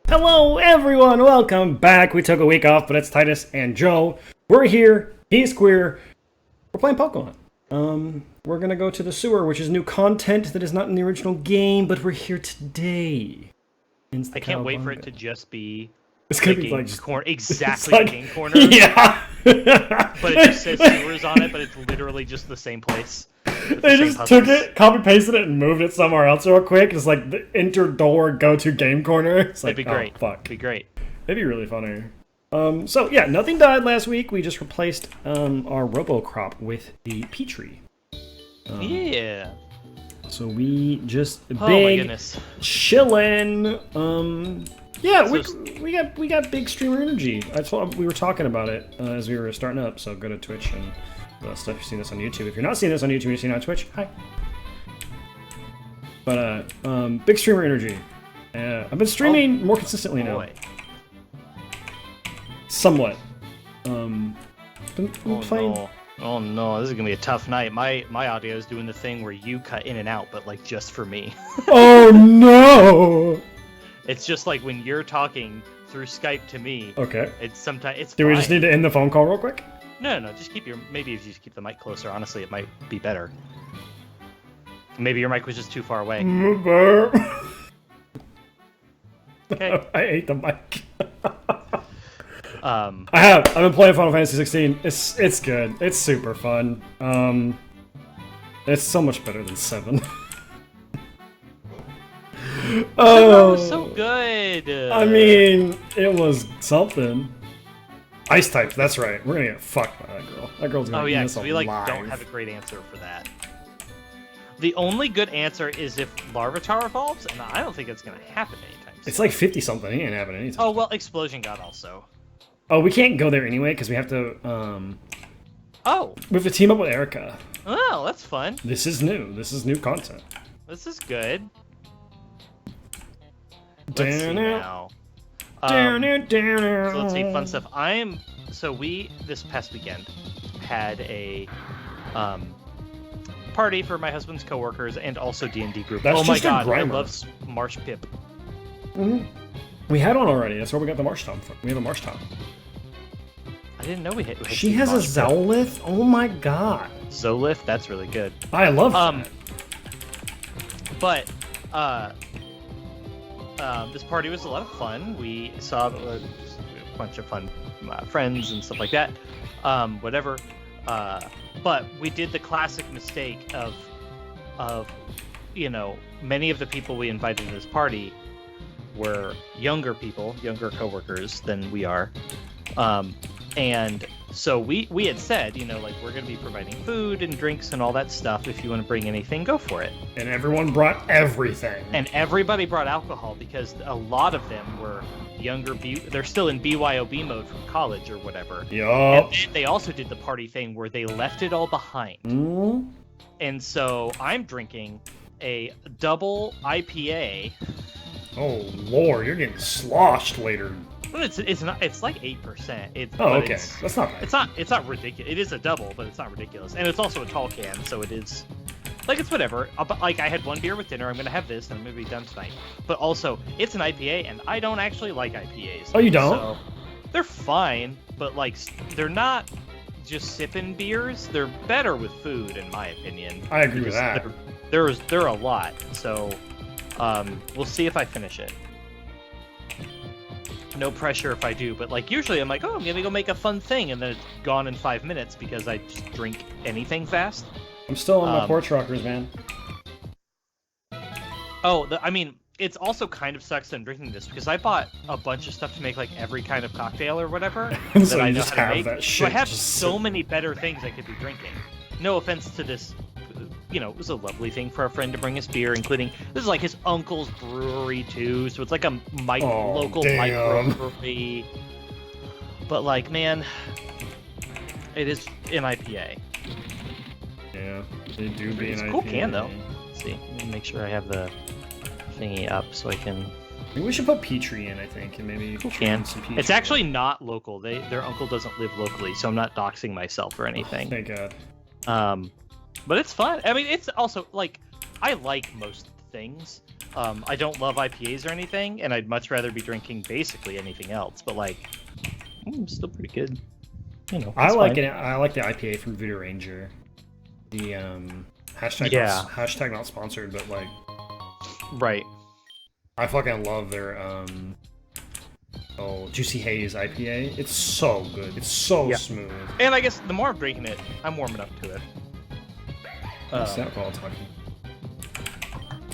Hello everyone, welcome back. We took a week off, but it's Titus and Joe. We're here, he's queer. We're playing Pokemon. We're gonna go to the sewer, which is new content that is not in the original game, but we're here today. I can't wait for it to just be it's gonna be like just, exactly like, the game corner. Yeah. But it just says sewers on it, but it's literally just the same place. They just took it, copy-pasted it, and moved it somewhere else real quick. It's like the enter door go-to game corner. It's like, That'd be great. Oh, fuck. It'd be great. It'd be really funny. So yeah, nothing died last week. We just replaced our Robocrop with the Petrie. Yeah. So we just oh my goodness, chillin'. Yeah, we got big streamer energy. We were talking about it as we were starting up. So go to Twitch and stuff. You've seen this on YouTube. If you're not seeing this on YouTube, you're seeing it on Twitch. Hi. But big streamer energy. I've been streaming more consistently now. Somewhat. Been playing. No. Oh no, this is gonna be a tough night. My audio is doing the thing where you cut in and out, but like just for me. Oh no! It's just like when you're talking through Skype to me. Okay. It's sometimes it's. Do we just need to end the phone call real quick? No. Just maybe if you just keep the mic closer. Honestly, it might be better. Maybe your mic was just too far away. Okay. I ate the mic. I've been playing Final Fantasy 16. It's good. It's super fun. It's so much better than 7. Oh, it was so good. I mean, it was something. Ice types. That's right. We're gonna get fucked by that girl. That girl's gonna. Oh yeah, us we don't have a great answer for that. The only good answer is if Larvitar evolves, and I don't think it's gonna happen anytime soon. It's like 50 something. It ain't happening anytime. Oh well, Explosion God also. Oh, we can't go there anyway because we have to. Oh. We have to team up with Erica. Oh, that's fun. This is new. This is new content. This is good. Let's see now. So let's see, fun stuff. We this past weekend had a party for my husband's coworkers and also D&D group. That's oh my just a god, I grimer. love Marsh Pip. Mm-hmm. We had one already. That's where we got the Marsh Tom from. We have a Marsh Tom. I didn't know we had. She has a Zolith. Oh my god. Zolith, that's really good. I love that. But this party was a lot of fun. We saw a bunch of fun friends and stuff like that. Whatever. But we did the classic mistake of many of the people we invited to this party were younger coworkers than we are. And so we had said, like, we're going to be providing food and drinks and all that stuff. If you want to bring anything, go for it. And everyone brought everything. And everybody brought alcohol because a lot of them were younger. They're still in BYOB mode from college or whatever. Yup. And then they also did the party thing where they left it all behind. Mm. And so I'm drinking a double IPA. Oh lord, you're getting sloshed later. Well, it's not. It's like 8%. Oh, okay. That's not bad. It's not ridiculous. It is a double, but it's not ridiculous. And it's also a tall can, so it is. Like, it's whatever. Like, I had one beer with dinner. I'm gonna have this, and I'm gonna be done tonight. But also, it's an IPA, and I don't actually like IPAs. Oh, you don't? So, they're fine, but like, they're not just sipping beers. They're better with food, in my opinion. I agree with that. They're a lot. So, we'll see if I finish it. No pressure if I do, but like usually I'm like, oh, I'm gonna go make a fun thing, and then it's gone in 5 minutes because I just drink anything fast. I'm still on my porch rockers, man. Oh, I mean, it's also kind of sucks that I'm drinking this because I bought a bunch of stuff to make like every kind of cocktail or whatever So that I you know just how to have make. that So I shit have just so sit- many better things I could be drinking. No offense to this. It was a lovely thing for a friend to bring us beer, including this is like his uncle's brewery too, so it's like a local microbrewery. But like, man, it is an IPA. Yeah, they do be an IPA. It's a cool can though. Let's see, let me make sure I have the thingy up so I can. Maybe we should put Petrie in, I think, and maybe Cool train can. some Petrie. It's actually not local. Their uncle doesn't live locally, so I'm not doxing myself or anything. Thank God. But it's fun. I mean, it's also like I like most things, I don't love IPAs or anything, and I'd much rather be drinking basically anything else. But like, still pretty good. You know, I like fine. it. I like the IPA from Voodoo Ranger. The hashtag Yeah. hashtag not sponsored, but like Right. I fucking love their Juicy Haze IPA. It's so good. It's so smooth. And I guess the more I'm drinking it, I'm warming up to it. What's that called, Talkin?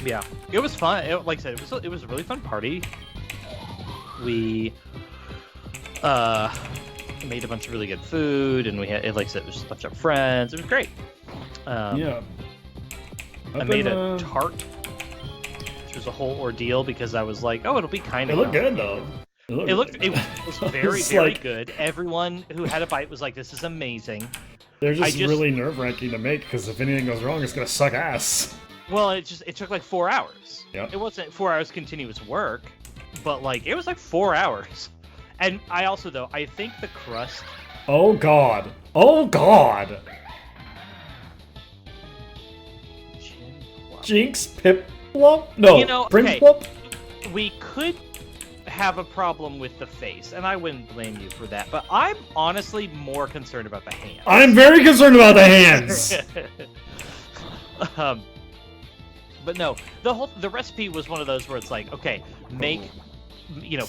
Yeah, it was fun. Like I said, it was a really fun party. We made a bunch of really good food, and we had, like I said, it was a bunch of friends. It was great. Yeah. I made a tart, which was a whole ordeal because I was like, oh, it'll be kind of. It looked good though. It was very, It's very like- good. Everyone who had a bite was like, this is amazing. They're just really nerve-wracking to make because if anything goes wrong, it's gonna suck ass. Well, it took like 4 hours. Yep. It wasn't 4 hours continuous work, but like it was like 4 hours. And I also though I think the crust. Oh god. Oh god. Jinx, Pip, Plump. No, You know, Prince okay. Plump. We could have a problem with the face, and I wouldn't blame you for that. But I'm honestly more concerned about the hands. I'm very concerned about the hands. But no, the recipe was one of those where it's like, okay,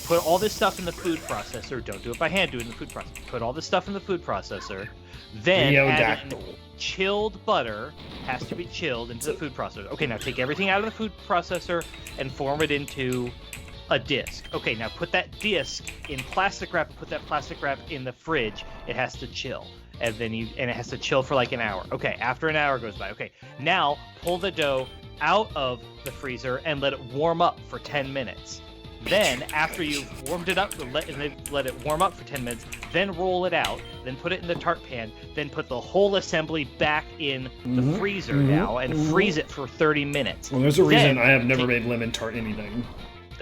put all this stuff in the food processor. Don't do it by hand. Do it in the food processor. Put all this stuff in the food processor. Then add in chilled butter. Has to be chilled into the food processor. Okay, now take everything out of the food processor and form it into a disc. Okay, now put that disc in plastic wrap. Put that plastic wrap in the fridge. It has to chill. And it has to chill for like an hour. Okay, after an hour goes by. Okay, now pull the dough out of the freezer and let it warm up for 10 minutes. Then, after you've warmed it up, let it warm up for 10 minutes, then roll it out, then put it in the tart pan, then put the whole assembly back in the freezer now and freeze it for 30 minutes. Well, there's a reason I have never made lemon tart anything.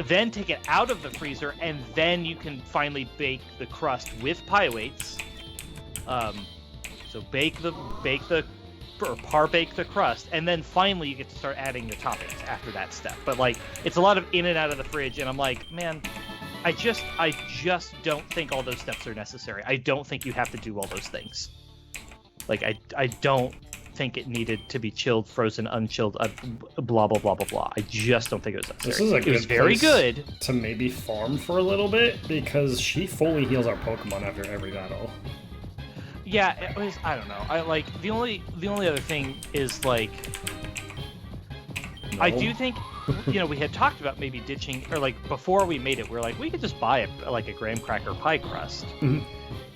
Then take it out of the freezer, and then you can finally bake the crust with pie weights. So bake the par-bake the crust, and then finally you get to start adding the toppings after that step. But like, it's a lot of in and out of the fridge, and I'm like, man, I just don't think all those steps are necessary. I don't think you have to do all those things. Like, I don't think it needed to be chilled, frozen, unchilled, blah blah blah blah blah. I just don't think it was necessary. This is a good it was very good to maybe farm for a little bit because she fully heals our Pokemon after every battle. Yeah, it was. I don't know. I like the only other thing is like, I do think, we had talked about maybe ditching, or like before we made it, we were like, we could just buy a graham cracker pie crust. Mm-hmm.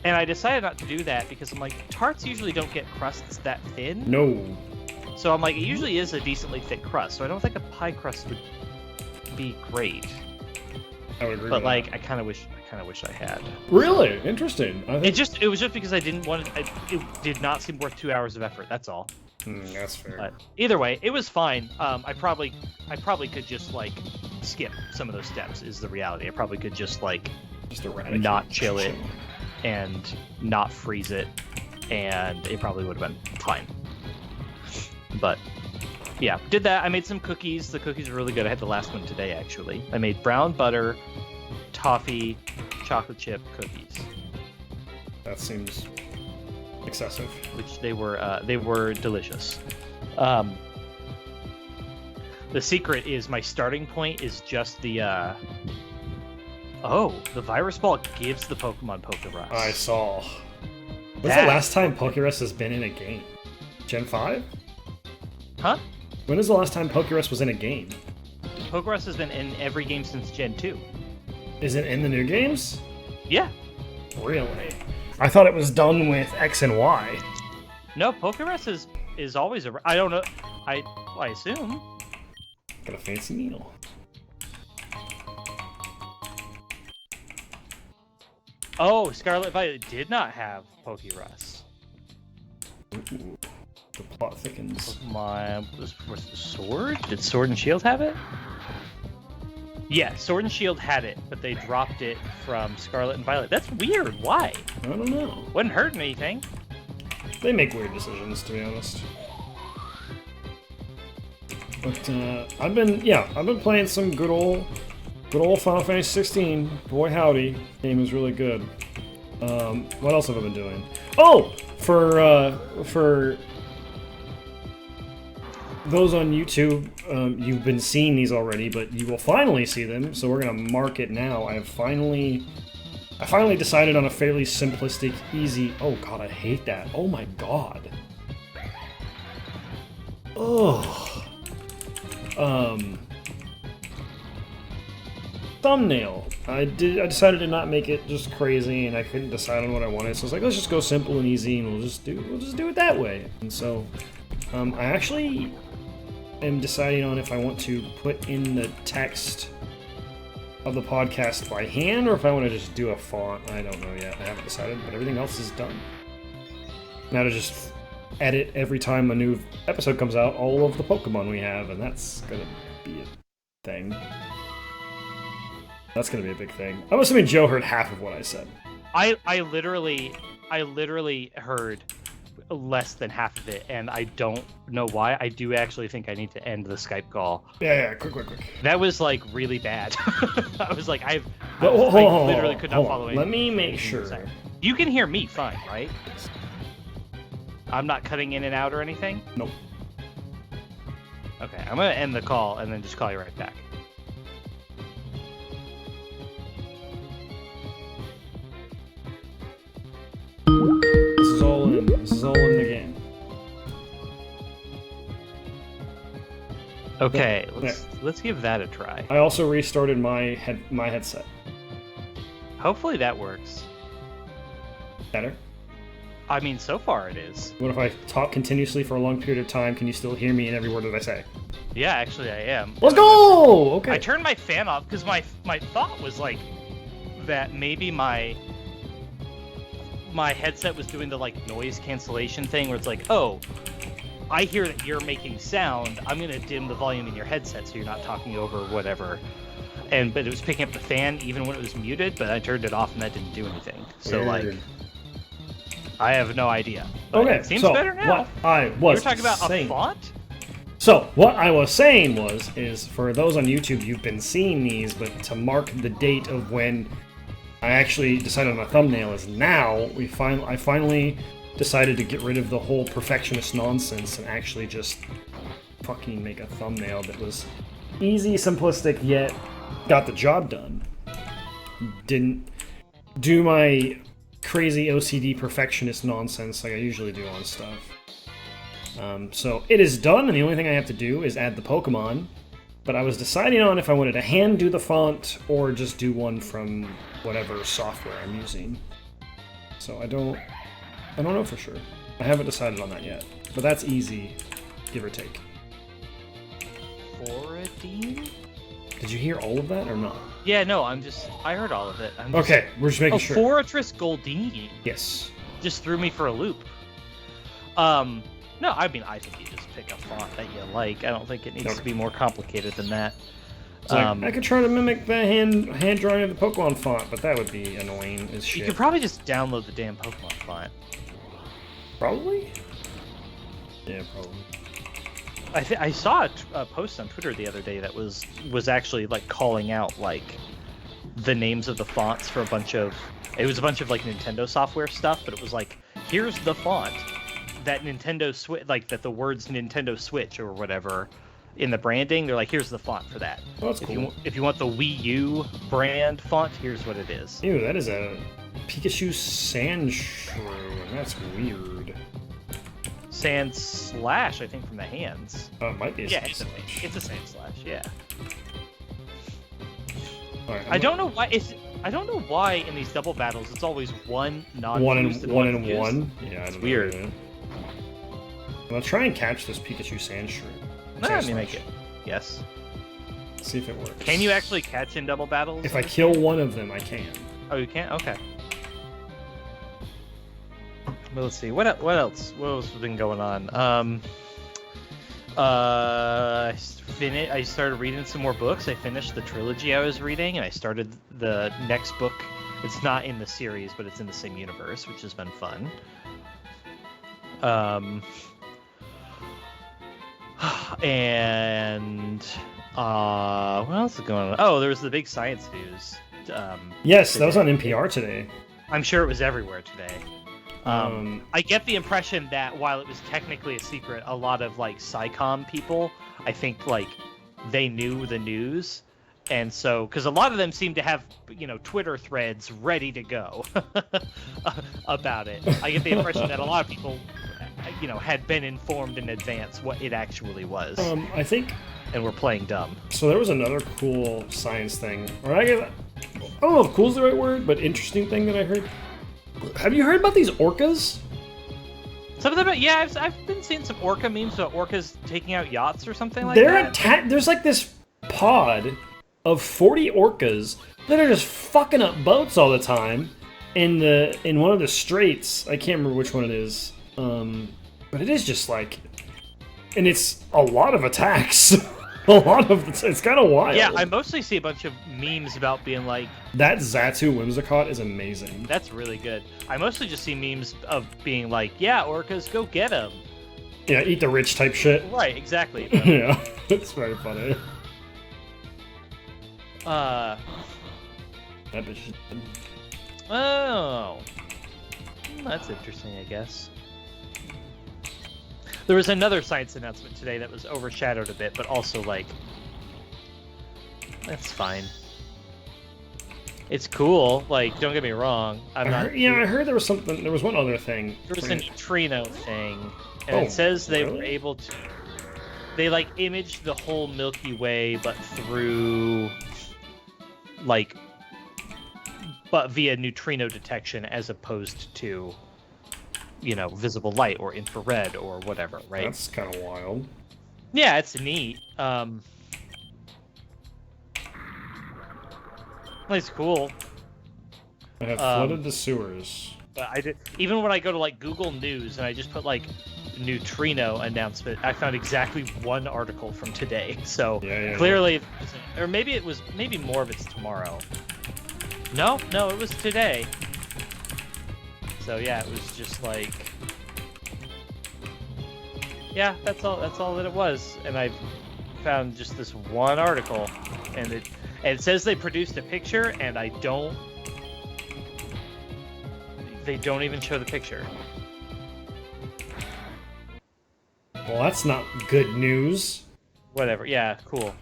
And I decided not to do that because I'm like, tarts usually don't get crusts that thin. No. So I'm like, it usually is a decently thick crust, so I don't think a pie crust would be great. I would agree. But with like, that. I kind of wish I had. Really interesting. I think... It was just because I didn't want it. It did not seem worth 2 hours of effort. That's all. That's fair. But either way, it was fine. I probably could just like skip some of those steps. Is the reality? I probably could just like not chill it and not freeze it, and it probably would have been fine. But yeah, did that. I made some cookies. The cookies are really good. I had the last one today actually. I made brown butter, toffee, chocolate chip cookies. That seems excessive. Which they were delicious. The secret is my starting point is just the the virus ball gives the Pokemon Pokerus. I saw. When's the last time Pokerus has been in a game? Gen 5? Huh? When is the last time Pokerus was in a game? Pokerus has been in every game since Gen 2. Is it in the new games? Yeah. Really? I thought it was done with X and Y. No, Pokerus is always a. I don't know. I assume. Got a fancy needle. Oh, Scarlet Violet did not have Pokerus. Ooh, the plot thickens. Was Sword? Did Sword and Shield have it? Yeah, Sword and Shield had it, but they dropped it from Scarlet and Violet. That's weird. Why? I don't know. Wouldn't hurt anything. They make weird decisions, to be honest. But I've been playing some good old Final Fantasy 16. Boy howdy, game is really good. What else have I been doing? Oh, for those on YouTube, you've been seeing these already, but you will finally see them. So we're gonna mark it now. I finally decided on a fairly simplistic, easy. Oh god, I hate that. Oh my god. Oh. Thumbnail. I decided to not make it just crazy, and I couldn't decide on what I wanted. So I was like, let's just go simple and easy, and we'll just do it that way. And so, I actually am deciding on if I want to put in the text of the podcast by hand, or if I want to just do a font. I don't know yet. I haven't decided, but everything else is done. Now to just edit every time a new episode comes out all of the Pokemon we have, and that's gonna be a thing. That's gonna be a big thing. I'm assuming Joe heard half of what I said. I literally heard less than half of it, and I don't know why. I do actually think I need to end the Skype call. Yeah, quick. That was like really bad. I was like, I Hold literally could not follow anything. Let me make sure. You can hear me fine, right? I'm not cutting in and out or anything? Nope. Okay, I'm gonna end the call and then just call you right back. This is all in the game. Okay, let's give that a try. I also restarted my headset. Hopefully that works. Better? I mean, so far it is. What if I talk continuously for a long period of time? Can you still hear me in every word that I say? Yeah, actually I am. Let's go! Okay. I turned my fan off because my thought was like that maybe my headset was doing the like noise cancellation thing where it's like, oh, I hear that you're making sound, I'm gonna dim the volume in your headset so you're not talking over whatever. But it was picking up the fan even when it was muted, but I turned it off and that didn't do anything. So like, I have no idea. But okay, it seems so better now. What I was You're talking about saying, a font? So what I was saying is for those on YouTube, you've been seeing these, but to mark the date of when I actually decided on a thumbnail is now. I finally decided to get rid of the whole perfectionist nonsense and actually just fucking make a thumbnail that was easy, simplistic, yet got the job done. Didn't do my crazy OCD perfectionist nonsense like I usually do on stuff. So it is done, and the only thing I have to do is add the Pokemon. But I was deciding on if I wanted to hand do the font or just do one from whatever software I'm using. So I don't know for sure. I haven't decided on that yet. But that's easy, give or take. Foradine? Did you hear all of that or not? Yeah, no, I heard all of it. Okay, we're just making sure. Fortress Goldini. Yes. Just threw me for a loop. No, I mean, I think you just pick a font that you like. I don't think it needs to be more complicated than that. I could try to mimic the hand drawing of the Pokemon font, but that would be annoying as shit. You could probably just download the damn Pokemon font. Probably? Yeah, probably. I saw a post on Twitter the other day that was actually like calling out like the names of the fonts for a bunch of like Nintendo software stuff, but it was like, here's the font that Nintendo Switch, like that the words Nintendo Switch or whatever in the branding, they're like, here's the font for that. Oh, that's cool. If you want the Wii U brand font, here's what it is. Ew, that is a Pikachu Sand Shrew. That's weird. Sand Slash, I think, from the hands. Oh, it might be a Sand Slash. It's a Sand Slash, yeah. Right, I don't know why in these double battles it's always one non-fused and one and fused. one. Yeah, it's weird. I'll try and catch this Pikachu Sand Shrew. Let me make it. Yes. Let's see if it works. Can you actually catch in double battles? If I kill one of them, I can. Oh, you can? Okay. Well, let's see. What else? What else has been going on? I started reading some more books. I finished the trilogy I was reading, and I started the next book. It's not in the series, but it's in the same universe, which has been fun. And what else is going on? Oh, there was the big science news. Yes, that was on NPR today. I'm sure it was everywhere today. I get the impression that while it was technically a secret, a lot of like SciComm people, I think like they knew the news, and so because a lot of them seem to have Twitter threads ready to go about it. I get the impression that a lot of people had been informed in advance what it actually was. I think, and were playing dumb. So there was another cool science thing, or I don't know if cool is the right word, but interesting thing that I heard. Have you heard about these orcas? Some of them, yeah, I've been seeing some orca memes about orcas taking out yachts or something like that. There's like this pod of 40 orcas that are just fucking up boats all the time in one of the straits. I can't remember which one it is, but it is just like, and it's a lot of attacks. It's kind of wild. Yeah, I mostly see a bunch of memes about being like... That Xatu Whimsicott is amazing. That's really good. I mostly just see memes of being like, yeah, orcas, go get them. Yeah, eat the rich type shit. Right, exactly. Yeah, it's very funny. That bitch. Oh. That's interesting, I guess. There was another science announcement today that was overshadowed a bit, but also, like, that's fine. It's cool. Like, don't get me wrong. I heard there was something. There was one other thing. There was a neutrino thing, and it says they were able to. They like imaged the whole Milky Way, but through, like, but via neutrino detection as opposed to, visible light or infrared or whatever, right? That's kind of wild. Yeah, it's neat. It's cool. I have flooded the sewers. But I did, even when I go to like Google News and I just put like neutrino announcement, I found exactly one article from today. So clearly, or maybe more of it's tomorrow. No, it was today. So yeah, it was just like, yeah, that's all that it was. And I found just this one article, and it says they produced a picture, and they don't even show the picture. Well, that's not good news. Whatever. Yeah, cool.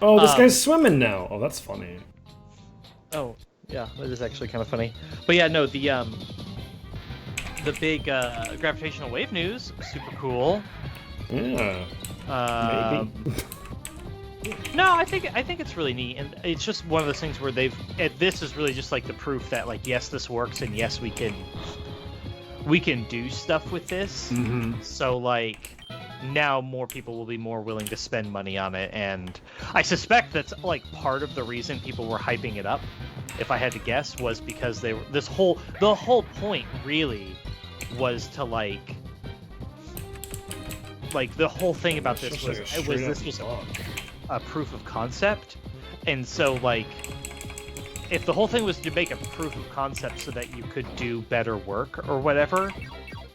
Oh, this guy's swimming now. Oh, that's funny. Oh, yeah, that is actually kind of funny. But yeah, no, the big gravitational wave news, super cool. Yeah. Maybe. No, I think it's really neat, and it's just one of those things where this is really just like the proof that like yes, this works, and yes, we can do stuff with this. Mm-hmm. So like now more people will be more willing to spend money on it, and I suspect that's like part of the reason people were hyping it up. If I had to guess, was because the whole point really was to like the whole thing about this was a proof of concept, and so like if the whole thing was to make a proof of concept so that you could do better work or whatever,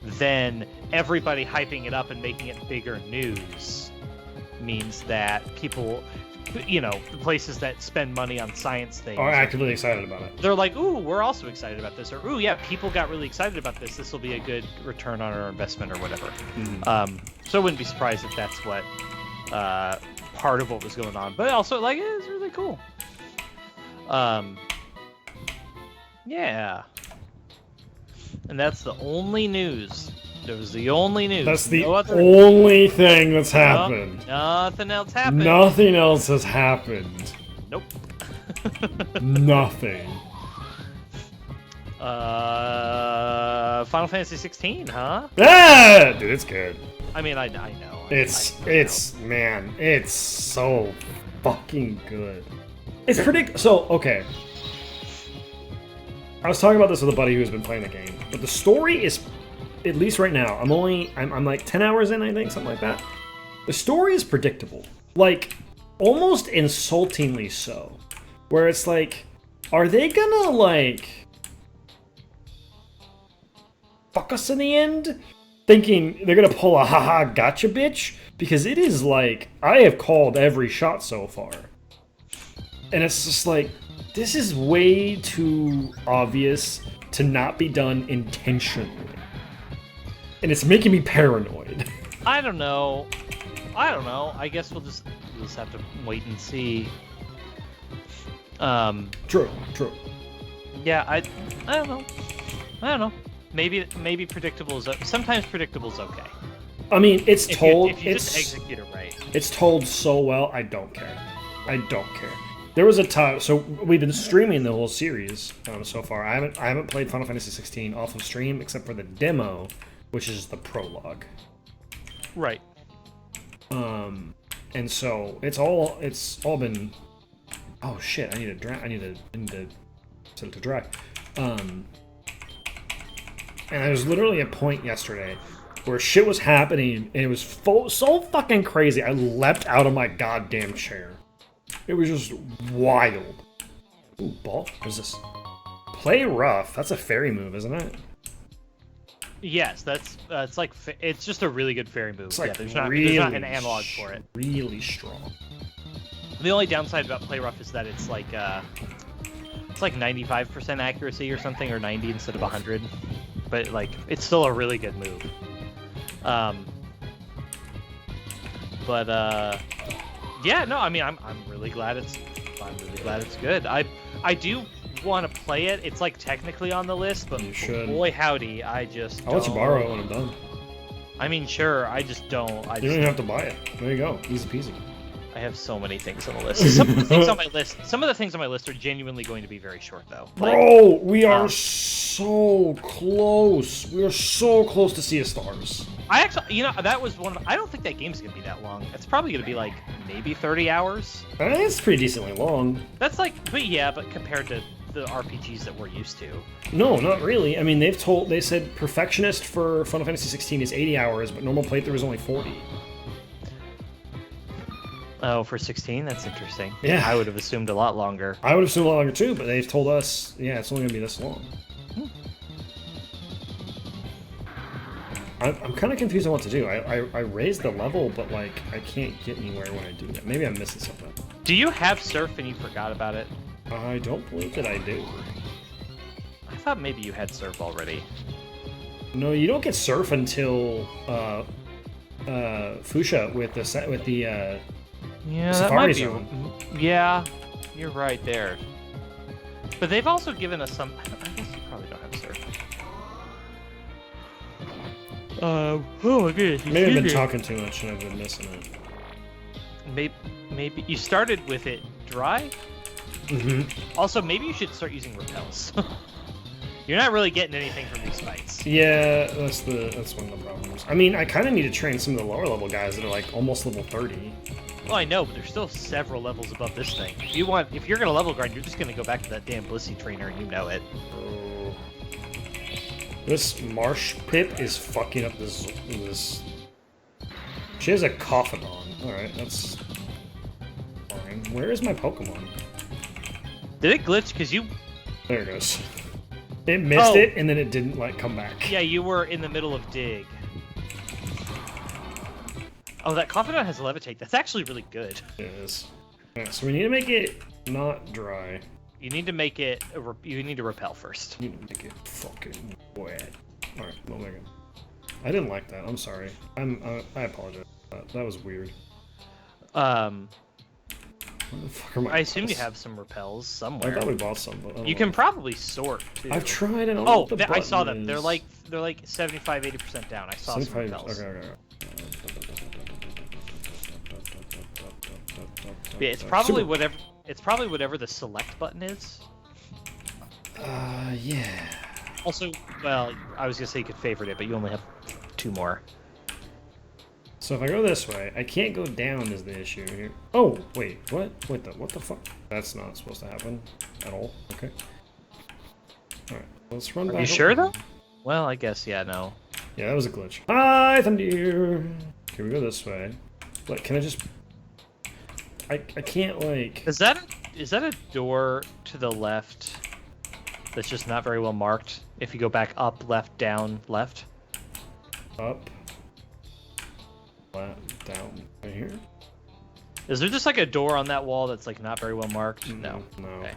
then everybody hyping it up and making it bigger news means that people, the places that spend money on science things are actively excited about it. They're like, ooh, we're also excited about this, or ooh, yeah, people got really excited about this. This will be a good return on our investment or whatever. Mm-hmm. So I wouldn't be surprised if that's what part of what was going on, but also like it's really cool. Yeah, and that's the only news. That was the only news. That's the only thing that's happened. Nothing else happened. Nothing else has happened. Nope. Nothing. Final Fantasy 16, huh? Yeah, dude, it's good. I mean, I know. It's so fucking good. It's predictable. So, okay. I was talking about this with a buddy who's been playing the game, but the story is, at least right now, I'm like 10 hours in, I think, something like that. The story is predictable. Like, almost insultingly so. Where it's like, are they gonna, like, fuck us in the end? thinking they're gonna pull a haha gotcha bitch, because it is like I have called every shot so far, and it's just like this is way too obvious to not be done intentionally, and it's making me paranoid. I don't know. I guess we'll just have to wait and see. True. Yeah, I don't know. Maybe predictable is sometimes predictable is okay. I mean, it's told. If you just execute it right. It's told so well. I don't care. There was a time. So we've been streaming the whole series so far. I haven't played Final Fantasy 16 off of stream except for the demo, which is the prologue. Right. And so it's all been. Oh shit! I need to set it to dry. And there was literally a point yesterday where shit was happening, and it was so fucking crazy. I leapt out of my goddamn chair. It was just wild. Ooh, ball? What is this? Play rough. That's a fairy move, isn't it? Yes, that's it's like it's just a really good fairy move. It's like there's really not an analog for it. Really strong. The only downside about play rough is that it's like 95% accuracy or something, or 90 instead of 100. But like it's still a really good move. Yeah, no, I mean I'm really glad it's good. I do want to play it. It's like technically on the list, but you should. Boy howdy, I'll let you borrow it when I'm done. I mean, sure, I just don't. You don't even have to buy it. There you go, easy peasy. I have so many things on the list. Some of the things on my list are genuinely going to be very short, though. Bro, we are so close. We are so close to Sea of Stars. I actually, that was one of. I don't think that game's gonna be that long. It's probably gonna be like maybe 30 hours. It's pretty decently long. That's like, but compared to the RPGs that we're used to. No, not really. I mean, they said Perfectionist for Final Fantasy 16 is 80 hours, but normal playthrough is only 40. Oh, for 16? That's interesting. Yeah. I would have assumed a lot longer. I would have assumed a lot longer too, but they've told us, yeah, it's only going to be this long. I'm kind of confused on what to do. I raised the level, but, like, I can't get anywhere when I do that. Maybe I'm missing something. Do you have Surf and you forgot about it? I don't believe that I do. I thought maybe you had Surf already. No, you don't get Surf until, Fuchsia with the yeah, Safari that might Zone. be. Yeah, you're right there. But they've also given us some. I guess you probably don't have Surf. Oh my goodness. Maybe I've been talking too much and I've been missing it. Maybe you started with it dry. Mm-hmm. Also, maybe you should start using repels. You're not really getting anything from these fights. Yeah, that's one of the problems. I mean, I kind of need to train some of the lower level guys that are like almost level 30. Well, I know, but there's still several levels above this thing. If you're gonna level grind, you're just gonna go back to that damn Blissey trainer, and you know it. Oh. This Marsh Pip is fucking up this. She has a coffin on. All right, that's fine. Where is my Pokemon? Did it glitch? Cause you. There it goes. It missed it, and then it didn't like come back. Yeah, you were in the middle of dig. Oh, that Confidant has Levitate. That's actually really good. It is. Alright, so we need to make it not dry. You need to make it. You need to repel first. You need to make it fucking wet. Alright, well, there you go. I didn't like that. I'm sorry. I apologize. That was weird. Where the fuck are my I assume you repels? have some repels somewhere. I thought we bought some, but I don't you know. can probably sort too. I've tried and I saw them. They're like 75-80% down. I saw some repels. Okay. Yeah, it's probably whatever. It's probably whatever the select button is. Yeah. Also, well, I was gonna say you could favorite it, but you only have 2 more. So if I go this way, I can't go down is the issue here. Oh, wait, what? What the fuck? That's not supposed to happen at all. Okay. Alright, let's run back. Are you sure though? Well, I guess, yeah, no. Yeah, that was a glitch. Hi, Thunder! Okay, we go this way. But can I just... I can't, like... Is that a door to the left that's just not very well marked? If you go back up, left, down, left? up, flat, down, right here. Is there just like a door on that wall that's like not very well marked? No. No. Okay.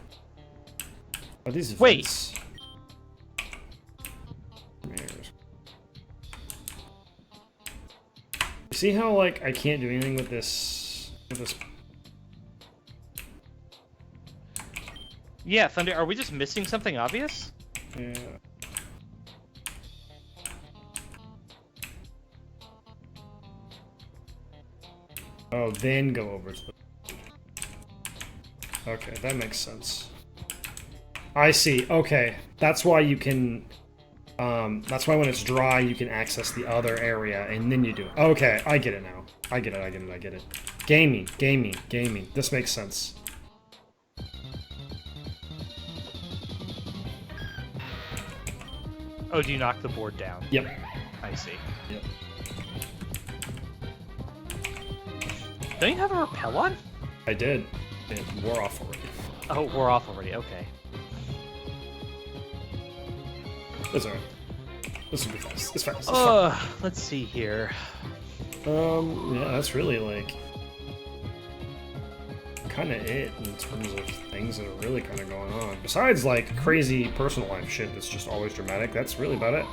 Are these Wait. vents? Mirrors. You see how like I can't do anything with this? Yeah, Thunder. Are we just missing something obvious? Yeah. Oh, then go over to the... Okay, that makes sense. I see. Okay, that's why you can... that's why when it's dry, you can access the other area, and then you do it. Okay, I get it now. I get it. Gaming. This makes sense. Oh, do you knock the board down? Yep. I see. Yep. Don't you have a rappel on? I did. It wore off already. Oh, we're off already. Okay. That's alright. This will be fast. It's fast. Let's see here. Yeah, that's really like kind of it in terms of things that are really kind of going on. Besides like crazy personal life shit that's just always dramatic, that's really about it.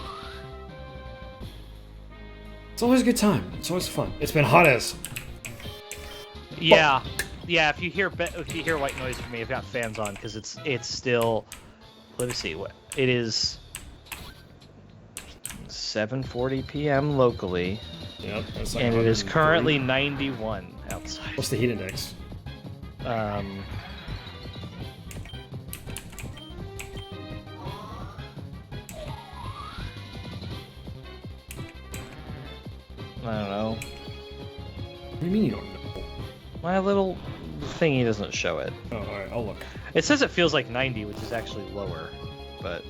It's always a good time. It's always fun. It's been hot as. Yeah, yeah. If you hear white noise from me, I've got fans on because it's still. Let me see what it is. 7:40 p.m. locally. Yep. That's like And it is currently 91 outside. What's the heat index? I don't know. What do you mean you don't know? My little thingy doesn't show it. Oh, alright, I'll look. It says it feels like 90, which is actually lower, but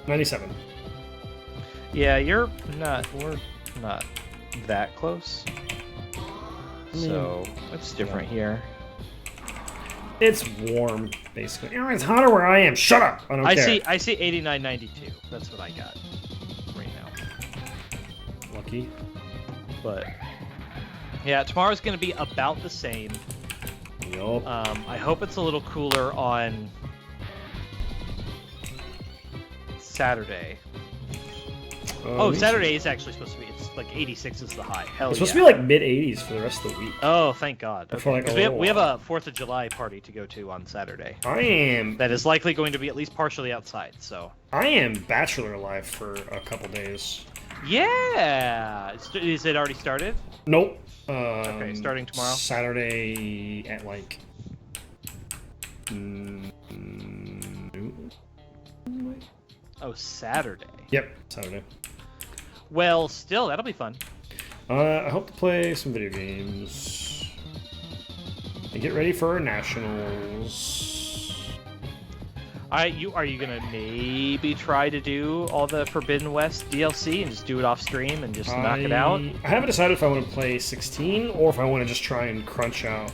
97. yeah, we're not that close. So it's different here. It's warm, basically. Oh, it's hotter where I am. Shut up! I don't care. I see 89.92. That's what I got right now. Lucky. But yeah, tomorrow's gonna be about the same. Yup. I hope it's a little cooler on Saturday. Saturday is actually supposed to be. It's like 86 is the high. Hell It's yeah. supposed to be like mid-80s for the rest of the week. Oh, thank God. Or for, like, 'Cause a we have, little we have while. a 4th of July party to go to on Saturday. I am That is likely going to be at least partially outside, so. bachelor life for a couple days. Yeah! Is it already started? Nope. Okay, starting tomorrow? Saturday at like... Oh, Saturday. Yep, Saturday. Well, still, that'll be fun. I hope to play some video games. And get ready for our nationals. Are you gonna maybe try to do all the Forbidden West DLC and just do it off stream and just knock it out? I haven't decided if I want to play 16 or if I want to just try and crunch out.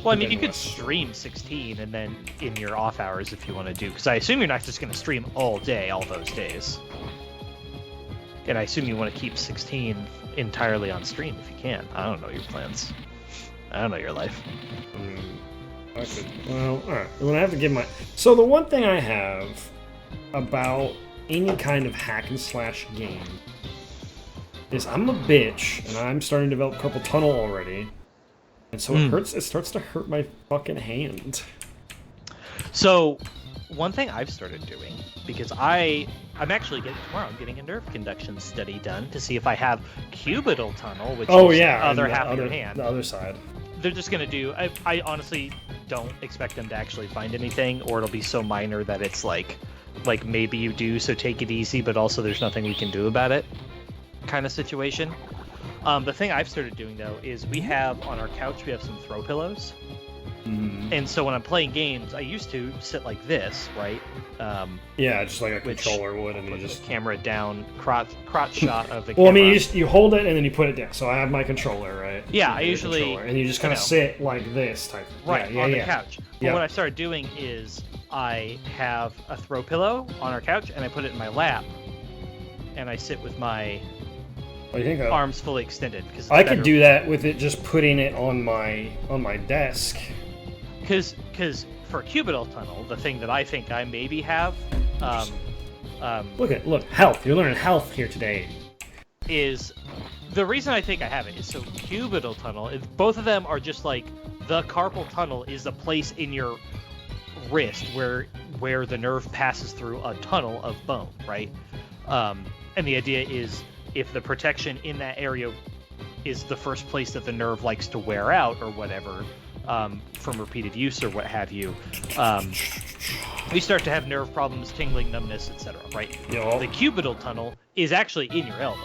Well, I mean, you Forbidden could West. stream 16 and then in your off hours if you want to do, because I assume you're not just gonna stream all day, all those days. And I assume you want to keep 16 entirely on stream if you can. I don't know your plans. I don't know your life. I could. Well, alright. When I have to give my. So, the one thing I have about any kind of hack and slash game is I'm a bitch and I'm starting to develop carpal tunnel already. And so it hurts. It starts to hurt my fucking hand. So, one thing I've started doing, because I'm actually getting a nerve conduction study done to see if I have cubital tunnel, which is the other half of your hand. The other side. They're just gonna do. I honestly don't expect them to actually find anything, or it'll be so minor that it's like maybe you do, so take it easy, but also there's nothing we can do about it, kind of situation. The thing I've started doing though is we have on our couch we have some throw pillows. And so when I'm playing games, I used to sit like this, right? Yeah, just like a controller would, and you Put just the camera down, crotch shot of the Well, camera. I mean, you hold it and then you put it down. So I have my controller, right? Yeah, You I have your usually- controller, and you just kind of sit like this type. Right, Yeah, on the yeah. couch. But Yeah. what I started doing is I have a throw pillow on our couch, and I put it in my lap. and I sit with my I think arms fully extended. Because I could do that with it just putting it on my desk. Because for cubital tunnel, the thing that I think I maybe have, Look, health. You're learning health here today. Is the reason I think I have it is so cubital tunnel. Both of them are just like the carpal tunnel is a place in your wrist where the nerve passes through a tunnel of bone, right? And the idea is if the protection in that area is the first place that the nerve likes to wear out or whatever, from repeated use or what have you, we start to have nerve problems, tingling, numbness, etc. Right? Yeah. The cubital tunnel is actually in your elbow.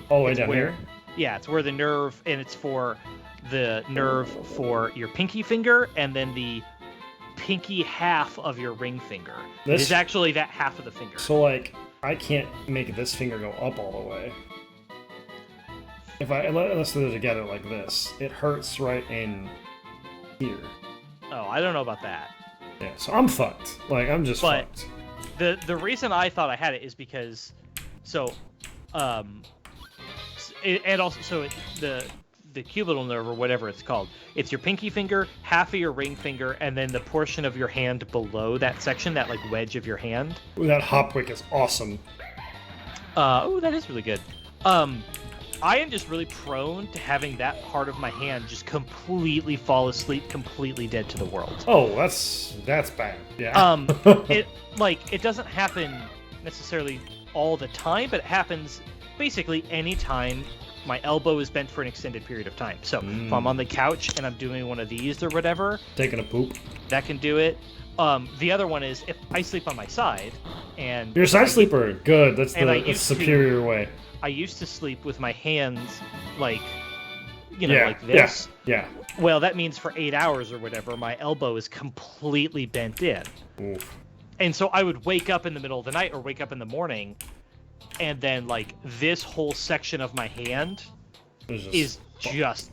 All the way down here? Yeah, it's where the nerve, and it's for the nerve for your pinky finger, and then the pinky half of your ring finger. It is actually that half of the finger. So, like, I can't make this finger go up all the way. Let's do it together like this. It hurts right in here. Oh, I don't know about that. Yeah, so I'm fucked. Like, I'm just fucked. The reason I thought I had it is because, the cubital nerve or whatever it's called, it's your pinky finger, half of your ring finger, and then the portion of your hand below that section, that like wedge of your hand. Ooh, that hopwick is awesome. Oh, that is really good. I am just really prone to having that part of my hand just completely fall asleep, completely dead to the world. Oh, that's bad. Yeah. It doesn't happen necessarily all the time, but it happens basically any time my elbow is bent for an extended period of time. So if I'm on the couch and I'm doing one of these or whatever, taking a poop, that can do it. The other one is if I sleep on my side, and you're a side sleeper. Good. That's the superior way. I used to sleep with my hands like this. Yeah. Well, that means for 8 hours or whatever, my elbow is completely bent in. Oof. And so I would wake up in the middle of the night or wake up in the morning, and then like this whole section of my hand is just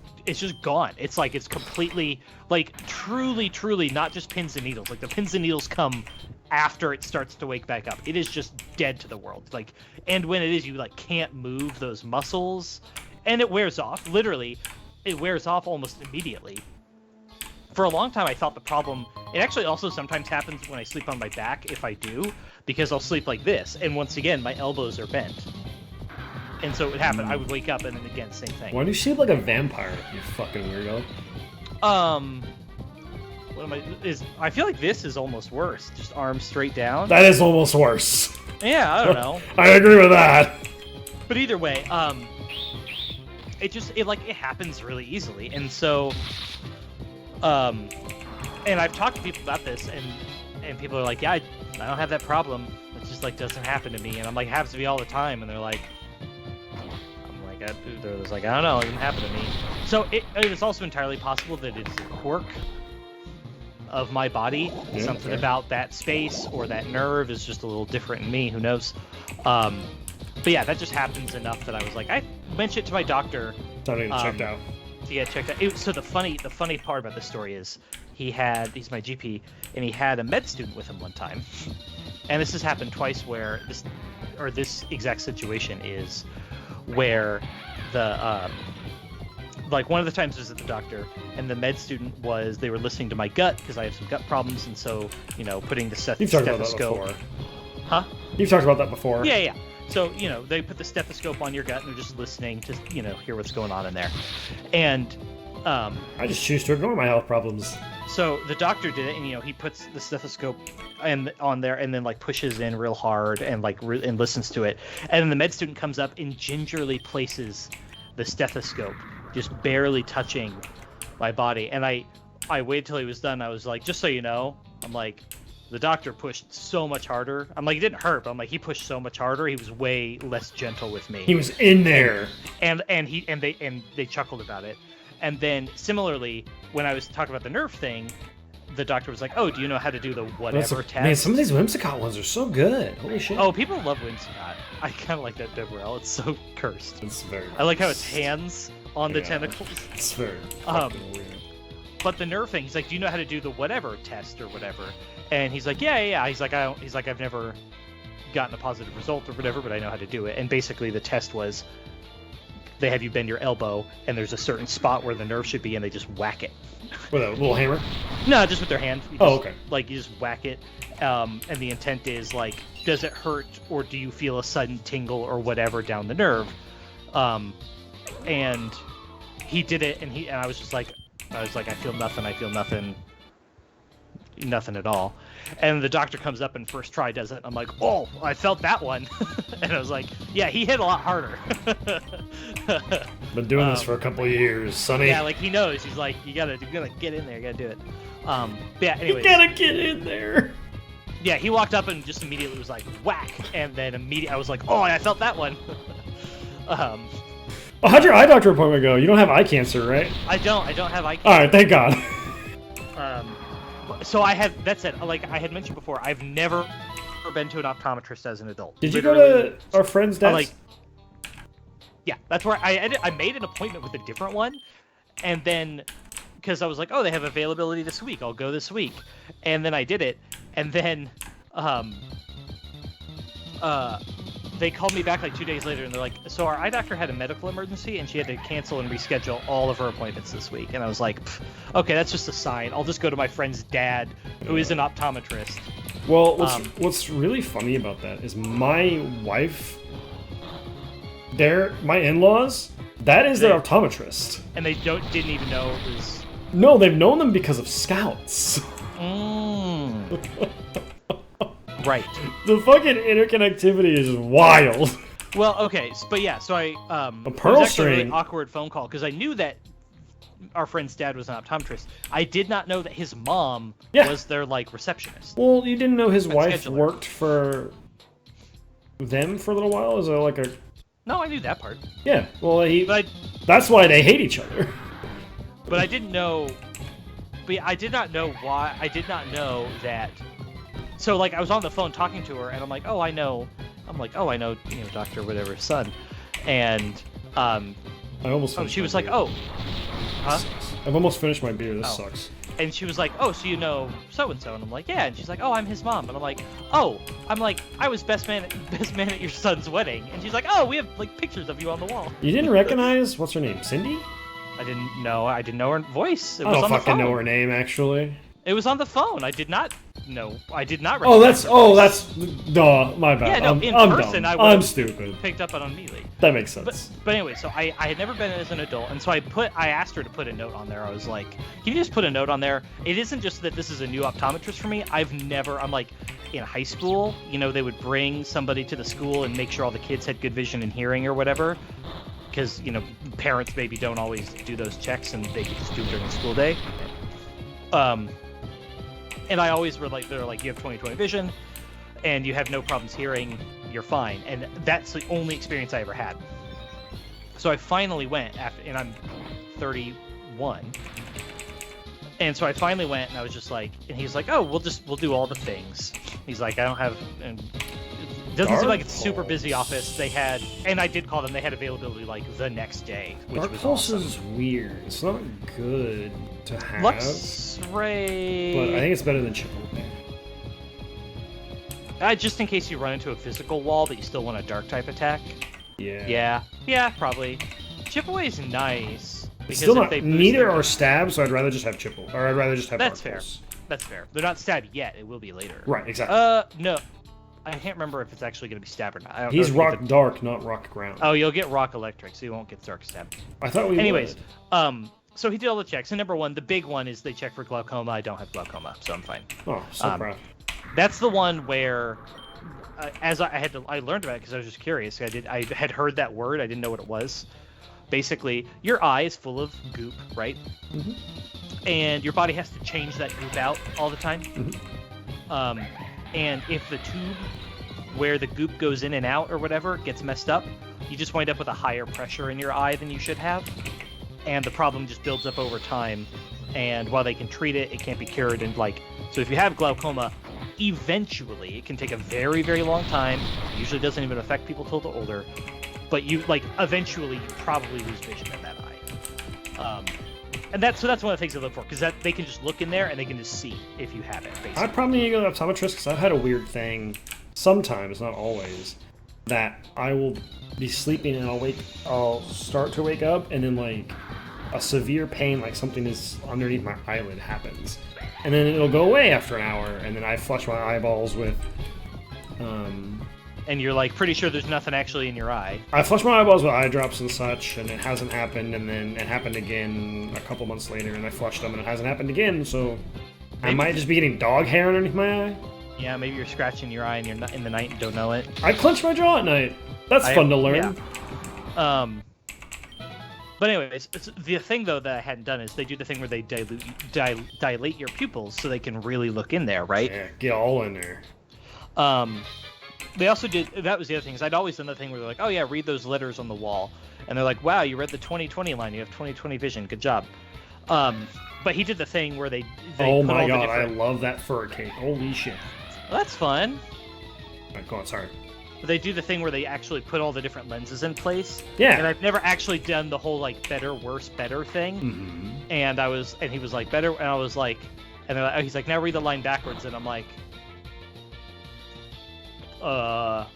gone. It's like it's completely, like, truly not just pins and needles. Like the pins and needles come after it starts to wake back up. It is just dead to the world. Like, and when it is, you like can't move those muscles, and it wears off. Literally, it wears off almost immediately. For a long time, I thought the problem. It actually also sometimes happens when I sleep on my back, if I do, because I'll sleep like this, and once again, my elbows are bent. And so it would happen. I would wake up, and then again, same thing. Why do you sleep like a vampire, you fucking weirdo? I feel like this is almost worse. Just arms straight down. That is almost worse. Yeah, I don't know. I agree with that. But either way, it happens really easily, and so, and I've talked to people about this, and people are like, yeah, I don't have that problem. It just like doesn't happen to me, and I'm like, it happens to me all the time, and they're like, I don't know, it didn't happen to me. So it is also entirely possible that it's a quirk of my body. Yeah, something about that space or that nerve is just a little different in me. Who knows? But yeah, that just happens enough that I was like, I mentioned it to my doctor. Starting to get checked out. To get checked out. So the funny part about this story is he's my GP, and he had a med student with him one time, and this has happened twice where this exact situation is where one of the times I was at the doctor, and the med student they were listening to my gut because I have some gut problems, and so, putting the stethoscope. You've talked about that before. Huh? You've talked about that before. Yeah. So, they put the stethoscope on your gut, and they're just listening to, hear what's going on in there. And, I just choose to ignore my health problems. So the doctor did it, and, he puts the stethoscope on there, and then, like, pushes in real hard, and, like, and listens to it. And then the med student comes up and gingerly places the stethoscope, just barely touching my body. And I waited till he was done. I was like, just so you know, I'm like, the doctor pushed so much harder. I'm like, it didn't hurt, but I'm like, he pushed so much harder. He was way less gentle with me. He was in there. And they chuckled about it. And then similarly, when I was talking about the nerve thing, the doctor was like, oh, do you know how to do the whatever test? Man, some of these Whimsicott ones are so good. Holy shit. Oh, people love Whimsicott. I kind of like that Deborel. It's so cursed. It's very I like how it's hands on the tentacles. It's very fucking weird. But the nerve thing, he's like, do you know how to do the whatever test or whatever? And he's like, yeah. He's like, I've never gotten a positive result or whatever, but I know how to do it. And basically the test was they have you bend your elbow, and there's a certain spot where the nerve should be, and they just whack it. With a little hammer? No, just with their hand. Okay. Like, you just whack it, and the intent is, like, does it hurt, or do you feel a sudden tingle or whatever down the nerve? And he did it, and I was just like, I feel nothing at all. And the doctor comes up and first try does it. I'm like, oh, I felt that one. And I was like, yeah, he hit a lot harder. Been doing this for a couple of years, Sonny. Yeah, like, he knows. He's like, you gotta get in there, you gotta do it. Yeah, anyways. You gotta get in there. Yeah, he walked up and just immediately was like, whack. And then I was like, oh, I felt that one. Oh, how'd your eye doctor appointment go? You don't have eye cancer, right? I don't have eye cancer. Alright, thank God. So that's it. Like I had mentioned before, I've never been to an optometrist as an adult. Did you go to our friend's desk? Yeah, that's where I made an appointment with a different one, and then because I was like, oh, they have availability this week, I'll go this week, and then I did it, and then they called me back like 2 days later, and they're like, so our eye doctor had a medical emergency, and she had to cancel and reschedule all of her appointments this week. And I was like, okay, that's just a sign. I'll just go to my friend's dad, who is an optometrist. Well, what's really funny about that is my wife, my in-laws, that is their optometrist. And they didn't even know it was... No, they've known them because of Scouts. Right. The fucking interconnectivity is wild. Well, okay, but yeah, so I a pearl it was actually string. a really awkward phone call because I knew that our friend's dad was an optometrist. I did not know that his mom was their like receptionist. Well, you didn't know his wife scheduler. worked for them for a little while? Is there like a... No, I knew that part. Yeah, well, that's why they hate each other. But I didn't know... But I did not know why... I did not know that... So, like, I was on the phone talking to her, and I'm like, oh, I know... Dr. Whatever's son. And, I almost oh, she was like, oh... Huh? I've almost finished my beer. This sucks. And she was like, oh, so you know so-and-so? And I'm like, yeah. And she's like, oh, I'm his mom. And I'm like, oh. I'm like, I was best man at your son's wedding. And she's like, oh, we have, like, pictures of you on the wall. You didn't recognize... What's her name? Cindy? I didn't know her voice. I don't fucking know her name, actually. It was on the phone. I did not recognize Duh, my bad. Yeah, no, I'm in person, dumb. I I'm stupid. picked up on immediately. That makes sense. But anyway, so I had never been as an adult, and so I asked her to put a note on there. I was like, can you just put a note on there? It isn't just that this is a new optometrist for me. I'm like, in high school, they would bring somebody to the school and make sure all the kids had good vision and hearing or whatever. Because, parents maybe don't always do those checks, and they could just do it during the school day. And I always were like, they're like, you have 20/20 vision, and you have no problems hearing, you're fine. And that's the only experience I ever had. So I finally went and I'm 31. And so I finally went, and I was just like, and he's like, oh, we'll do all the things. He's like, I don't have, and it doesn't seem like it's a super busy office. And I did call them, they had availability like the next day, which was awesome. Is weird. It's not good to have. Luxray. But I think it's better than Chipotle. Just in case you run into a physical wall, but you still want a dark type attack. Yeah. Yeah, probably. Chipotle is nice. Still not. Neither are stab, so I'd rather just have Chipotle, or I'd rather just have. That's fair. That's fair. They're not stab yet. It will be later. Right. Exactly. No. I can't remember if it's actually going to be stab or not. He's rock dark, not rock ground. Oh, you'll get rock electric, so you won't get dark stab. I thought we Anyways, would. So he did all the checks, and number one, the big one is they check for glaucoma. I don't have glaucoma, so I'm fine. Oh, so proud. That's the one where, as I learned about it because I was just curious. I had heard that word. I didn't know what it was. Basically, your eye is full of goop, right? Mm-hmm. And your body has to change that goop out all the time. Mm-hmm. And if the tube where the goop goes in and out or whatever gets messed up, you just wind up with a higher pressure in your eye than you should have. And the problem just builds up over time. And while they can treat it, it can't be cured. And so if you have glaucoma, eventually, it can take a very, very long time. It usually doesn't even affect people till they're older. But eventually you probably lose vision in that eye. And that's one of the things I look for, because they can just look in there and they can just see if you have it, basically. I'd probably need to go to the optometrist because I've had a weird thing sometimes, not always, that I will be sleeping and I'll start to wake up, and then like a severe pain, like something is underneath my eyelid, happens, and then it'll go away after an hour, and then I flush my eyeballs with. And you're like pretty sure there's nothing actually in your eye. I flush my eyeballs with eye drops and such, and it hasn't happened, and then it happened again a couple months later, and I flushed them, and it hasn't happened again, so I might just be getting dog hair underneath my eye. Yeah, maybe you're scratching your eye and you're not in the night and don't know it. I clench my jaw at night. That's fun to learn. Yeah. But anyways, the thing though that I hadn't done is they do the thing where they dilate your pupils so they can really look in there, right? Yeah, get all in there. They also did, that was the other thing, is I'd always done the thing where they're like, oh yeah, read those letters on the wall. And they're like, wow, you read the 20/20 line, you have 20/20 vision, good job. But he did the thing where they oh put my all god, the different... I love that fur cape. Holy shit. Well, that's fun. Right, go on, sorry. But they do the thing where they actually put all the different lenses in place. Yeah. And I've never actually done the whole like better, worse, better thing. Mm-hmm. And he was like, better, and I was like, and they're like, he's like, now read the line backwards, and I'm like, I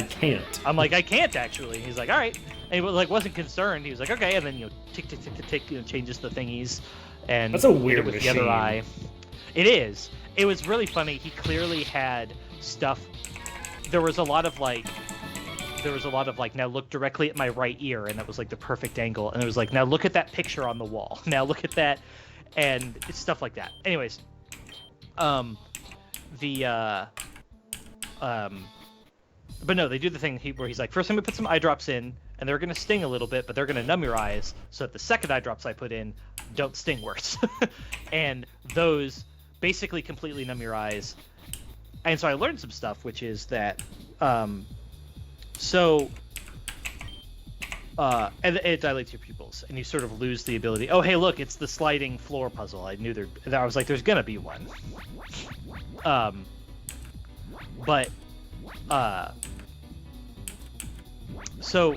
can't. I'm like, I can't actually. He's like, all right. And he was like, wasn't concerned. He was like, okay. And then tick, tick, tick, tick, tick, changes the thingies, and that's a weird with machine. the other eye. It is. It was really funny. He clearly had stuff. There was a lot of like, now look directly at my right ear, and that was like the perfect angle. And it was like, now look at that picture on the wall. Now look at that, and it's stuff like that. Anyways, but no, they do the thing where he's like, first I'm gonna put some eye drops in, and they're gonna sting a little bit, but they're gonna numb your eyes, so that the second eye drops I put in don't sting worse. And those basically completely numb your eyes. And so I learned some stuff, which is that, and it dilates your pupils, and you sort of lose the ability. Oh, hey, look, it's the sliding floor puzzle. I knew I was like, there's gonna be one. So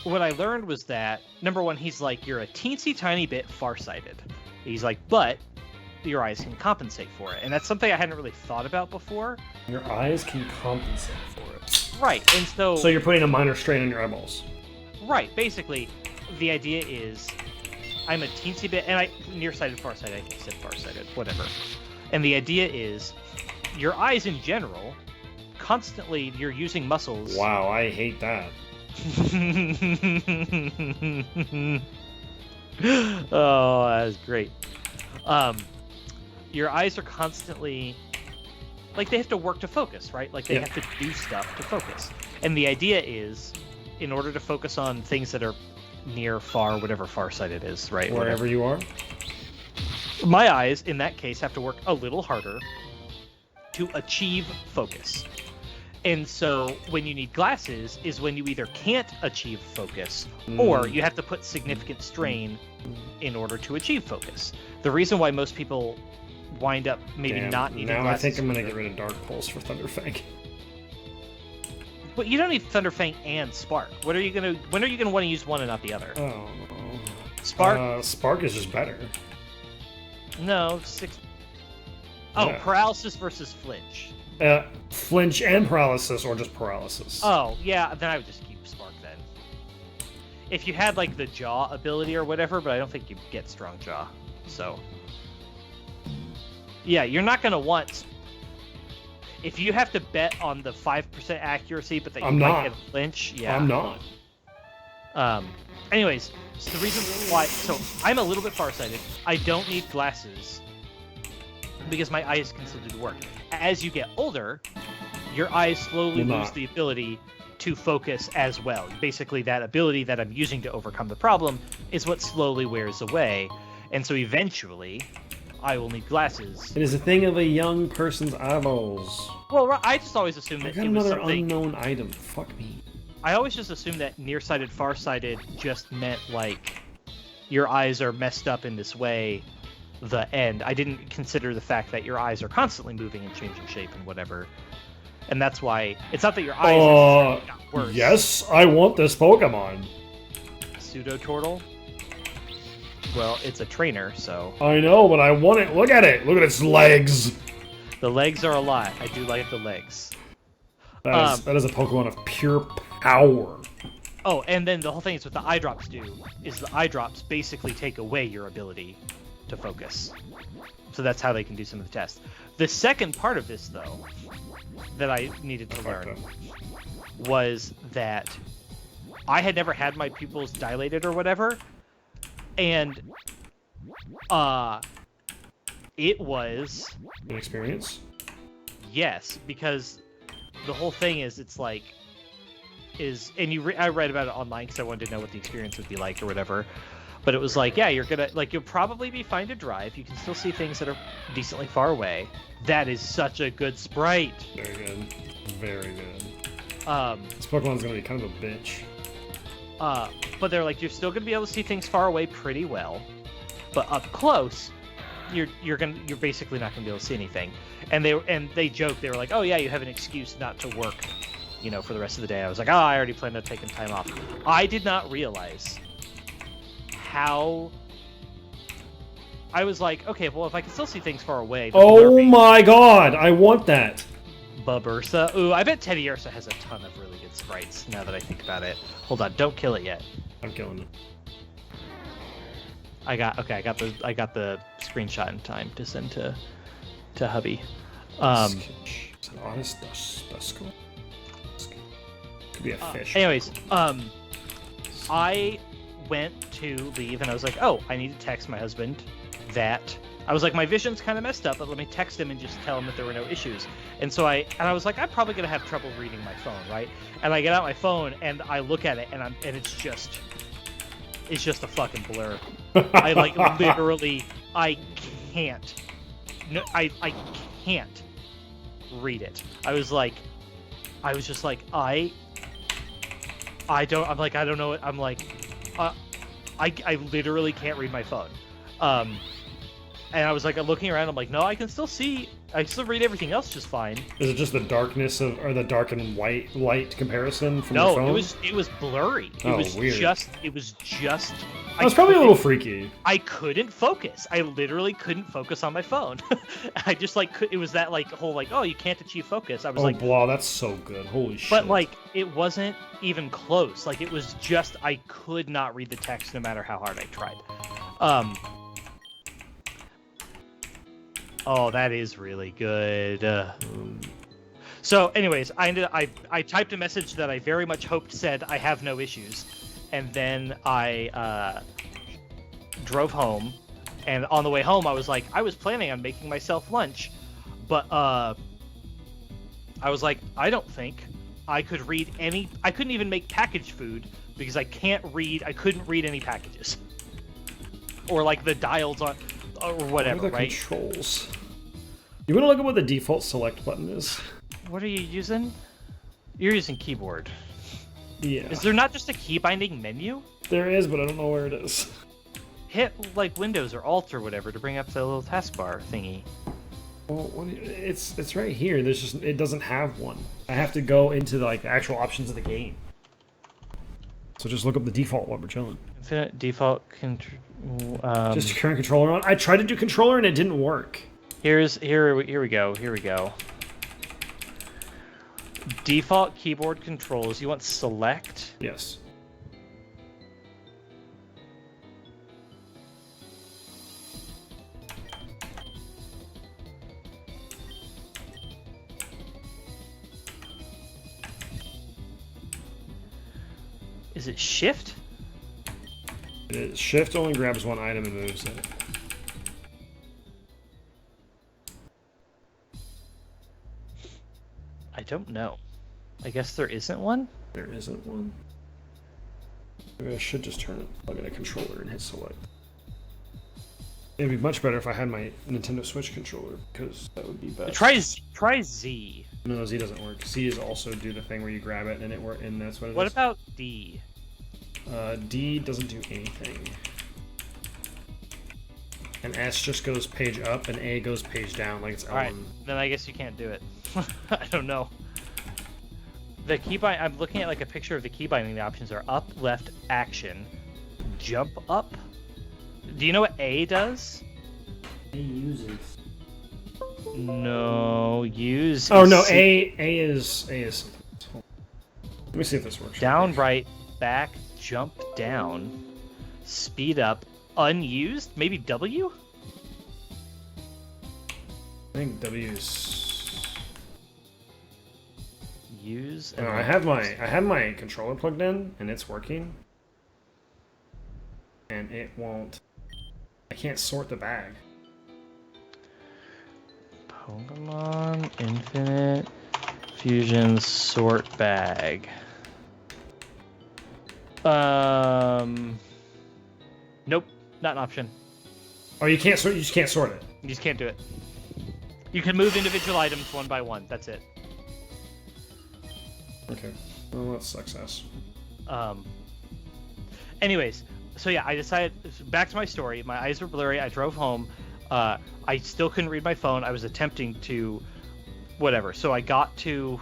what I learned was that, number one, he's like, you're a teensy tiny bit farsighted. He's like, but your eyes can compensate for it. And that's something I hadn't really thought about before. Your eyes can compensate for it. Right, and so you're putting a minor strain on your eyeballs. Right, basically, the idea is, I'm a teensy bit, and nearsighted, farsighted, I said farsighted, whatever. And the idea is, your eyes in general, constantly, you're using muscles. Wow, I hate that. Oh, that was great. Your eyes are constantly, like, they have to work to focus, right? Like, they have to do stuff to focus. And the idea is, in order to focus on things that are near, far, whatever farsighted is, right? Wherever you are. My eyes, in that case, have to work a little harder to achieve focus. And so when you need glasses is when you either can't achieve focus or you have to put significant strain in order to achieve focus. The reason why most people wind up maybe not needing glasses... Now I think I'm going to get rid of Dark Pulse for Thunderfang. But you don't need Thunderfang and Spark. When are you going to want to use one and not the other? Oh. Spark? Spark is just better. No, 6... Oh, yeah. Paralysis versus Flinch. Flinch and paralysis, or just paralysis. Oh, yeah, then I would just keep Spark then. If you had, like, the Jaw ability or whatever, but I don't think you get Strong Jaw, so... Yeah, you're not going to want... If you have to bet on the 5% accuracy, but that you might get Flinch, yeah. I'm not. Anyways, so the reason why... So, I'm a little bit farsighted. I don't need glasses because my eyes can still do the work. As you get older, your eyes slowly lose the ability to focus as well. Basically, that ability that I'm using to overcome the problem is what slowly wears away. And so eventually, I will need glasses. It is a thing of a young person's eyeballs. Well, I just always assumed that it was another something... unknown item. Fuck me. I always just assumed that nearsighted, farsighted just meant, like, your eyes are messed up in this way, the end. I didn't consider the fact that your eyes are constantly moving and changing shape and whatever. And that's why... It's not that your eyes got worse. Yes, I want this Pokemon. Pseudo-Turtle? Well, it's a trainer, so... I know, but I want it. Look at it. Look at its legs. The legs are a lot. I do like the legs. That is a Pokemon of pure power. Oh, and then the whole thing is what the eye drops do is the eye drops basically take away your ability to focus. So that's how they can do some of the tests. The second part of this, though, that I needed to learn was that I had never had my pupils dilated or whatever, and it was an experience. Yes, because the whole thing is it's like I read about it online because I wanted to know what the experience would be like or whatever. But it was like, yeah, you'll probably be fine to drive. You can still see things that are decently far away. That is such a good sprite. Very good. Very good. This Pokemon's gonna be kind of a bitch. But they're like, you're still gonna be able to see things far away pretty well, but up close, you're basically not gonna be able to see anything. And they joked, they were like, oh yeah, you have an excuse not to work, for the rest of the day. I was like, oh, I already planned on taking time off. I did not realize how. I was like, okay, well, if I can still see things far away. Oh my god, I want that. Babursa. Ooh, I bet Teddiursa has a ton of really good sprites. Now that I think about it. Hold on, don't kill it yet. I'm killing it. I got the screenshot in time to send to hubby. Is it honest? Could be a fish. Anyways, I went to leave and I was like, oh, I need to text my husband that I was like, my vision's kind of messed up, but let me text him and just tell him that there were no issues. And so I was like, I'm probably gonna have trouble reading my phone, right? And I get out my phone and I look at it and it's just a fucking blur. I like literally I can't read it. I was just like I don't know. I'm like, I literally can't read my phone. And I was like, looking around. I'm like, no, I can still read everything else just fine. Is it just the darkness or the dark and white light comparison from your phone? No, it was blurry. Weird. It was just. That was probably a little freaky. I couldn't focus. I literally couldn't focus on my phone. I just it was that whole oh, you can't achieve focus. I was like, blah, that's so good. Holy shit. But it wasn't even close. It was just I could not read the text no matter how hard I tried. Oh, that is really good. So, anyways, I typed a message that I very much hoped said I have no issues, and then I drove home, and on the way home I was like, I was planning on making myself lunch, but I was like, I don't think I could read any. I couldn't even make packaged food because I couldn't read any packages, or the dials on. Or whatever, what are the right? Controls. You want to look at what the default select button is? What are you using? You're using keyboard. Yeah. Is there not just a key binding menu? There is, but I don't know where it is. Hit Windows or Alt or whatever to bring up the little taskbar thingy. Well, it's right here. It doesn't have one. I have to go into the actual options of the game. So just look up the default while we're chilling. Infinite default just current controller on. I tried to do controller and it didn't work. Here we go. Default keyboard controls. You want select? Yes. Is it shift? It is. Shift only grabs one item and moves it. I don't know. I guess there isn't one? There isn't one? Maybe I should just plug in a controller and hit select. It'd be much better if I had my Nintendo Switch controller, because that would be best. Try Z. No, Z doesn't work. Z is also do the thing where you grab it and and that's what it is. What about D? D doesn't do anything. And S just goes page up, and A goes page down, like it's L1. Alright, then I guess you can't do it. I don't know. The keybind, I'm looking at a picture of the key binding. The options are up, left, action, jump up. Do you know what A does? A uses. No, use. Oh no, A is. Let me see if this works. Down, right, back, jump down, speed up, unused, maybe W? I think W's. Use. No, I have my controller plugged in and it's working, and it won't. I can't sort the bag. Pokemon Infinite Fusion sort bag. Nope, not an option. Oh, you can't sort. You just can't sort it. You just can't do it. You can move individual items one by one. That's it. Okay. Well, that's success. Anyways, so yeah, I decided. Back to my story. My eyes were blurry. I drove home. I still couldn't read my phone. I was attempting to, whatever. So I got to.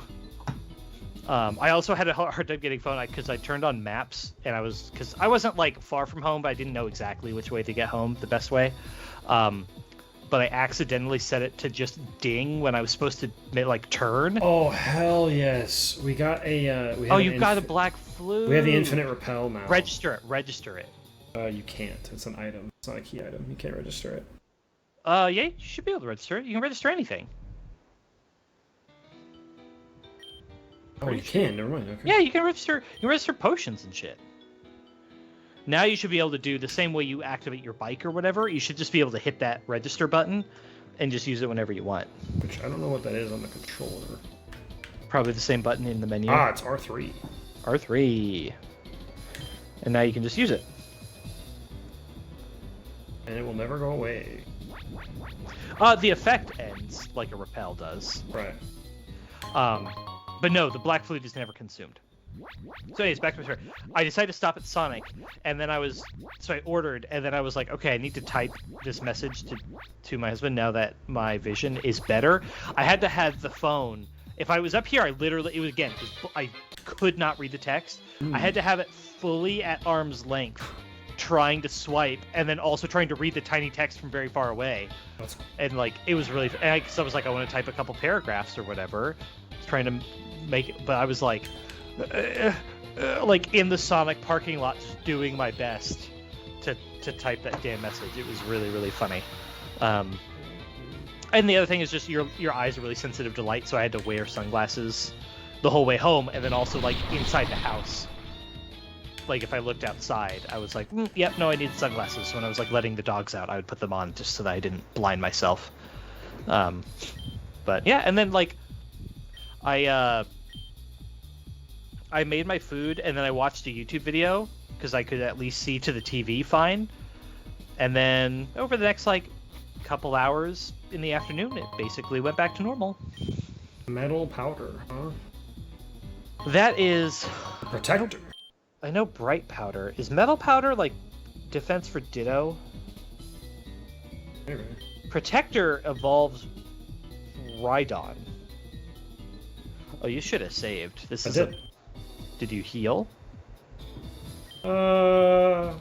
I also had a hard time getting phone because I turned on maps and because I wasn't like far from home, but I didn't know exactly which way to get home, the best way. But I accidentally set it to just ding when I was supposed to like turn. Oh hell yes! We got a. You got a black flu. We have the infinite repel now. Register it. You can't. It's an item. It's not a key item. You can't register it. Yeah, you should be able to register it. You can register anything. Oh, you can. Never mind. Okay. Yeah, you can register. You can register potions and shit. Now you should be able to do the same way you activate your bike or whatever. You should just be able to hit that register button and just use it whenever you want. Which I don't know what that is on the controller. Probably the same button in the menu. Ah, it's R3. R3. And now you can just use it. And it will never go away. The effect ends like a repel does. Right. But no, the black fluid is never consumed. So anyways, back to my story. I decided to stop at Sonic, and then I ordered, and then I was like, okay, I need to type this message to my husband now that my vision is better. I had to have the phone. If I was up here, it was again, because I could not read the text. I had to have it fully at arm's length, trying to swipe, and then also trying to read the tiny text from very far away. And like, it was really, because I was like, I want to type a couple paragraphs or whatever, trying to make it, but I was like in the Sonic parking lot, just doing my best to type that damn message. It was really, really funny. And the other thing is just your eyes are really sensitive to light, so I had to wear sunglasses the whole way home, and then also like inside the house. Like if I looked outside, I was like, yep, no, I need sunglasses. So when I was like letting the dogs out, I would put them on just so that I didn't blind myself. But yeah, and then like I made my food, and then I watched a YouTube video because I could at least see to the TV fine. And then over the next like couple hours in the afternoon, it basically went back to normal. Metal powder, huh? That is Protector. I know bright powder. Is metal powder like defense for Ditto? Maybe. Protector evolves Rhydon. Oh, you should have saved. This is Did you heal? Because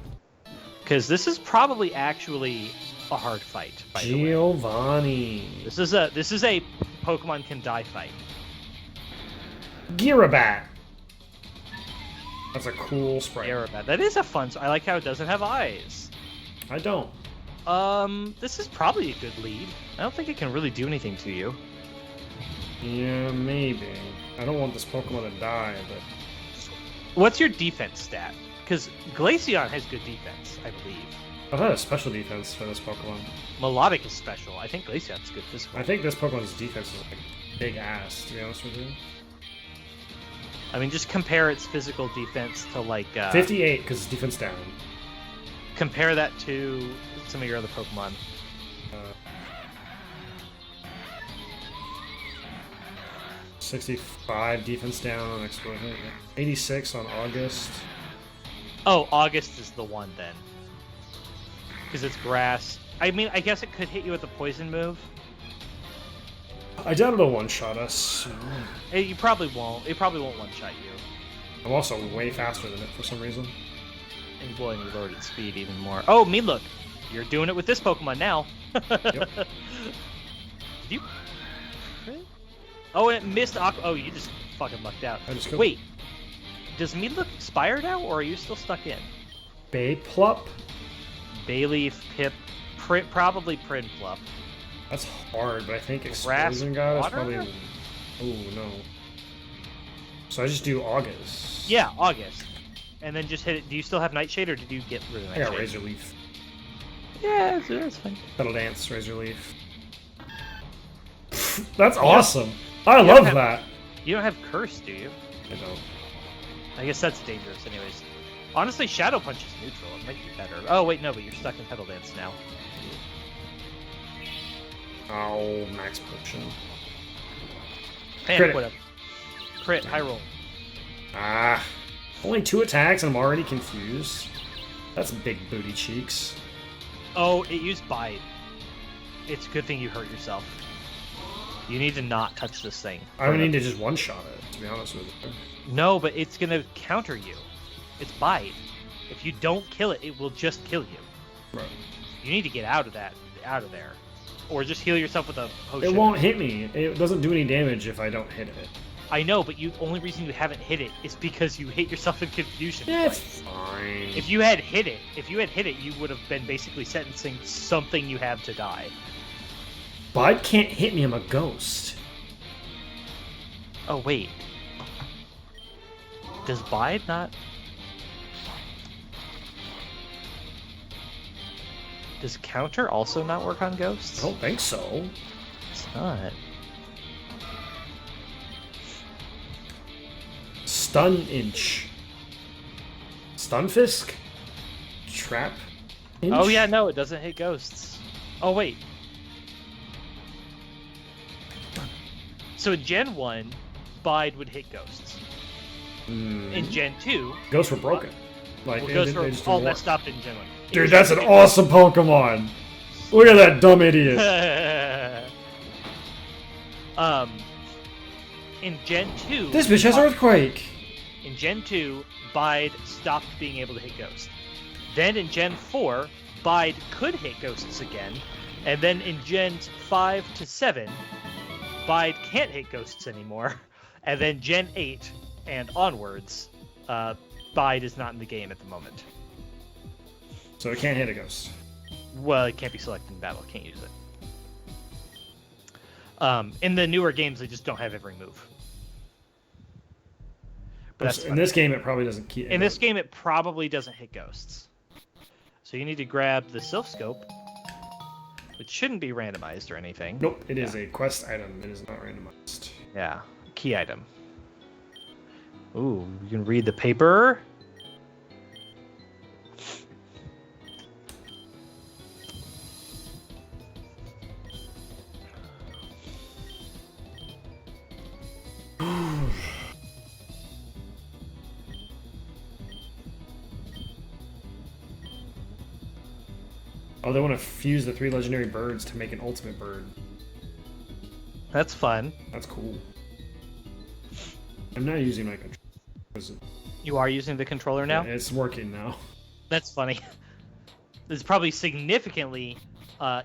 this is probably actually a hard fight. By Giovanni. The way. This is a Pokemon can die fight. Girabat. That's a cool sprite. Girabat. That is a fun. I like how it doesn't have eyes. I don't. This is probably a good lead. I don't think it can really do anything to you. Yeah, maybe. I don't want this Pokemon to die, but... What's your defense stat? Because Glaceon has good defense, I believe. I've had a special defense for this Pokemon. Melodic is special. I think Glaceon's good physical. I think this Pokemon's defense is like big ass, to be honest with you. I mean, just compare its physical defense to like... 58, because it's defense down. Compare that to some of your other Pokemon. 65 defense down on Explosion. 86 on August. Oh, August is the one then. Because it's grass. I mean, I guess it could hit you with a poison move. I doubt it'll one-shot us. You probably won't. It probably won't one-shot you. I'm also way faster than it for some reason. And boy, you lowered its speed even more. Oh, me look. You're doing it with this Pokemon now. Yep. Did you? Oh, and it missed. Oh, you just fucking lucked out. I just killed Wait. Does Meadlook expire now, or are you still stuck in? Bayplup? Bayleaf, Pip, probably Prinplup. That's hard, but I think Grass Explosion God is water? probably... Oh, no. So I just do August. Yeah, August. And then just hit it. Do you still have Nightshade, or did you get rid of I Nightshade? got Razor Leaf. Yeah, that's fine. Battle Dance, Razor Leaf. That's awesome. I love that. You don't have Curse, do you? I don't. I guess that's dangerous anyways. Honestly, Shadow Punch is neutral. It might be better. Oh, wait, no, but you're stuck in Petal Dance now. Oh, Max Potion. And whatever. Crit, high roll. Ah. Only 2 attacks and I'm already confused. That's big booty cheeks. Oh, it used Bite. It's a good thing you hurt yourself. You need to not touch this thing. I would need to just one-shot it, to be honest with you. No, but it's gonna counter you. It's Bite. If you don't kill it, it will just kill you. Right. You need to get out of there. Or just heal yourself with a potion. It won't hit me. It doesn't do any damage if I don't hit it. I know, but the only reason you haven't hit it is because you hit yourself in confusion. Yeah, it's fine. If you had hit it, you would have been basically sentencing something you have to die. Bide can't hit me, I'm a ghost. Oh, wait. Does Bide not... Does Counter also not work on ghosts? I don't think so. It's not. Stun Inch. Stunfisk? Trap Inch? Oh, yeah, no, it doesn't hit ghosts. Oh, wait. So in Gen 1, Bide would hit ghosts. In Gen 2... Ghosts were broken. Like, well, ghosts they were just all didn't messed work. up in Gen 1. Dude, that's an awesome Pokemon! Look at that dumb idiot! In Gen 2... This bitch has Earthquake! In Gen 2, Bide stopped being able to hit ghosts. Then in Gen 4, Bide could hit ghosts again. And then in Gens 5 to 7, Bide can't hit ghosts anymore. And then Gen 8 and onwards, Bide is not in the game at the moment. So it can't hit a ghost. Well, it can't be selected in battle. Can't use it. In the newer games, they just don't have every move. But that's in this game, it probably doesn't keep. In this game, it probably doesn't hit ghosts. So you need to grab the Sylph Scope, which shouldn't be randomized or anything. Nope, it is a quest item. It is not randomized. Yeah, key item. Ooh, you can read the paper. Oh, they want to fuse the 3 legendary birds to make an ultimate bird. That's fun. That's cool. I'm not using my controller. You are using the controller now? Yeah, it's working now. That's funny. It's probably significantly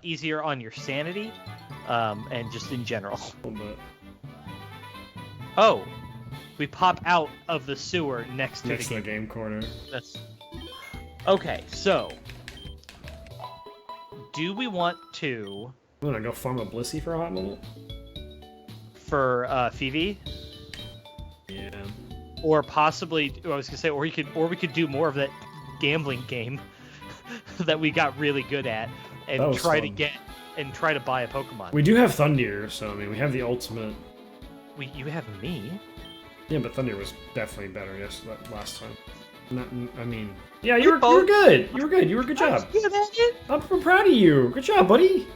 easier on your sanity and just in general. A little bit. Oh, we pop out of the sewer next to the game corner. That's okay. So, do we want to? I'm gonna go farm a Blissey for a hot minute. For Phoebe? Yeah. Or possibly, I was gonna say, or we could do more of that gambling game that we got really good at, and try to buy a Pokemon. We do have Thundeer, so I mean, we have the ultimate. You have me. Yeah, but Thundeer was definitely better last time. I mean, yeah, you were good. You were good. You were a good job. I'm proud of you. Good job, buddy.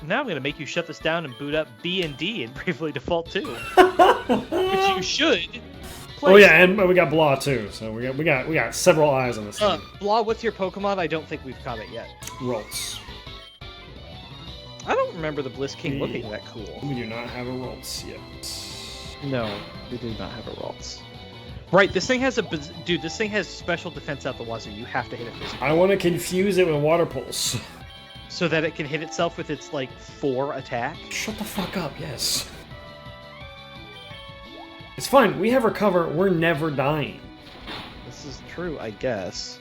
Now I'm gonna make you shut this down and boot up B&D and Bravely Default 2, which you should. Play. Oh yeah, and we got Blah too. So we got several eyes on this thing. Blah, what's your Pokemon? I don't think we've caught it yet. Rolts. I don't remember the Bliss King looking that cool. We do not have a Rolts yet. No, we do not have a Rolts. Right, this thing has this thing has special defense out the wazoo. You have to hit it physically. I want to confuse it with Water Pulse. So that it can hit itself with its, like, 4 attack? Shut the fuck up, yes. It's fine, we have recover, we're never dying. This is true, I guess.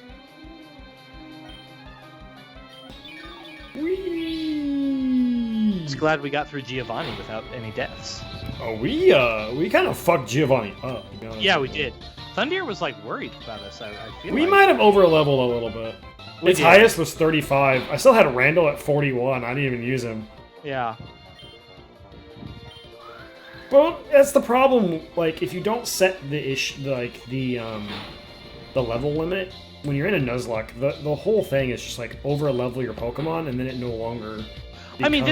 Whee! Just glad we got through Giovanni without any deaths. Oh, we kind of fucked Giovanni up. Yeah, we did. Thundeer was, like, worried about us, I feel We like. might have over-leveled a little bit. Its did. highest was 35. I still had Randall at 41. I didn't even use him. Yeah. Well, that's the problem. Like, if you don't set the level limit, when you're in a nuzlocke, the whole thing is just like over-level your Pokemon, and then it no longer becomes... I mean,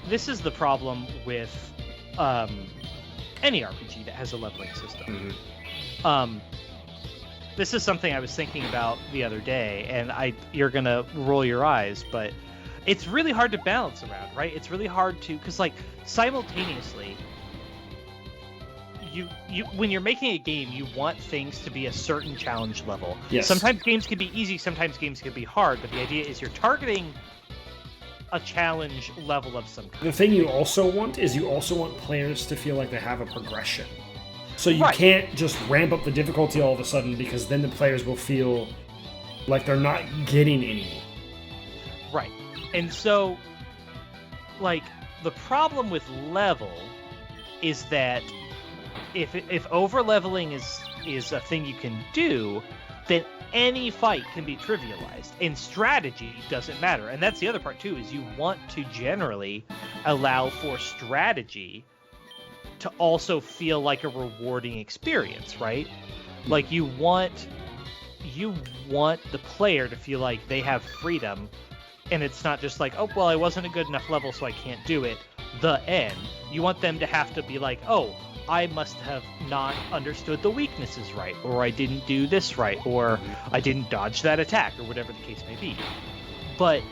this is the problem with any RPG that has a leveling system. Mhm. This is something I was thinking about the other day, and you're gonna roll your eyes, but it's really hard to balance around, right? It's really hard to, because like simultaneously, you when you're making a game, you want things to be a certain challenge level. Yes. Sometimes games can be easy, sometimes games can be hard, but the idea is you're targeting a challenge level of some kind. The thing you also want is you also want players to feel like they have a progression. So you Right. can't just ramp up the difficulty all of a sudden, because then the players will feel like they're not getting any. Right. And so, like, the problem with level is that if over-leveling is a thing you can do, then any fight can be trivialized. And strategy doesn't matter. And that's the other part, too, is you want to generally allow for strategy to also feel like a rewarding experience, right? Like, you want the player to feel like they have freedom, and it's not just like, oh, well, I wasn't a good enough level, so I can't do it. The end. You want them to have to be like, oh, I must have not understood the weaknesses right, or I didn't do this right, or I didn't dodge that attack, or whatever the case may be. But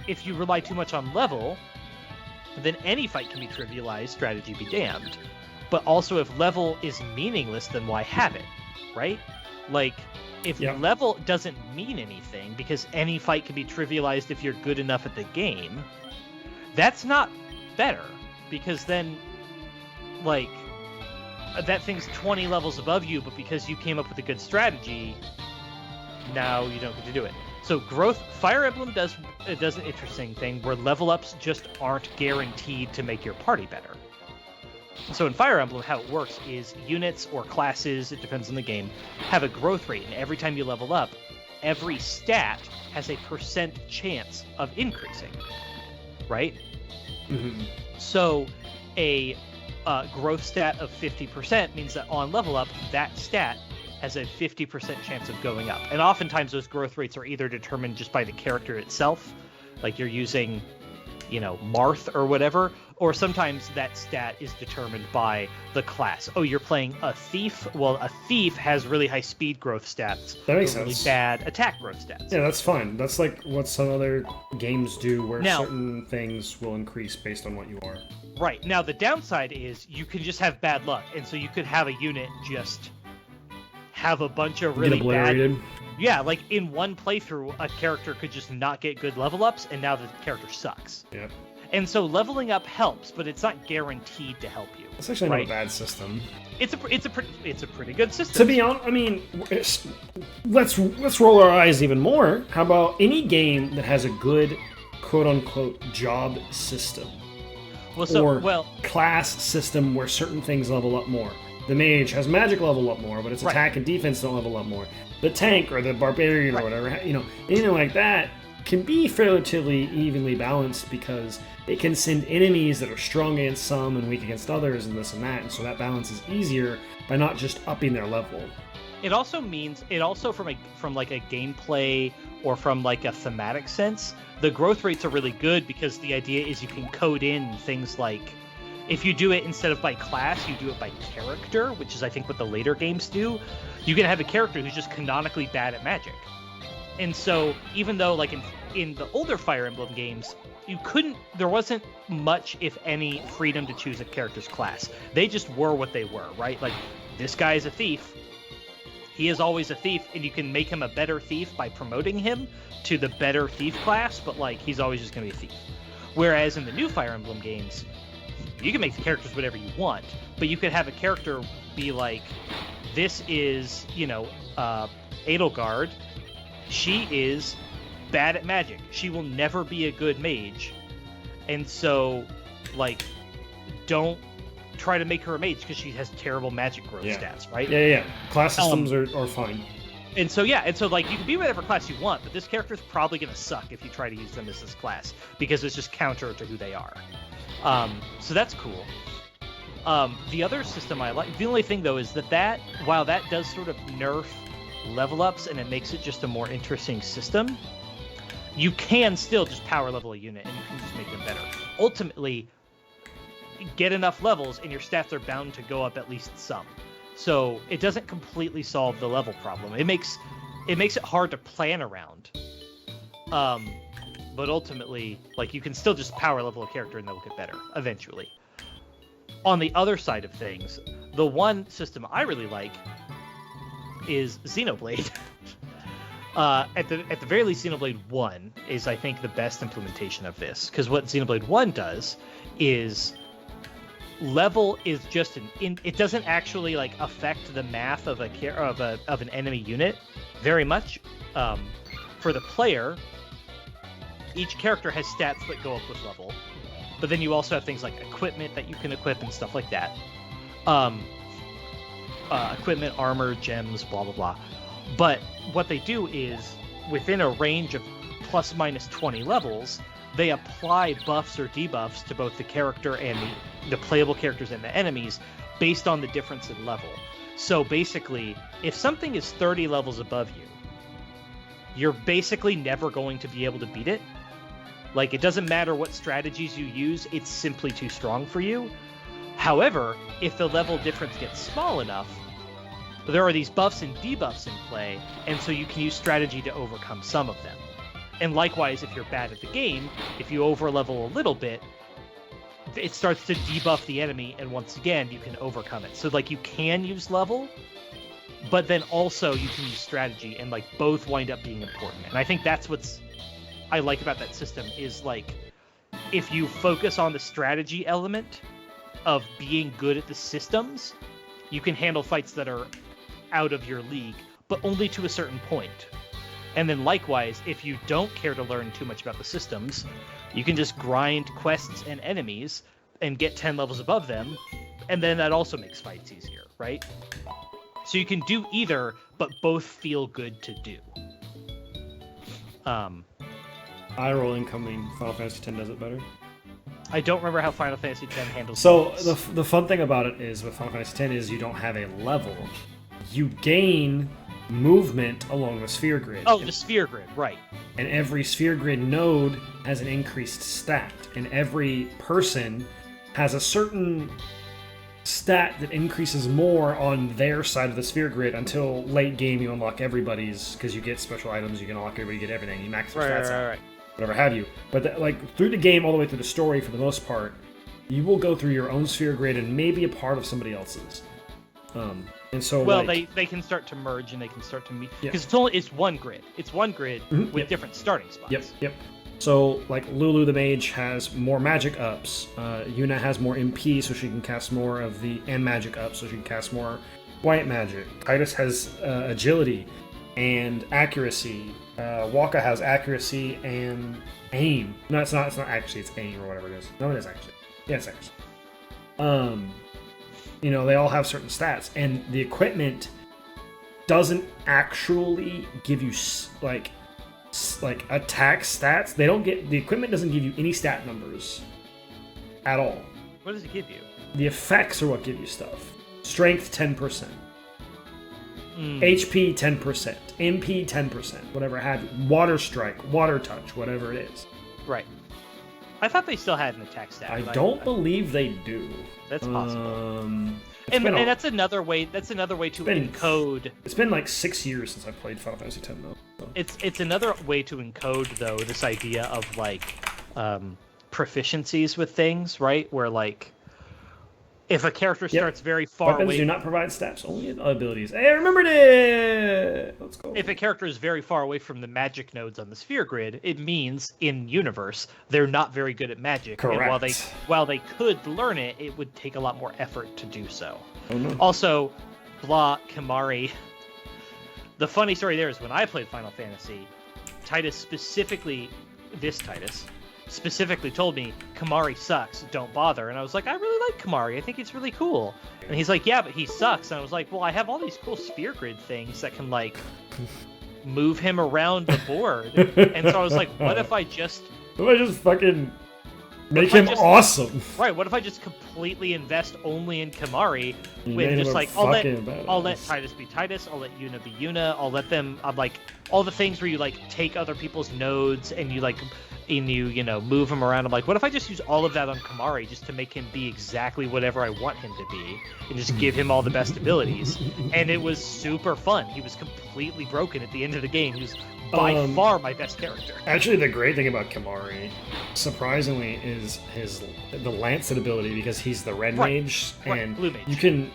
if you rely too much on level, then any fight can be trivialized, strategy be damned. But also, if level is meaningless, then why have it, right? Like, if level doesn't mean anything, because any fight can be trivialized if you're good enough at the game, that's not better, because then, like, that thing's 20 levels above you, but because you came up with a good strategy, now you don't get to do it. So Fire Emblem does an interesting thing where level ups just aren't guaranteed to make your party better. So in Fire Emblem, how it works is units or classes, it depends on the game, have a growth rate, and every time you level up, every stat has a % chance of increasing, right? Mm-hmm. So a growth stat of 50% means that on level up, that stat has a 50% chance of going up. And oftentimes those growth rates are either determined just by the character itself, like you're using, Marth or whatever, or sometimes that stat is determined by the class. Oh, you're playing a thief? Well, a thief has really high speed growth stats. That makes really sense. bad attack growth stats. Yeah, that's fine. That's like what some other games do, where Now, certain things will increase based on what you are. Right. Now, the downside is you can just have bad luck, and so you could have a unit just have a bunch of really Get obliterated. bad... Yeah, like in one playthrough, a character could just not get good level ups, and now the character sucks. Yep. And so leveling up helps, but it's not guaranteed to help you. It's actually not a bad system. It's a pretty good system. To be honest, I mean, let's roll our eyes even more. How about any game that has a good quote-unquote job system? Class system where certain things level up more. The mage has magic level up more, but its attack and defense don't level up more. The tank or the barbarian or whatever, anything like that can be relatively evenly balanced, because it can send enemies that are strong against some and weak against others and this and that, and so that balance is easier by not just upping their level. It also means, from like a gameplay or from like a thematic sense, the growth rates are really good, because the idea is you can code in things like, if you do it instead of by class, you do it by character, which is I think what the later games do. You can have a character who's just canonically bad at magic. And so even though like in the older Fire Emblem games, there wasn't much, if any, freedom to choose a character's class. They just were what they were, right? Like, this guy is a thief. he is always a thief, and you can make him a better thief by promoting him to the better thief class, but like he's always just going to be a thief. Whereas in the new Fire Emblem games, you can make the characters whatever you want, but you could have a character be like, this is, Edelgard. She is bad at magic. She will never be a good mage. And so, like, don't try to make her a mage because she has terrible magic growth stats, right? Yeah. Class systems are fine. And so, like, you can be whatever class you want, but this character's probably going to suck if you try to use them as this class because it's just counter to who they are. So that's cool. The other system I like, the only thing, though, is that while that does sort of nerf level ups and it makes it just a more interesting system, you can still just power level a unit and you can just make them better. Ultimately, get enough levels and your stats are bound to go up at least some. So it doesn't completely solve the level problem. It makes it hard to plan around. But ultimately, like, you can still just power level a character and they'll get better eventually. On the other side of things, the one system I really like is Xenoblade. At the very least, Xenoblade 1 is, I think, the best implementation of this. Because what Xenoblade 1 does is level is just it doesn't actually like affect the math of an enemy unit very much. For the player, each character has stats that go up with level, but then you also have things like equipment that you can equip and stuff like that. Equipment, armor, gems, blah blah blah. But what they do is, within a range of plus minus 20 levels, they apply buffs or debuffs to both the character and the playable characters and the enemies based on the difference in level. So basically, if something is 30 levels above you, you're basically never going to be able to beat it. Like, it doesn't matter what strategies you use, it's simply too strong for you. However, if the level difference gets small enough, there are these buffs and debuffs in play, and so you can use strategy to overcome some of them. And likewise, if you're bad at the game, if you overlevel a little bit, it starts to debuff the enemy, and once again, you can overcome it. So, like, you can use level, but then also you can use strategy, and, like, both wind up being important. And I think that's what's I like about that system is, like, if you focus on the strategy element of being good at the systems, you can handle fights that are out of your league, but only to a certain point. And then likewise, if you don't care to learn too much about the systems, you can just grind quests and enemies and get 10 levels above them, and then that also makes fights easier, right? So you can do either, but both feel good to do. Eye roll incoming. Final Fantasy X does it better. I don't remember how Final Fantasy X handles So this. the fun thing about it is with Final Fantasy X is you don't have a level. You gain movement along the sphere grid. Oh, the sphere grid, right. And every sphere grid node has an increased stat. And every person has a certain stat that increases more on their side of the sphere grid until late game you unlock everybody's, because you get special items, you can unlock everybody, you get everything, you max their stats out. Right. Whatever have you. But like through the game, all the way through the story, for the most part, you will go through your own sphere grid and maybe a part of somebody else's. And so, well, like, they can start to merge and they can start to meet, because yeah. it's one grid. It's one grid with different starting spots. Yep. So, like, Lulu the Mage has more magic ups. Yuna has more MP, so she can cast more of the and magic ups, so she can cast more white magic. Titus has agility and accuracy. Waka has accuracy and aim. No, it's not. It's not accuracy. It's aim or whatever it is. No, it is accuracy. Yeah, it's accuracy. You know, they all have certain stats, and the equipment doesn't actually give you like attack stats. They don't get the equipment doesn't give you any stat numbers at all. What does it give you? The effects are what give you stuff. Strength 10%, HP 10%, MP 10%, whatever have you. Water strike, water touch, whatever it is. Right. I thought they still had an attack stat. I don't believe they do. That's possible. And that's another way. That's another way to encode. It's been like 6 years since I played Final Fantasy X, though. So. It's another way to encode, though, this idea of like proficiencies with things, right? Where like If a character starts very far Weapons away... do not provide stats, only abilities. Hey, I remembered it! Let's go. If a character is very far away from the magic nodes on the sphere grid, it means, in universe, they're not very good at magic. Correct. And while they could learn it, it would take a lot more effort to do so. Oh, no. Also, Kimari... The funny story there is when I played Final Fantasy, Titus specifically told me, Kimari sucks, don't bother. And I was like, I really like Kimari, I think he's really cool. And he's like, yeah, but he sucks. And I was like, well, I have all these cool sphere grid things that can, like, move him around the board. And so I was like, what if I just fucking make him awesome? Right, what if I just completely invest only in Kimari with made just him like, I'll let badass. Titus be Titus, I'll let Yuna be Yuna, I'll let them, I'm like, all the things where you, like, take other people's nodes and you, like, you know, move him around. I'm like, what if I just use all of that on Kimari just to make him be exactly whatever I want him to be and just give him all the best abilities? And it was super fun. He was completely broken at the end of the game. He was by far my best character. Actually, the great thing about Kimari, surprisingly, is the Lancet ability, because he's the red mage, and Blue mage. you can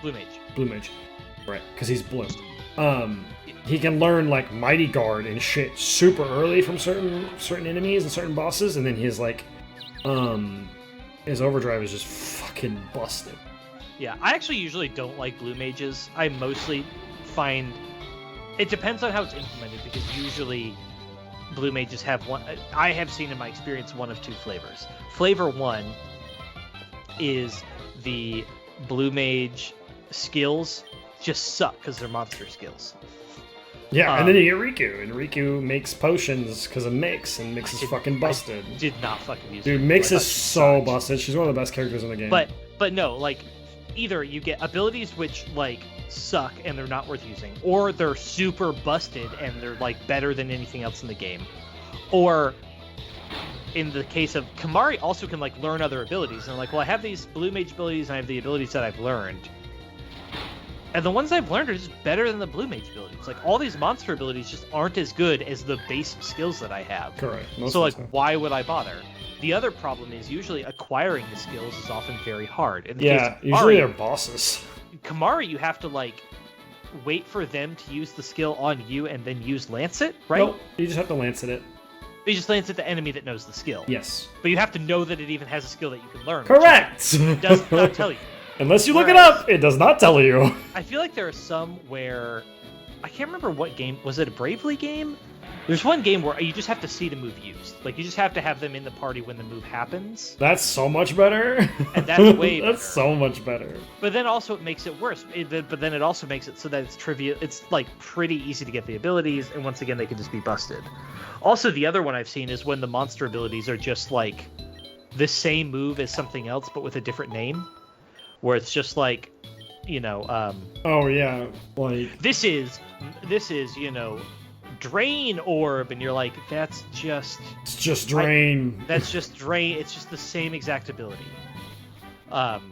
Blue mage. Right, because he's blue. He can learn like Mighty Guard and shit super early from certain enemies and certain bosses, and then his like his overdrive is just fucking busted. Yeah, I actually usually don't like blue mages. I mostly find it depends on how it's implemented, because usually blue mages have one. I have seen in my experience one of two flavors. Flavor one is the blue mage skills just suck because they're monster skills. Yeah, and then you get Riku, and Riku makes potions because of Mix, and Mix is fucking busted. I did not fucking use Dude, Riku. Mix is so busted. She's one of the best characters in the game. But no, like, either you get abilities which, like, suck and they're not worth using, or they're super busted and they're, like, better than anything else in the game. Or, in the case of Kimari, also can, like, learn other abilities. And, like, well, I have these blue mage abilities and I have the abilities that I've learned. And the ones I've learned are just better than the blue mage abilities. Like, all these monster abilities just aren't as good as the base skills that I have. Correct. So, like, why would I bother? The other problem is usually acquiring the skills is often very hard. In the case of Kimari, usually they're bosses. Kimari, you have to, like, wait for them to use the skill on you and then use Lancet, right? Nope, you just have to Lancet it. You just Lancet the enemy that knows the skill. Yes. But you have to know that it even has a skill that you can learn. Correct! It does not tell you. Unless you look it up, it does not tell you. I feel like there are some where... I can't remember what game. Was it a Bravely game? There's one game where you just have to see the move used. Like, you just have to have them in the party when the move happens. That's so much better. And that's way better. That's so much better. But then also it makes it worse. But then it also makes it so that it's trivial. It's, like, pretty easy to get the abilities, and once again, they can just be busted. Also, the other one I've seen is when the monster abilities are just, like, the same move as something else, but with a different name. Where it's just like, you know, oh yeah, like this is, you know, Drain Orb, and you're like, it's just Drain. That's just Drain. It's just the same exact ability. Like,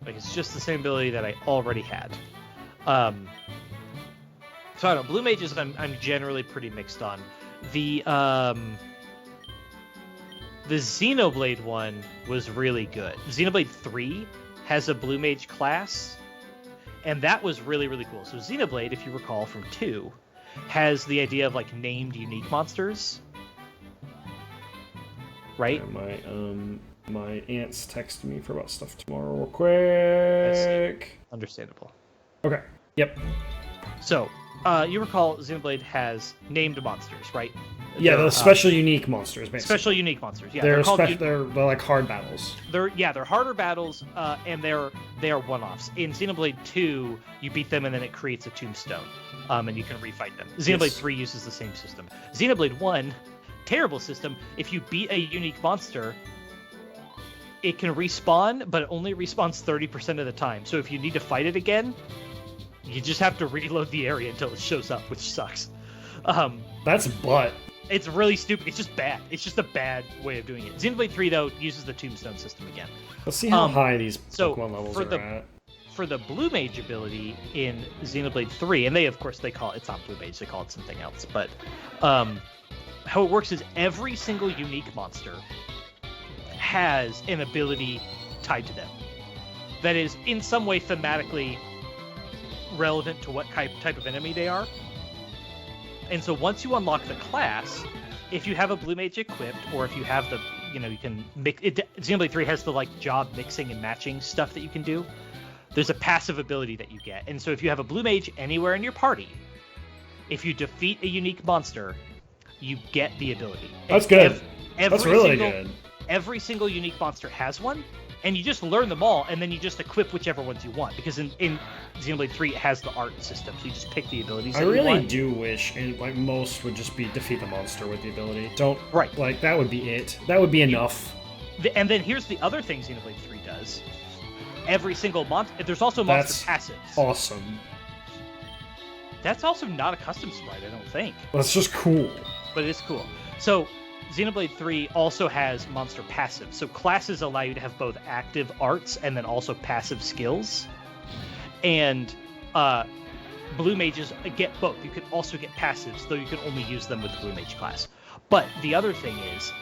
it's just the same ability that I already had. So I don't know. Blue mages, I'm generally pretty mixed on. The Xenoblade one was really good. Xenoblade 3 has a blue mage class, and that was really, really cool. So Xenoblade, if you recall from 2, has the idea of, like, named unique monsters, right? Yeah, my aunt's texting me for about stuff tomorrow real quick. Understandable. Okay. Yep. So, you recall Xenoblade has named monsters, right? Yeah, the special unique monsters, basically. Special unique monsters. Yeah, they're like hard battles. They're harder battles, and they are one-offs. In Xenoblade 2, you beat them and then it creates a tombstone, and you can refight them. Xenoblade 3 uses the same system. Xenoblade 1, terrible system. If you beat a unique monster, it can respawn, but it only respawns 30% of the time. So if you need to fight it again, you just have to reload the area until it shows up, which sucks. That's butt. It's really stupid. It's just bad. It's just a bad way of doing it. Xenoblade 3, though, uses the tombstone system again. Let's see how high these Pokemon levels are at. For the blue mage ability in Xenoblade 3, and of course they call it, it's not blue mage, they call it something else, but how it works is every single unique monster has an ability tied to them. that is in some way thematically relevant to what type of enemy they are. And so once you unlock the class, if you have a blue mage equipped, or if you have the, you can mix it. Xenoblade 3 has the like job mixing and matching stuff that you can do. There's a passive ability that you get, and so if you have a blue mage anywhere in your party, if you defeat a unique monster, you get the ability. That's good. That's really good. Every single unique monster has one, and you just learn them all, and then you just equip whichever ones you want. Because in Xenoblade 3, it has the art system, so you just pick the abilities that you want. I really do wish, and like most would just be defeat the monster with the ability. Right. Like, that would be it. That would be enough. And then here's the other thing Xenoblade 3 does. Every single monster... There's also monster passives. Awesome. That's also not a custom sprite, I don't think. That's just cool. But it is cool. So, Xenoblade 3 also has monster passives. So classes allow you to have both active arts and then also passive skills. And blue mages get both. You can also get passives, though you can only use them with the blue mage class. But the other thing is,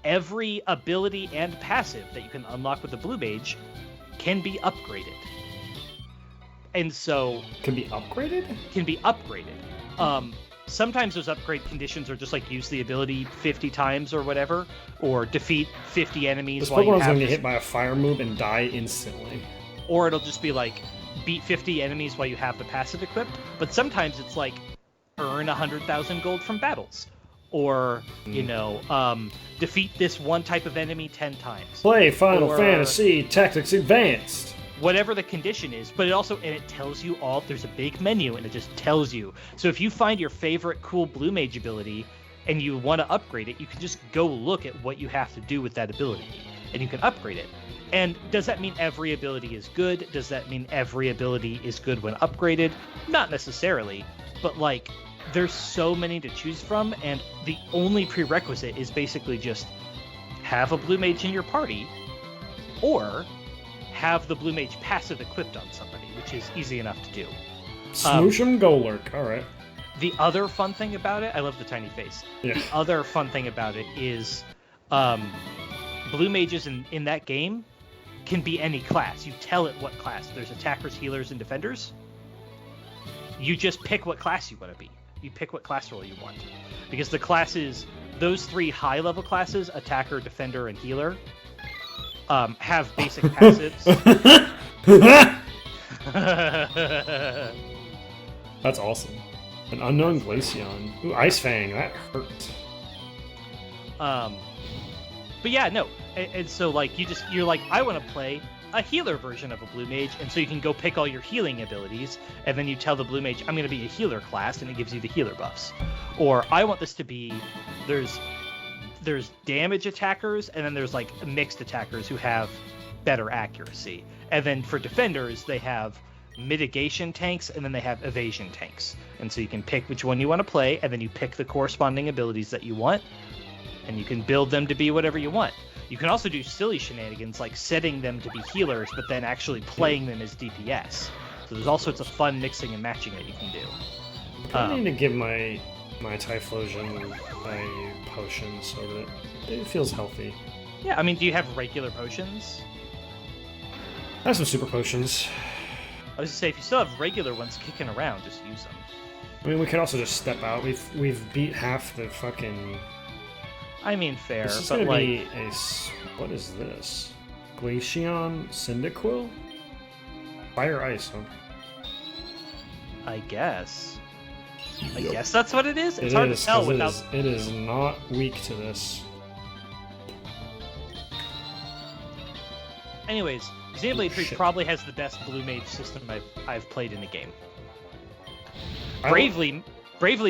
every ability and passive that you can unlock with the blue mage can be upgraded. And so... Can be upgraded? Can be upgraded. Sometimes those upgrade conditions are just like use the ability 50 times or whatever, or defeat 50 enemies. This Pokemon's going to get hit by a fire move and die instantly. Or it'll just be like beat 50 enemies while you have the passive equipped. But sometimes it's like earn 100,000 gold from battles. Or, defeat this one type of enemy 10 times. Play Final Fantasy Tactics Advanced. Whatever the condition is, but it tells you all. There's a big menu, and it just tells you. So if you find your favorite cool blue mage ability, and you want to upgrade it, you can just go look at what you have to do with that ability, and you can upgrade it. And does that mean every ability is good? Does that mean every ability is good when upgraded? Not necessarily, but like, there's so many to choose from, and the only prerequisite is basically just have a blue mage in your party, or have the blue mage passive equipped on somebody, which is easy enough to do. Smoosh 'em, go lurk. All right. The other fun thing about it, I love the tiny face. Yeah. The other fun thing about it is blue mages in that game can be any class. You tell it what class. There's attackers, healers, and defenders. You just pick what class you want to be. You pick what class role you want. Because the classes, those three high-level classes, attacker, defender, and healer, have basic passives. That's awesome. An unknown Glaceon. Ooh, Ice Fang. That hurt. But yeah, no. And so, like, you're like, I want to play a healer version of a blue mage, and so you can go pick all your healing abilities, and then you tell the blue mage, I'm going to be a healer class, and it gives you the healer buffs. Or I want this to be, there's damage attackers, and then there's like mixed attackers who have better accuracy. And then for defenders, they have mitigation tanks, and then they have evasion tanks. And so you can pick which one you want to play, and then you pick the corresponding abilities that you want, and you can build them to be whatever you want. You can also do silly shenanigans like setting them to be healers, but then actually playing them as DPS. So there's all sorts of fun mixing and matching that you can do. I need to give my Typhlosion a potion so that it feels healthy. Yeah, I mean, do you have regular potions? I have some super potions. I was gonna say, if you still have regular ones kicking around, just use them. I mean, we could also just step out. We've beat half the fucking... I mean, fair, this is but gonna like... be a... What is this? Glaceon Cyndaquil? Fire Ice, huh? I guess. I guess that's what it is? It's hard to tell without... It is not weak to this. Anyways, Xenoblade 3 probably has the best blue mage system I've played in a game. Bravely,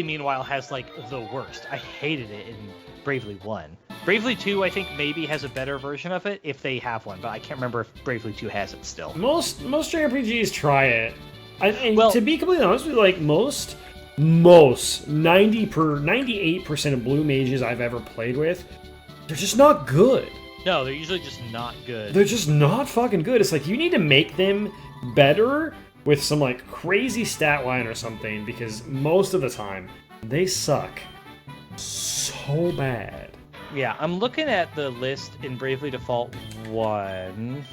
meanwhile, has like the worst. I hated it in Bravely 1. Bravely 2, I think, maybe has a better version of it, if they have one, but I can't remember if Bravely 2 has it still. Most JRPGs try it. To be completely honest with you, like, most 98% of blue mages I've ever played with, they're just not good. No, they're usually just not good. They're just not fucking good. It's like, you need to make them better with some, like, crazy stat line or something, because most of the time, they suck so bad. Yeah, I'm looking at the list in Bravely Default 1.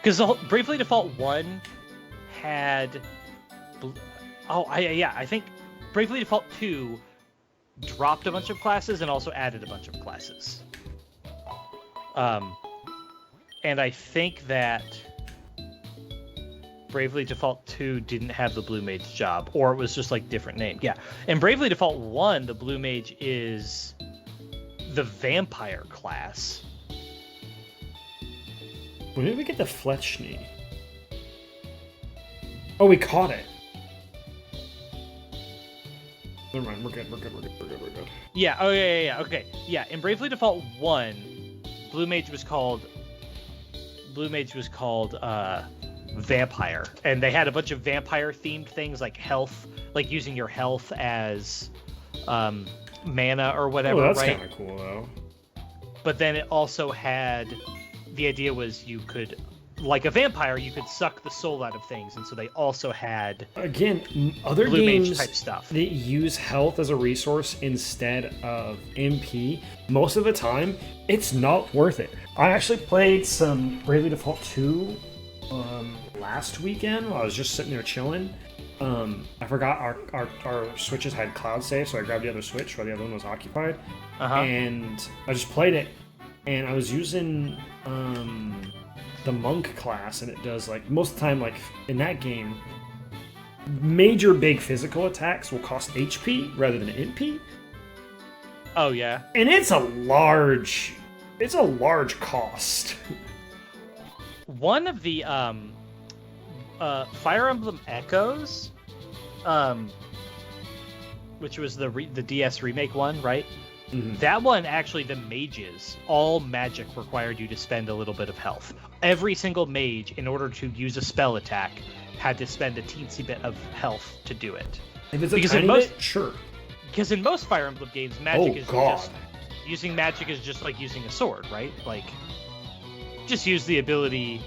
Because Bravely Default 1 had... I think Bravely Default 2 dropped a bunch of classes and also added a bunch of classes. And I think that Bravely Default 2 didn't have the Blue Mage job, or it was just like different name. Yeah, in Bravely Default 1, the Blue Mage is the vampire class. When did we get the Fletchny? Oh, we caught it. Never mind, we're good. Yeah, okay. Yeah, in Bravely Default 1, Blue Mage was called Vampire. And they had a bunch of vampire-themed things like health, like using your health as mana or whatever, that's right? That's kind of cool, though. But then it also had... The idea was you could... Like a vampire, you could suck the soul out of things, and so they also had other Blue games Mage type stuff that use health as a resource instead of MP. Most of the time, it's not worth it. I actually played some Bravely Default 2 last weekend while I was just sitting there chilling. I forgot our switches had cloud save, so I grabbed the other switch while the other one was occupied, and I just played it. And I was using the monk class, and it does, like, most of the time, like, in that game, major big physical attacks will cost HP rather than MP. Oh, yeah. And it's a large cost. One of the Fire Emblem Echoes, which was the DS remake one, right? Mm-hmm. That one, actually, the mages, all magic required you to spend a little bit of health. Every single mage, in order to use a spell attack, had to spend a teensy bit of health to do it. If it's a tiny bit, sure. Because in most Fire Emblem games, using magic is just like using a sword, right? Like, just use the ability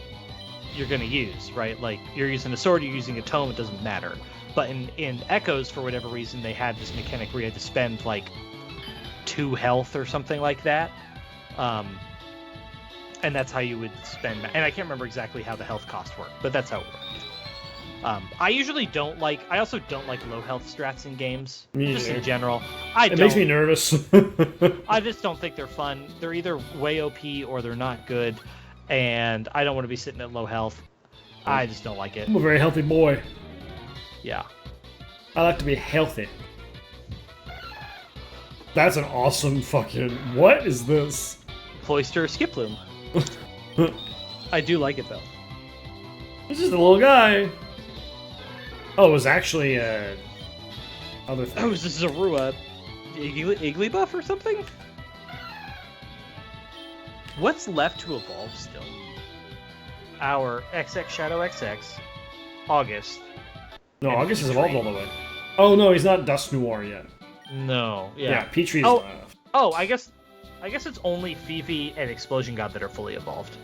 you're going to use, right? Like, you're using a sword, you're using a tome, it doesn't matter. But in Echoes, for whatever reason, they had this mechanic where you had to spend, like, 2 health or something like that, and that's how you would spend. And I can't remember exactly how the health cost worked, but that's how it worked. I also don't like low health strats in games. Just in general, it makes me nervous. I just don't think they're fun. They're either way OP or they're not good, and I don't want to be sitting at low health. I just don't like it. I'm a very healthy boy. Yeah, I like to be healthy. That's an awesome fucking... What is this? Cloister Skiploom. I do like it, though. This is the little guy. Oh, it was actually other thing. Oh, is this Zorua Igglybuff or something? What's left to evolve still? Our XX Shadow XX, August. No, August has evolved all the way. Oh, no, he's not Dust Noir yet. No, yeah. Yeah, Petrie is left. Oh, I guess it's only Fifi and Explosion God that are fully evolved.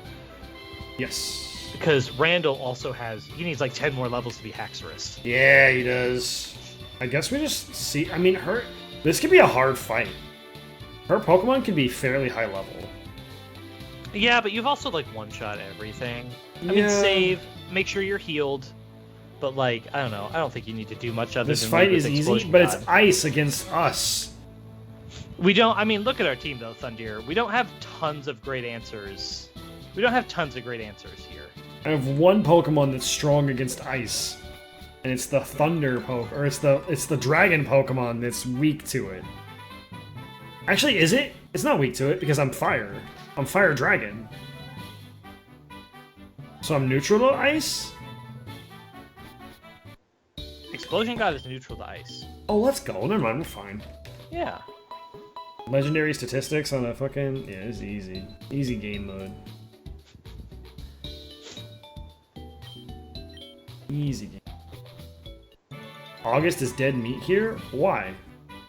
Yes. Because Randall also he needs like 10 more levels to be Haxorus. Yeah, he does. I guess we just see, I mean, this could be a hard fight. Her Pokemon can be fairly high level. Yeah, but you've also like one-shot everything. I mean, save, make sure you're healed. But, like, I don't know. I don't think you need to do much other this than... This fight is easy, but it's ice against us. We don't... I mean, look at our team, though, Thundir. We don't have tons of great answers. We don't have tons of great answers here. I have one Pokemon that's strong against ice. And it's the Thunder Poke... Or it's the Dragon Pokemon that's weak to it. Actually, is it? It's not weak to it, because I'm Fire. I'm Fire Dragon. So I'm neutral to ice? Explosion God is neutral to ice. Oh, let's go. Never mind, we're fine. Yeah. Legendary statistics on a fucking... Yeah, it's easy. Easy game mode. Easy game. August is dead meat here? Why?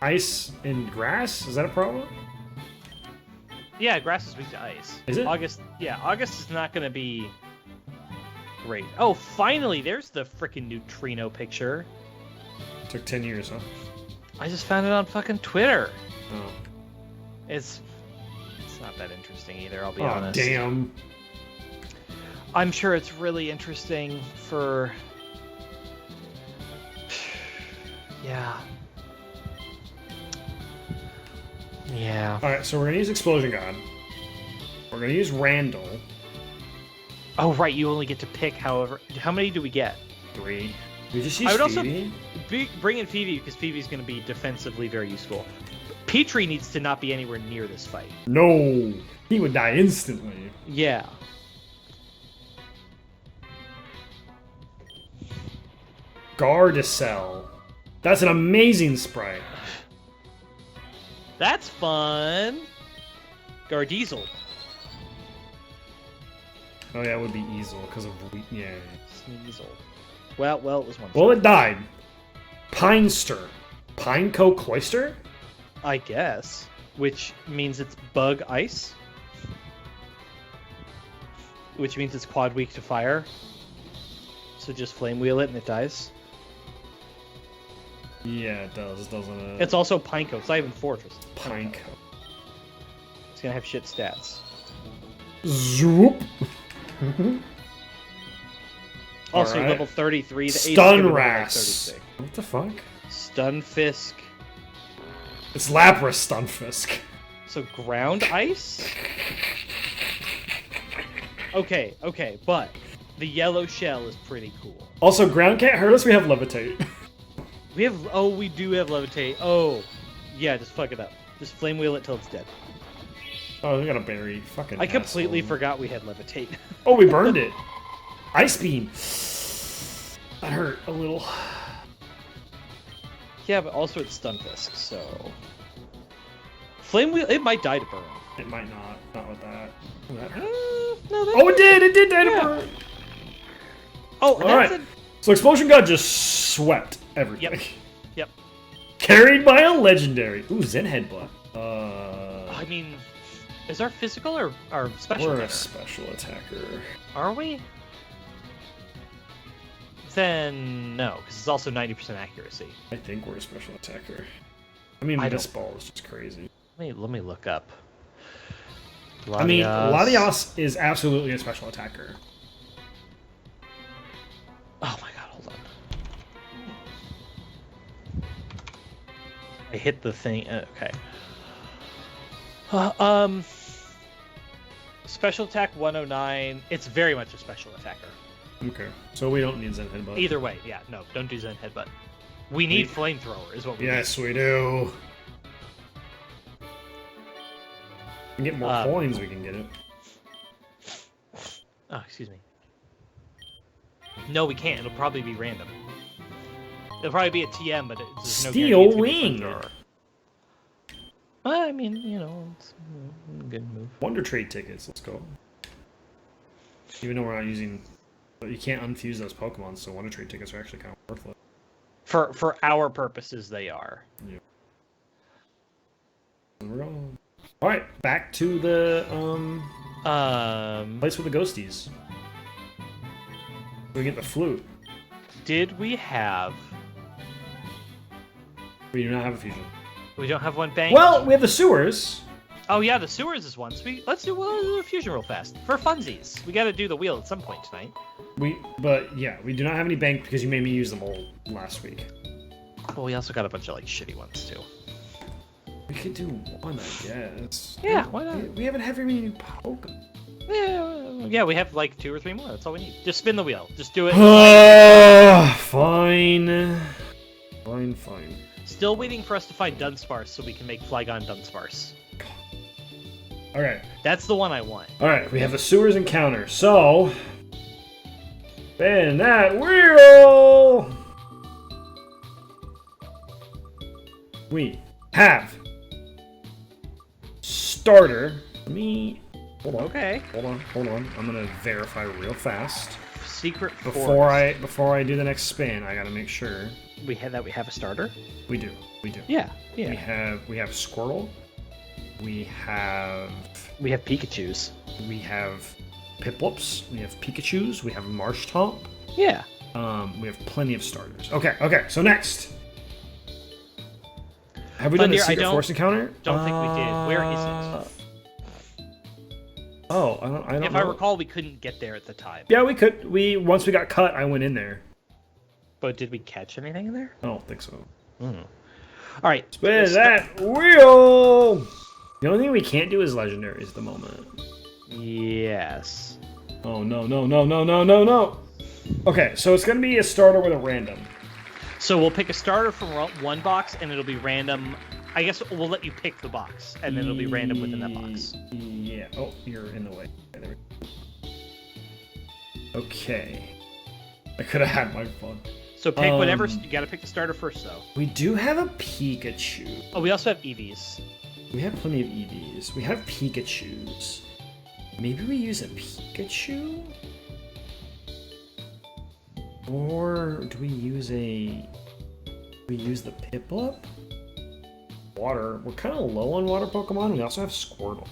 Ice and grass? Is that a problem? Yeah, grass is weak to ice. Is it? August is not going to be great. Oh, finally, there's the freaking neutrino picture. Took 10 years, huh? I just found it on fucking Twitter. Oh. It's not that interesting either, I'll be honest. Damn. I'm sure it's really interesting for... Yeah. Yeah. Alright, so we're gonna use Explosion God. We're gonna use Randall. Oh, right, you only get to pick however... How many do we get? 3. We just use I would Phoebe. also bring in Phoebe, because Phoebe's going to be defensively very useful. Petrie needs to not be anywhere near this fight. No! He would die instantly. Yeah. Gardasil. That's an amazing sprite. That's fun! Gardiesel. Oh yeah, it would be Easel because of yeah. Sneasel. Well, it was one. Well, it died. Pinester. Pineco Cloister? I guess. Which means it's bug ice. Which means it's quad weak to fire. So just flame wheel it and it dies. Yeah, it does, doesn't it? It's also Pineco. It's not even Fortress. Pineco. It's gonna have shit stats. Zoop. Also, Alright. level 33. The Stun Ras. What the fuck? Stun Fisk. It's Lapras Stunfisk. So ground ice? Okay, but the yellow shell is pretty cool. Also, ground can't hurt us, we have Levitate. We do have levitate. Oh, yeah, just fuck it up. Just flame wheel it till it's dead. Oh, we got a berry. Fucking I completely asshole. forgot we had levitate. Oh, we burned it. Ice Beam. That hurt a little. Yeah, but also it's Stunfisk, so... Flame wheel, it might die to burn. It might not. Not with that. That hurt. No, that Oh, it did! It did die to Yeah. burn! Oh, and Alright. that's So Explosion God just swept everything. Yep. Carried by a legendary. Ooh, Zen Headbutt. I mean, is our physical or our special We're better? a special attacker. Are we? Then no, because it's also 90% accuracy. I think we're a special attacker. I mean, this ball is just crazy. Let me look up. I mean, Latias is absolutely a special attacker. Oh my god, hold on. I hit the thing. Okay. Special attack 109. It's very much a special attacker. Okay, so we don't need Zen Headbutt. Either way, yeah, no, don't do Zen Headbutt. We need Flamethrower, is what we Yes, we do. We get more coins, we can get it. Oh, excuse me. No, we can't. It'll probably be random. It'll probably be a TM, but there's no Steel guarantee it's gonna be Wing. Flamethrower. I mean, you know, it's a good move. Wonder Trade tickets, let's go. Even though we're not using... But you can't unfuse those Pokemon, so Wonder Trade tickets are actually kind of worthless. For our purposes, they are. Yeah. And we're going... Alright, back to the, place with the ghosties. We get the flute. Did we have... We do not have a fusion. We don't have one bank? Well, we have the sewers. Oh yeah, the sewers is one. So let's do a fusion real fast. For funsies. We gotta do the wheel at some point tonight. But yeah, we do not have any bank because you made me use them all last week. Well, we also got a bunch of like shitty ones too. We could do one, I guess. Yeah, why not? We haven't had very many new Pokemon. Yeah, we have like 2 or 3 more. That's all we need. Just spin the wheel. Just do it. Fine. Fine. Still waiting for us to find Dunsparce so we can make Flygon Dunsparce. Alright. That's the one I want. Alright, we have the sewers encounter. So, spin that wheel! We have starter. Hold on. Okay. Hold on. I'm gonna verify real fast. Secret Before Forest. I do the next spin, I gotta make sure. We have a starter? We do. Yeah. We have Squirtle. We have Pikachus. We have Piplups. We have Pikachus. We have Marshtomp. Yeah. We have plenty of starters. Okay. So next, have we done the Secret Force encounter? Don't think we did. Where is Oh, I don't know. If I recall, we couldn't get there at the time. Yeah, we could. Once we got cut, I went in there. But did we catch anything in there? I don't think so. All right. Spin that wheel! The only thing we can't do is legendaries at the moment. Yes. Oh, no. Okay, so it's going to be a starter with a random. So we'll pick a starter from one box, and it'll be random. I guess we'll let you pick the box, and then it'll be random within that box. Yeah. Oh, you're in the way. Okay, there we go. Okay. I could have had my fun. So pick whatever. You got to pick the starter first, though. We do have a Pikachu. Oh, we also have EVs. We have plenty of EVs. We have Pikachus. Maybe we use a Pikachu? Or do we use the Piplup? Water. We're kind of low on water Pokemon. We also have Squirtle.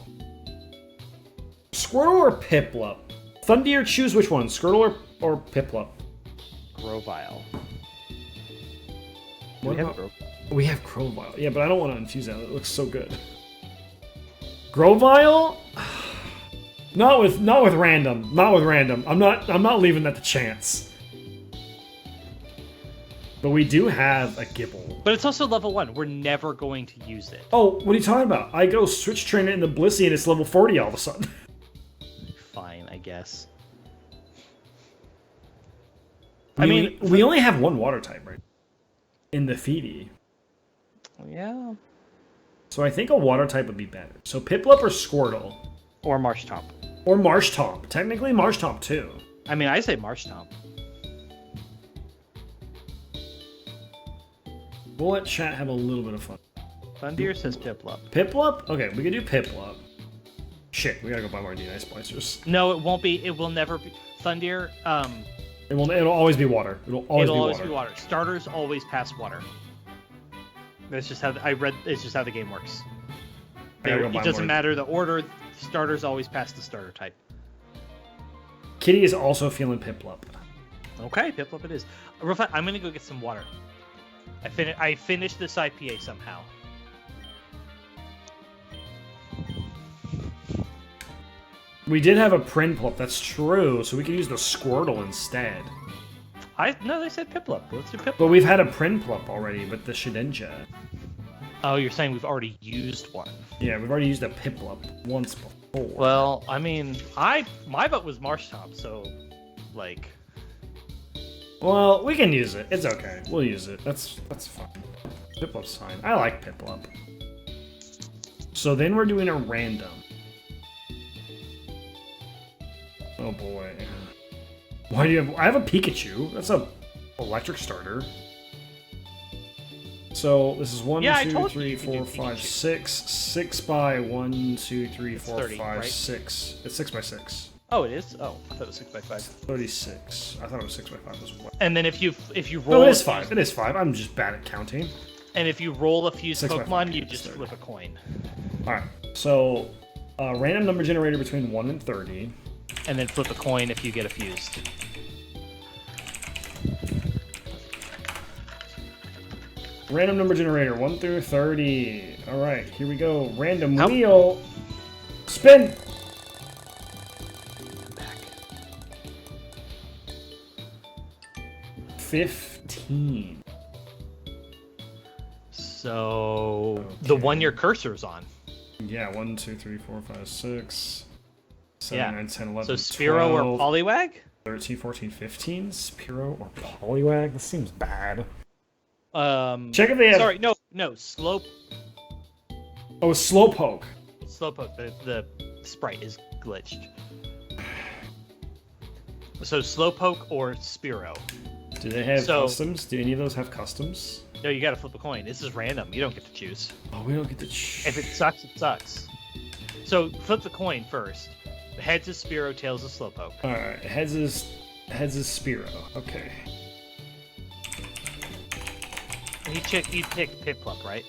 Squirtle or Piplup? Thundeer, choose which one, Squirtle or Piplup? Grovyle. We have Grovyle. Yeah, but I don't want to infuse that. It looks so good. Grovyle? Not with random. Not with random. I'm not leaving that to chance. But we do have a Gibble. But it's also level 1. We're never going to use it. Oh, what are you talking about? I go switch train it in the Blissey and it's level 40 all of a sudden. Fine, I guess. I mean, we only have one water type, right? In the Phoebe. Yeah. So I think a water type would be better. So Piplup or Squirtle? Or Marshtomp. Or Marshtomp. Technically Marshtomp too. I mean, I say Marshtomp. We'll let chat have a little bit of fun. Thundeer says Piplup. Piplup? Okay, we can do Piplup. Shit, we gotta go buy more D-Nice splicers. No, it won't be. It will never be. Thundeer, It'll always be water. It'll always be water. Starters always pass water. That's just how it's just how the game works. It doesn't matter the order. Starters always pass the starter type. Kitty is also feeling Piplup. Okay, Piplup it is. Real fast, I'm gonna go get some water. I finished this IPA somehow. We did have a Prinplup, that's true, so we could use the Squirtle instead. No, they said Piplup. Let's do Piplup. But we've had a Prinplup already with the Shedinja. Oh, you're saying we've already used one? Yeah, we've already used a Piplup once before. Well, I mean, my vote was Marshtomp, so, like... Well, we can use it. It's okay. We'll use it. That's fine. Piplup's fine. I like Piplup. So then we're doing a random. Oh boy. Why do you have... I have a Pikachu. That's a electric starter. So this is 1, 2, 3, 4, 5, 6. 6 by 1, 2, 3, 4, 30, 5, right? 6. It's 6 by 6. Oh, it is? Oh, I thought it was 6 by 5. 36. I thought it was 6 by 5 as well. And then if you roll... No, it is 5. It is 5. I'm just bad at counting. And if you roll a fused 6 by Pokemon, 5, you just flip a coin. Alright, so random number generator between 1 and 30. And then flip a coin if you get a fused. Random number generator 1 through 30. Alright, here we go. Random wheel. Spin! Back. 15. So the one your cursor's on. Yeah, 1, 2, 3, 4, 5, 6, 7, Yeah. 9, 10, 11, So Spearow 12, or Poliwag? 13, 14, 15. Spearow or Poliwag? This seems bad. Check if they have... Sorry, no, Slope. Oh, Slowpoke. Slowpoke, the sprite is glitched. So Slowpoke or Spearow. Do they have customs? Do any of those have customs? No, you gotta flip a coin. This is random. You don't get to choose. Oh, we don't get to choose. If it sucks, it sucks. So flip the coin first. Heads is Spearow, tails is Slowpoke. Alright, heads is Spearow. Okay. You pick Piplup, right?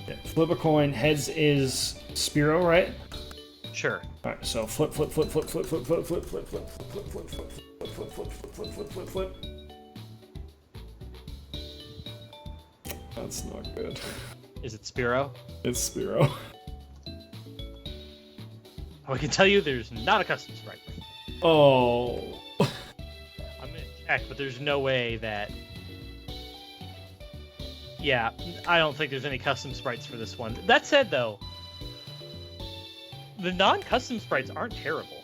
Yeah, flip a coin. Heads is Spearow, right? Sure. Alright, so flip. That's not good. Is it Spearow? It's Spearow. I can tell you there's not a custom sprite. Oh. I'm gonna check, but there's no way that... Yeah, I don't think there's any custom sprites for this one. That said, though, the non-custom sprites aren't terrible.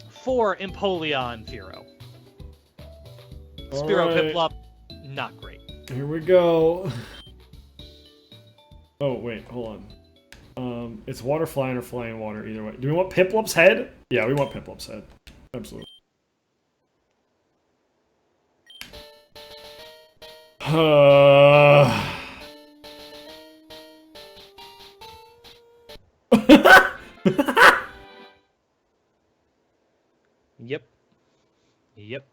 For Empoleon Fearow. Spearow Alright. Piplup, not great. Here we go. Oh, wait, hold on. It's water flying or flying water, either way. Do we want Piplup's head? Yeah, we want Piplup's head. Absolutely. Yep.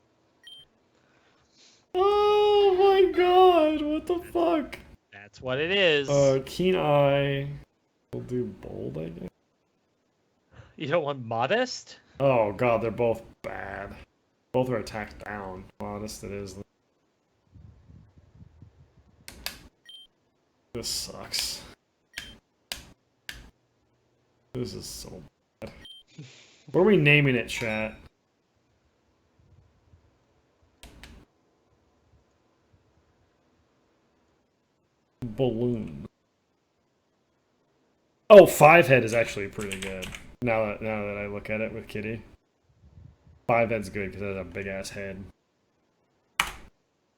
Oh my god, what the fuck? That's what it is. Keen Eye. We'll do bold, I guess. You don't want Modest? Oh god, they're both bad. Both are attacked down. Honest it is. This sucks. This is so bad. What are we naming it, chat? Balloon. Oh, 5-head is actually pretty good. Now that I look at it with Kitty. 5-head's good because it has a big ass head.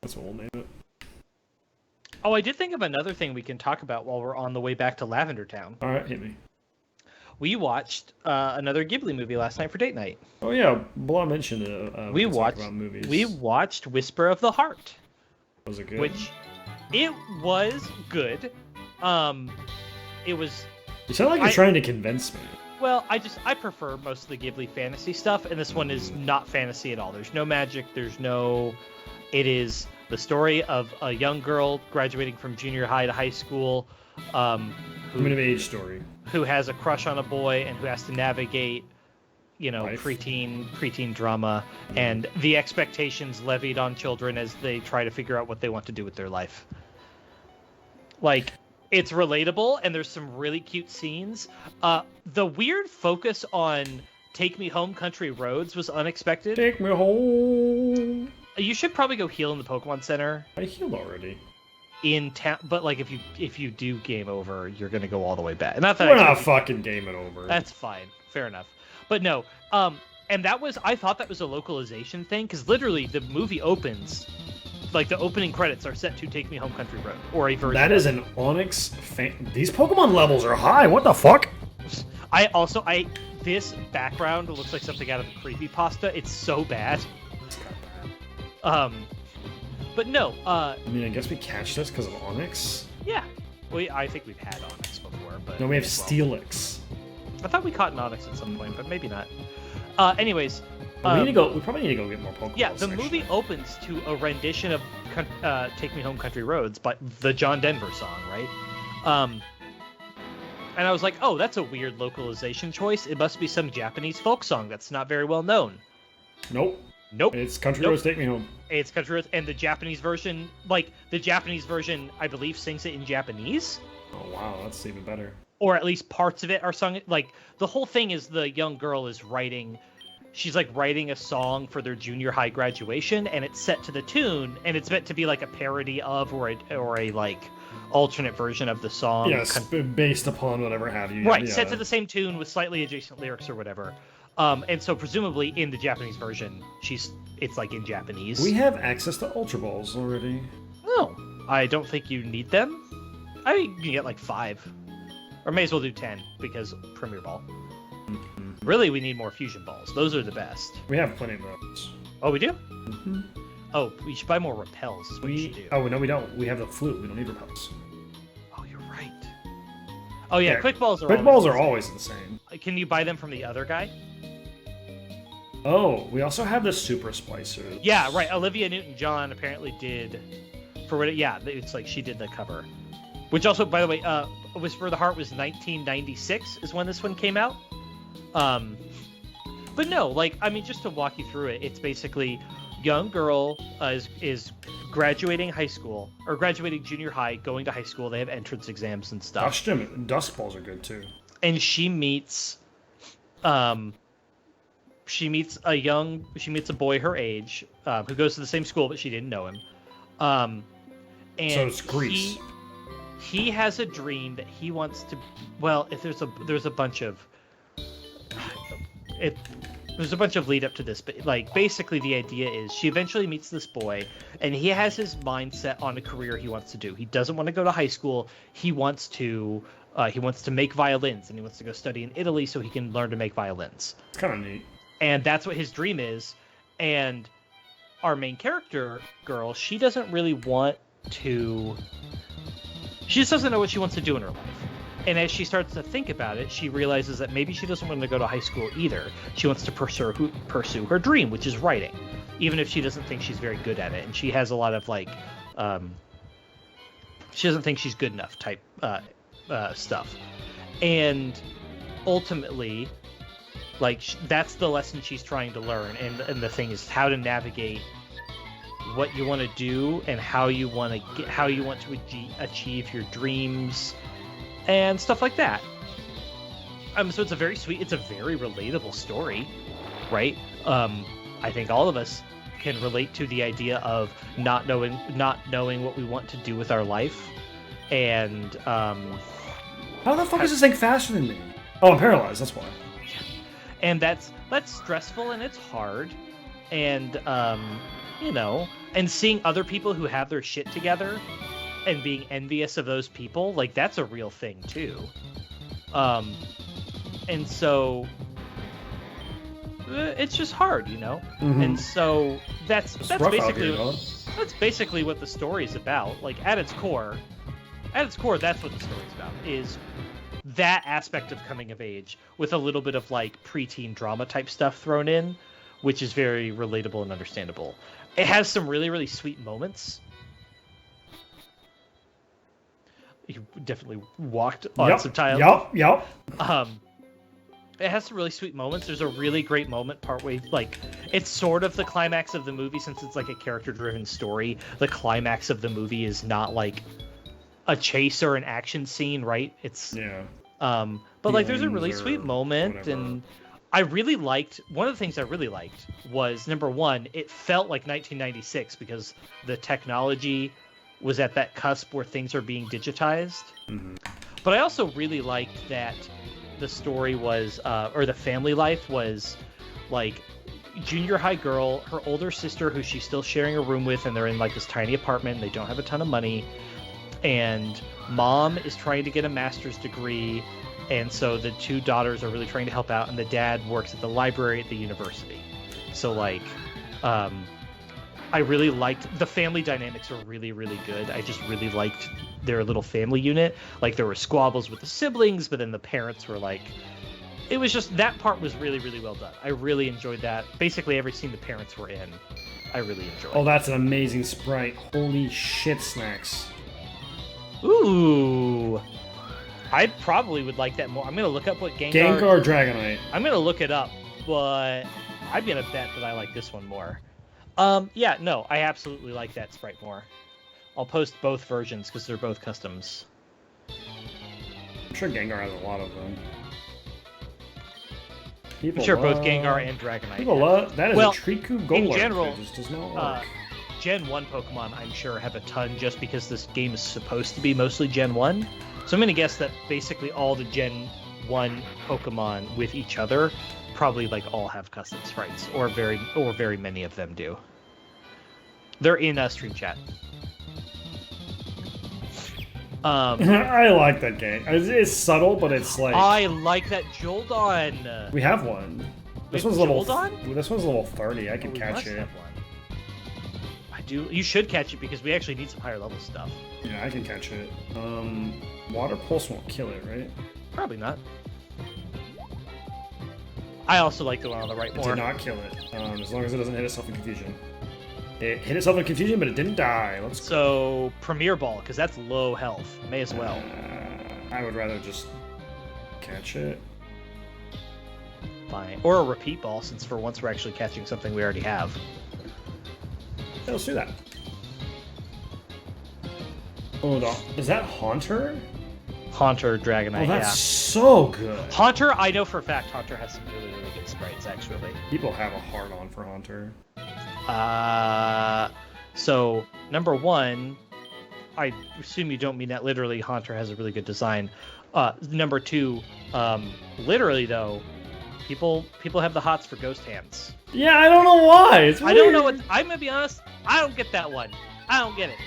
That's what we'll name it. Oh, I did think of another thing we can talk about while we're on the way back to Lavender Town. Alright, hit me. We watched another Ghibli movie last night for date night. Oh yeah, Blah mentioned it. We watched Whisper of the Heart. Was it good? Which, it was good. It was... You sound like you're trying to convince me. Well, I prefer most of the Ghibli fantasy stuff, and this one is not fantasy at all. There's no magic, it is the story of a young girl graduating from junior high to high school, Coming of age story. Who has a crush on a boy and who has to navigate, Life. preteen drama and the expectations levied on children as they try to figure out what they want to do with their life. Like, it's relatable, and there's some really cute scenes. The weird focus on Take Me Home Country Roads was unexpected. Take me home. You should probably go heal in the Pokemon Center. I healed already. In town, but like if you do game over, you're gonna go all the way back. Not that We're not fucking gaming over. That's fine, fair enough. But no, and I thought that was a localization thing because literally the movie opens, like the opening credits are set to Take Me Home Country Road or a version. That is an Onyx fan. These Pokemon levels are high. What the fuck? This background looks like something out of a creepypasta. It's so bad. But no, I mean, I guess we catch this because of Onyx? Yeah. I think we've had Onyx before, but... No, we have Steelix. I thought we caught an Onyx at some point, but maybe not. Anyways... we probably need to go get more Pokemon. Yeah, the movie opens to a rendition of Take Me Home Country Roads, but the John Denver song, right? And I was like, oh, that's a weird localization choice. It must be some Japanese folk song that's not very well known. Nope. It's Country Roads Take Me Home. It's Country Roads, and the Japanese version, I believe, sings it in Japanese. Oh, wow, that's even better. Or at least parts of it are sung. Like, the whole thing is the young girl is writing a song for their junior high graduation, and it's set to the tune, and it's meant to be like a parody of, or a like, alternate version of the song. Yes, based upon whatever have you. Right, set to the same tune with slightly adjacent lyrics or whatever. And so presumably in the Japanese version, it's like in Japanese. We have access to Ultra Balls already. No, I don't think you need them. I think you can get like 5. Or may as well do 10, because Premier Ball. Mm-hmm. Really, we need more Fusion Balls. Those are the best. We have plenty of those. Oh, we do? Mm-hmm. Oh, we should buy more Repels is what we should do. Oh, no, we don't. We have the Flute. We don't need Repels. Oh, you're right. Oh, yeah, Quick Balls are always insane. Can you buy them from the other guy? Oh, we also have the Super Splicers. Yeah, right. Olivia Newton-John apparently did... it's like she did the cover. Which also, by the way, Whisper of the Heart was 1996 is when this one came out. But no, like, I mean, just to walk you through it, it's basically young girl is graduating high school, or graduating junior high, going to high school. They have entrance exams and stuff. Dust Balls are good, too. and she meets a boy her age who goes to the same school, but she didn't know him. And so it's Greece. He has a dream that he wants to. Well, if there's a bunch of lead up to this, but like basically the idea is she eventually meets this boy, and he has his mindset on a career he wants to do. He doesn't want to go to high school. He wants to make violins, and he wants to go study in Italy so he can learn to make violins. It's kind of neat. And that's what his dream is. And our main character girl, she doesn't really want to. She just doesn't know what she wants to do in her life. And as she starts to think about it, she realizes that maybe she doesn't want to go to high school either. She wants to pursue her dream, which is writing, even if she doesn't think she's very good at it. And she has a lot of she doesn't think she's good enough type stuff. And ultimately, that's the lesson she's trying to learn. And the thing is how to navigate what you want to do and how you want to achieve your dreams and stuff like that. So it's a very relatable story, right? I think all of us can relate to the idea of not knowing what we want to do with our life. And how the fuck is this thing faster than me? Oh, I'm paralyzed. That's why. And that's stressful and it's hard, and and seeing other people who have their shit together and being envious of those people, that's a real thing too. And so it's just hard, Mm-hmm. And so that's basically what the story's about. At its core, that's what the story's about, is that aspect of coming of age with a little bit of preteen drama type stuff thrown in, which is very relatable and understandable. It has some really, really sweet moments. You definitely walked on some tiles. Yep. It has some really sweet moments. There's a really great moment partway, it's sort of the climax of the movie, since it's a character-driven story. The climax of the movie is not a chase or an action scene, right? It's but there's a really sweet moment, whatever. And I really liked, one of the things I really liked was, number one, it felt like 1996 because the technology was at that cusp where things are being digitized. Mm-hmm. But I also really liked that the story was, or the family life was, junior high girl, her older sister who she's still sharing a room with, and they're in this tiny apartment, and they don't have a ton of money, and mom is trying to get a master's degree, and so the two daughters are really trying to help out, and the dad works at the library at the university. So I really liked the family dynamics were really, really good. I just really liked their little family unit. There were squabbles with the siblings, but then the parents were it was just, that part was really, really well done. I really enjoyed that. Basically every scene the parents were in, I really enjoyed. Oh, that's an amazing sprite. Holy shit snacks. Ooh. I probably would like that more. I'm going to look up what Gengar Dragonite. I'm going to look it up, but I'm going to bet that I like this one more. I absolutely like that sprite more. I'll post both versions because they're both customs. I'm sure Gengar has a lot of them. I'm sure both Gengar and Dragonite. People love that. Is a Triku Golem. In general, it just does not work. Gen 1 Pokemon, I'm sure, have a ton just because this game is supposed to be mostly Gen 1. So I'm going to guess that basically all the Gen 1 Pokemon with each other probably all have custom sprites, or very many of them do. They're in stream chat. I like that game. It's subtle, but it's I like that Jolteon. We have one. This one's level 30. I can catch it. I do. You should catch it because we actually need some higher level stuff. Yeah, I can catch it. Water Pulse won't kill it, right? Probably not. I also like the one on the right more. It did not kill it, as long as it doesn't hit itself in confusion. It hit itself in confusion, but it didn't die. So, Premier Ball, because that's low health. May as well. I would rather just catch it. Fine. Or a Repeat Ball, since for once we're actually catching something we already have. Yeah, let's do that. Hold on. Is that Haunter? Haunter, Dragonite, Oh, that's yeah. so good. Haunter, I know for a fact Haunter has some really, really good sprites, actually. People have a hard-on for Haunter. So, number one, I assume you don't mean that literally. Haunter has a really good design. Number two, literally though, people have the hots for ghost hands. Yeah, I don't know why. It's weird. I don't know what. I'm gonna be honest. I don't get that one. I don't get it.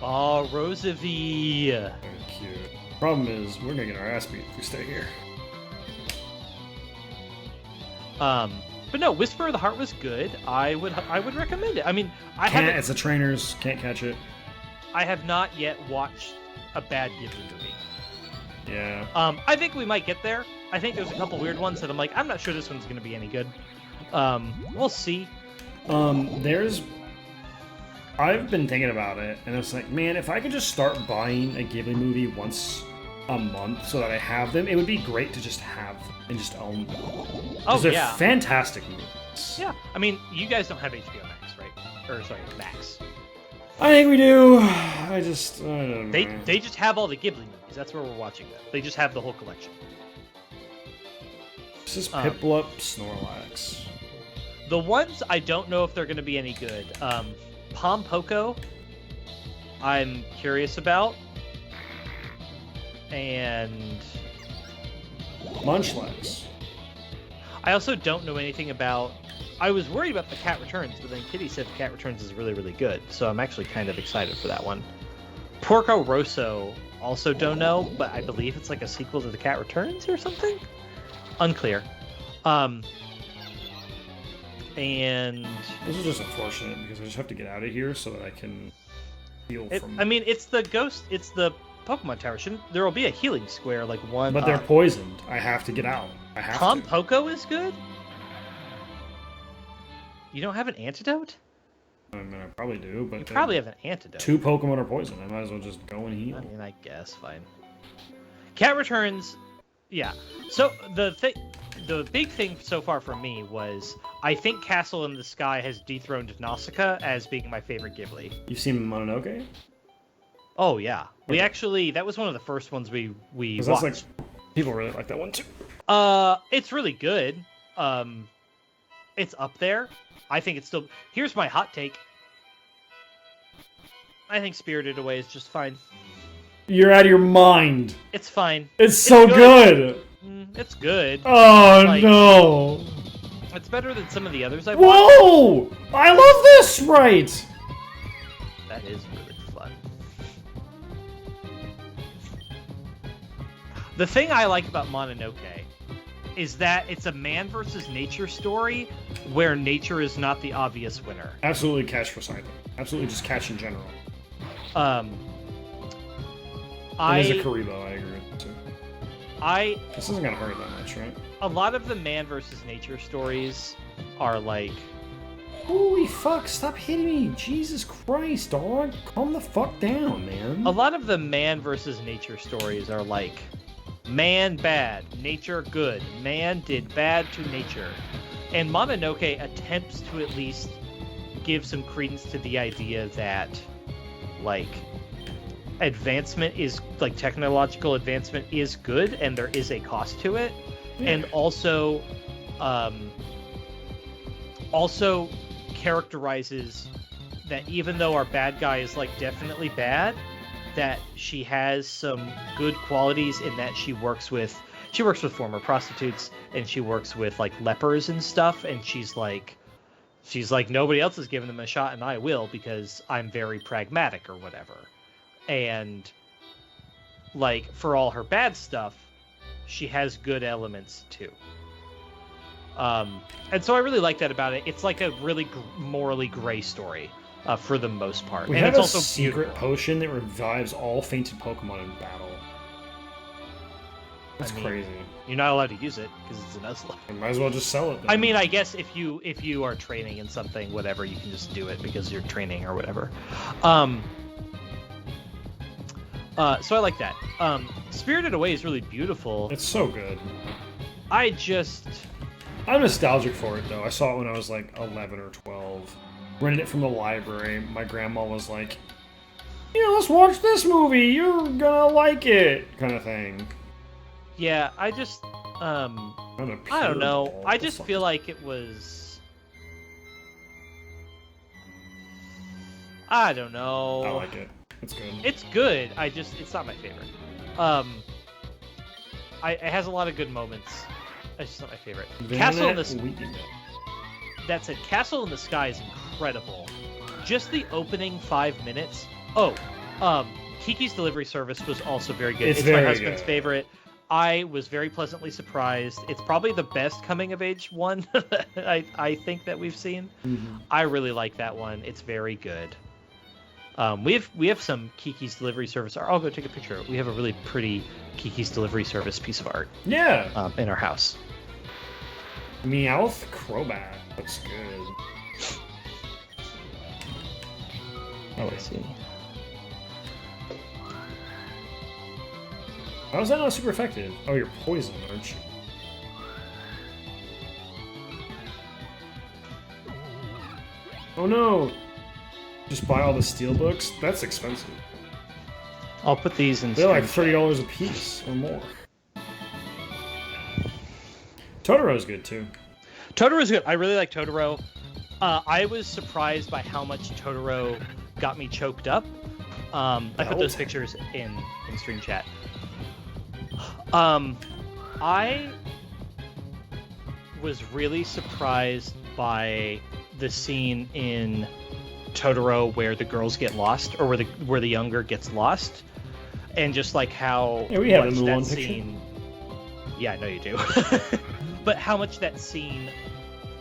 Oh, Rosavie. Very cute. Problem is, we're gonna get our ass beat if we stay here. But no, Whisper of the Heart was good. I would recommend it. I mean, It's the trainers can't catch it. I have not yet watched a bad Ghibli movie. Yeah. I think we might get there. I think there's a couple weird ones that I'm like, I'm not sure this one's gonna be any good. We'll see. I've been thinking about it, and it's like, man, if I could just start buying a Ghibli movie once a month so that I have them, it would be great to just have and just own them. Oh, they're yeah. fantastic movies. Yeah. I mean, you guys don't have HBO Max, right? Or sorry, Max. I think we do. I don't know. They just have all the Ghibli movies. That's where we're watching them. They just have the whole collection. This is Piplup, Snorlax. The ones I don't know if they're going to be any good. Pom Poko, I'm curious about. And Munchlax. I also don't know anything about... I was worried about the Cat Returns, but then Kitty said the Cat Returns is really, really good. So I'm actually kind of excited for that one. Porco Rosso, also don't know, but I believe it's like a sequel to the Cat Returns or something? Unclear. And This is just unfortunate because I just have to get out of here so that I can heal from... I mean, it's the Pokemon Tower. There will be a healing square, like one. But they're poisoned. I have to get out. I have Pom to. Poko is good? You don't have an antidote? I mean, I probably do, but... You probably have an antidote. 2 Pokemon are poisoned. I might as well just go and heal. I mean, I guess, fine. Cat Returns, yeah. So, the big thing so far for me was, I think Castle in the Sky has dethroned Nausicaa as being my favorite Ghibli. You've seen Mononoke? Oh, yeah. We actually, that was one of the first ones we watched. That's like, people really like that one, too. It's really good. It's up there. I think it's still... Here's my hot take. I think Spirited Away is just fine. You're out of your mind. It's fine. It's so good. It's good. Oh, no. It's better than some of the others I've watched. Whoa! I love this right. That is really fun. The thing I like about Mononoke is that it's a man versus nature story where nature is not the obvious winner. Absolutely catch for Poseidon. Absolutely just catch in general. It is a Karibo, I agree with too. This isn't gonna hurt that much, right? A lot of the man versus nature stories are like... Holy fuck, stop hitting me. Jesus Christ, dog. Calm the fuck down, man. A lot of the man versus nature stories are like... Man bad, nature good. Man did bad to nature. And Mononoke attempts to at least give some credence to the idea that, like, advancement is, like, technological advancement is good, and there is a cost to it. Yeah. And also characterizes that even though our bad guy is, like, definitely bad, that she has some good qualities in that she works with former prostitutes, and she works with, like, lepers and stuff, and she's like nobody else has given them a shot and I will because I'm very pragmatic or whatever. And, like, for all her bad stuff, she has good elements too. And so I really like that about it. It's like a really morally gray story. For the most part. We and have it's a also secret beautiful. potion that revives all fainted Pokemon in battle. That's crazy. You're not allowed to use it because it's a Nuzlocke. I might as well just sell it then. I mean, I guess if you are training in something, whatever, you can just do it because you're training or whatever. So I like that. Spirited Away is really beautiful. It's so good. I'm nostalgic for it though. I saw it when I was like 11 or 12. Rented it from the library. My grandma was like, let's watch this movie. You're gonna like it, kind of thing. Yeah, I just, I don't know. Ball. I just feel like it was. I don't know. I like it. It's good. It's good. It's not my favorite. It has a lot of good moments. It's just not my favorite. Castle in the That said, Castle in the Sky is incredible. Just the opening 5 minutes. Oh, Kiki's Delivery Service was also very good. It's my husband's favorite. I was very pleasantly surprised. It's probably the best coming of age one I think that we've seen. Mm-hmm. I really like that one. It's very good. We have some Kiki's Delivery Service. I'll go take a picture. We have a really pretty Kiki's Delivery Service piece of art. Yeah. In our house. Meowth Crobat. Looks good. Oh, I see. How is that not super effective? Oh, you're poisoned, aren't you? Oh no! Just buy all the steelbooks? That's expensive. I'll put these in. They're like $30 a piece or more. Totoro's good too. Totoro's good. I really like Totoro. I was surprised by how much Totoro got me choked up. I put those pictures in stream chat. I was really surprised by the scene in Totoro where the girls get lost, or where the younger gets lost, and just like how we have much that scene. Yeah, I know you do. But how much that scene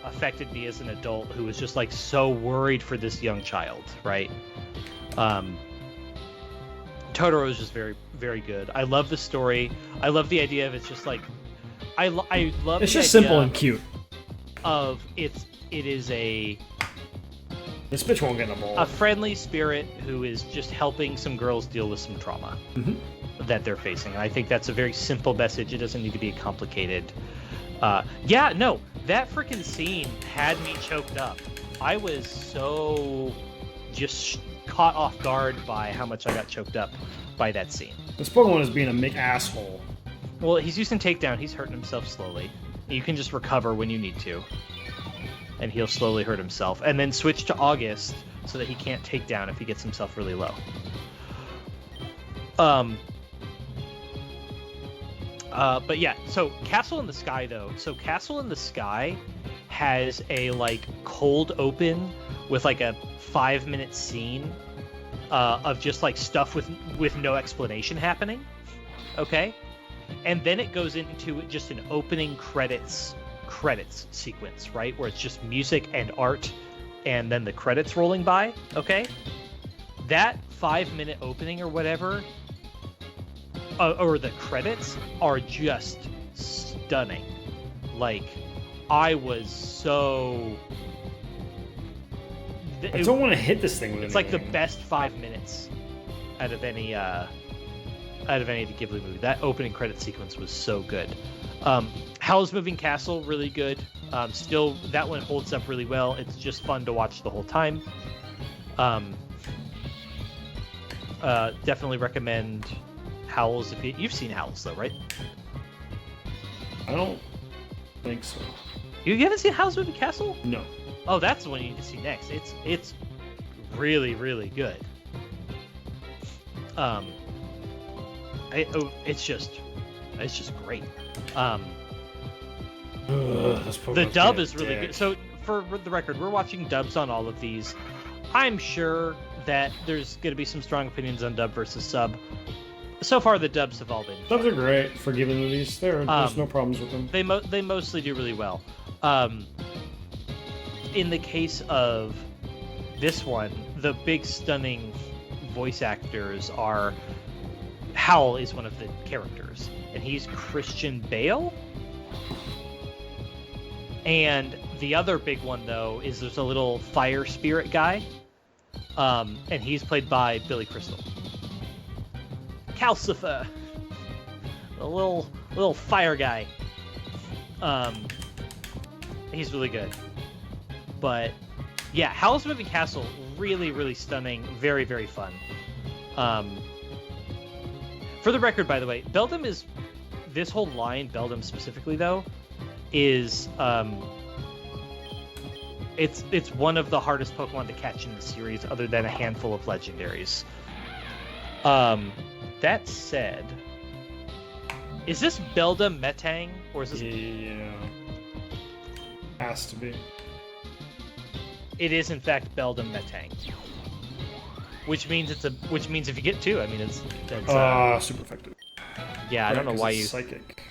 affected me as an adult who was just like so worried for this young child, right? Totoro is just very, very good. I love the story. I love the idea of it's just like I love. It's the just simple and cute. Of it is a. This bitch won't get in the ball. A friendly spirit who is just helping some girls deal with some trauma that they're facing. And I think that's a very simple message. It doesn't need to be complicated. Yeah, no, that freaking scene had me choked up. I was so just caught off guard by how much I got choked up by that scene. This Pokemon is being a big asshole. Well, he's using Takedown. He's hurting himself slowly. You can just recover when you need to. And he'll slowly hurt himself. And then switch to August so that he can't take down if he gets himself really low. But yeah, so Castle in the Sky, though. So Castle in the Sky has a, like, cold open with, like, a 5-minute scene of just, like, stuff with no explanation happening. Okay? And then it goes into just an opening credits sequence, right? Where it's just music and art and then the credits rolling by, okay? That 5-minute opening or whatever, or the credits, are just stunning. Like, I was so... I don't want to hit this thing with It's like the best 5 minutes out of any of the Ghibli movie. That opening credit sequence was so good. Howl's Moving Castle, really good. Still, that one holds up really well. It's just fun to watch the whole time. Definitely recommend Howl's if you've seen Howl's though, right? I don't think so. You haven't seen Howl's Moving Castle? No. Oh, that's the one you need to see next. It's really, really good. It's just great. The dub is really good. So, for the record, we're watching dubs on all of these. I'm sure that there's going to be some strong opinions on dub versus sub. So far, the dubs have all been. Dubs are great for Ghibli movies. There's no problems with them. They mostly do really well. In the case of this one, the big stunning voice actors are. Howl is one of the characters, and he's Christian Bale. And the other big one, though, is there's a little fire spirit guy, and he's played by Billy Crystal. Calcifer, a little fire guy. He's really good. But yeah, Howl's Moving Castle, really, really stunning, very, very fun. For the record, by the way, Beldum is this whole line. Beldum specifically, though, is it's one of the hardest Pokemon to catch in the series, other than a handful of legendaries. That said, is this Beldum Metang, or is this? Yeah, has to be. It is in fact Beldum Metang, which means if you get two, I mean that's super effective. Yeah, I don't know why you psychic.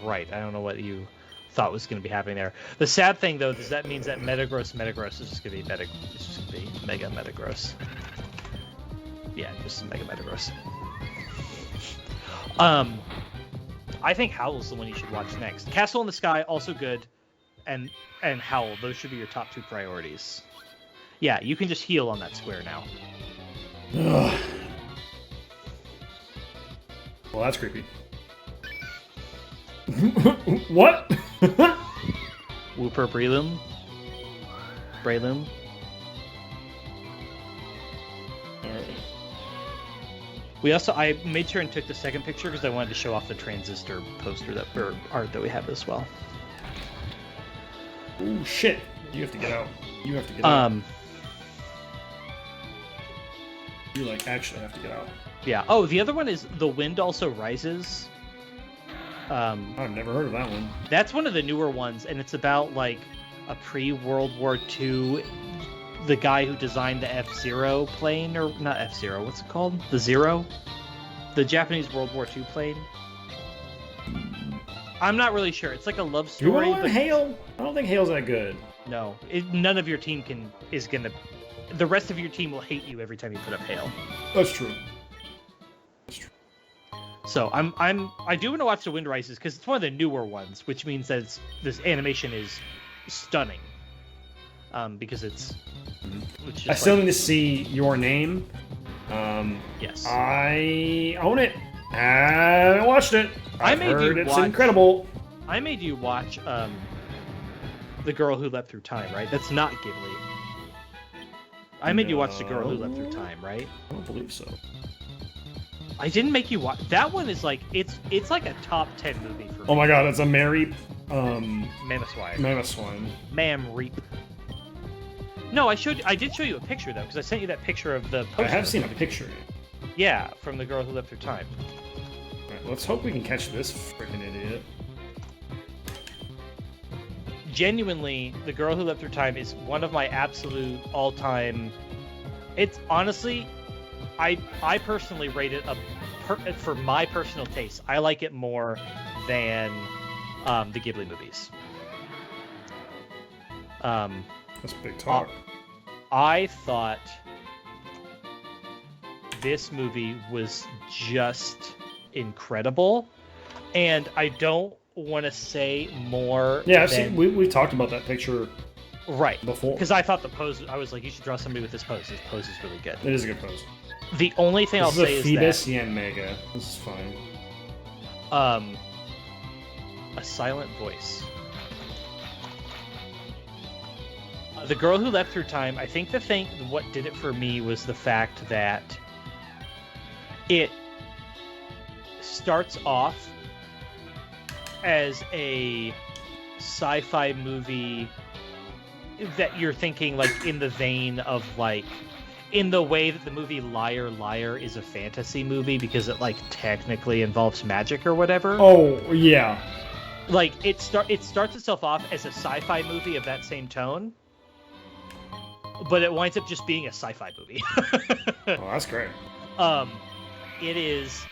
Right, I don't know what you thought was going to be happening there. The sad thing though is that means that Metagross is just going to be Mega Metagross. Yeah, just Mega Metagross. I think Howl's the one you should watch next. Castle in the Sky, also good, and Howl, those should be your top 2 priorities. Yeah, you can just heal on that square now. Ugh. Well, that's creepy. What? Wooper Breloom. I made sure and took the second picture because I wanted to show off the transistor poster or art that we have as well. Oh shit! You have to get out. You have to get out. You actually have to get out. Yeah. Oh, the other one is The Wind Also Rises. I've never heard of that one. That's one of the newer ones, and it's about a pre-World War II. The guy who designed the F-Zero plane, or not F-Zero, what's it called? The Zero? The Japanese World War II plane? I'm not really sure. It's like a love story. You want to learn Hail? I don't think Hail's that good. No. None of your team is going to... The rest of your team will hate you every time you put up Hail. That's true. So I do want to watch The Wind Rises because it's one of the newer ones, which means that this animation is stunning. Because it's... I still need to see Your Name. Yes. I own it. I haven't watched it. I've heard it's incredible. I made you watch The Girl Who Leapt Through Time, right? That's not Ghibli. I made you watch The Girl Who Leapt Through Time, right? I don't believe so. I didn't make you watch. That one is it's like a top 10 movie for me. Oh my god, it's a Mary Mamoswine. Mam Reap. No, I did show you a picture though, because I sent you that picture of the poster. I have seen a picture. Yeah, from The Girl Who Leapt Through Time. Alright, let's hope we can catch this freaking idiot. Genuinely, The Girl Who Leapt Through Time is one of my absolute all-time... It's honestly... I personally rate it for my personal taste. I like it more than the Ghibli movies. That's big talk. I thought this movie was just incredible, and I don't want to say more. Yeah, we've talked about that picture right before. Because I thought the pose. I was like, you should draw somebody with this pose. This pose is really good. It is a good pose. The only thing I'll say is that Phoebus Yanmega. This is fine. A silent voice. The Girl Who Leapt Through Time, I think what did it for me was the fact that it starts off as a sci-fi movie that you're thinking in the vein of in the way that the movie Liar Liar is a fantasy movie because it technically involves magic or whatever. Oh, yeah. It starts itself off as a sci-fi movie of that same tone, but it winds up just being a sci-fi movie. Oh, that's great. It is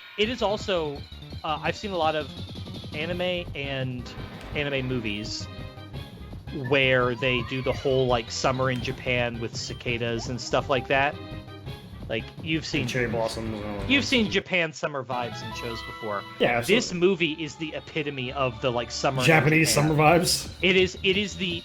also I've seen a lot of anime and anime movies where they do the whole summer in Japan with cicadas and stuff like that. You've seen cherry blossoms. You've seen Japan summer vibes in shows before. Yeah, absolutely. This movie is the epitome of the summer Japanese summer vibes. It is the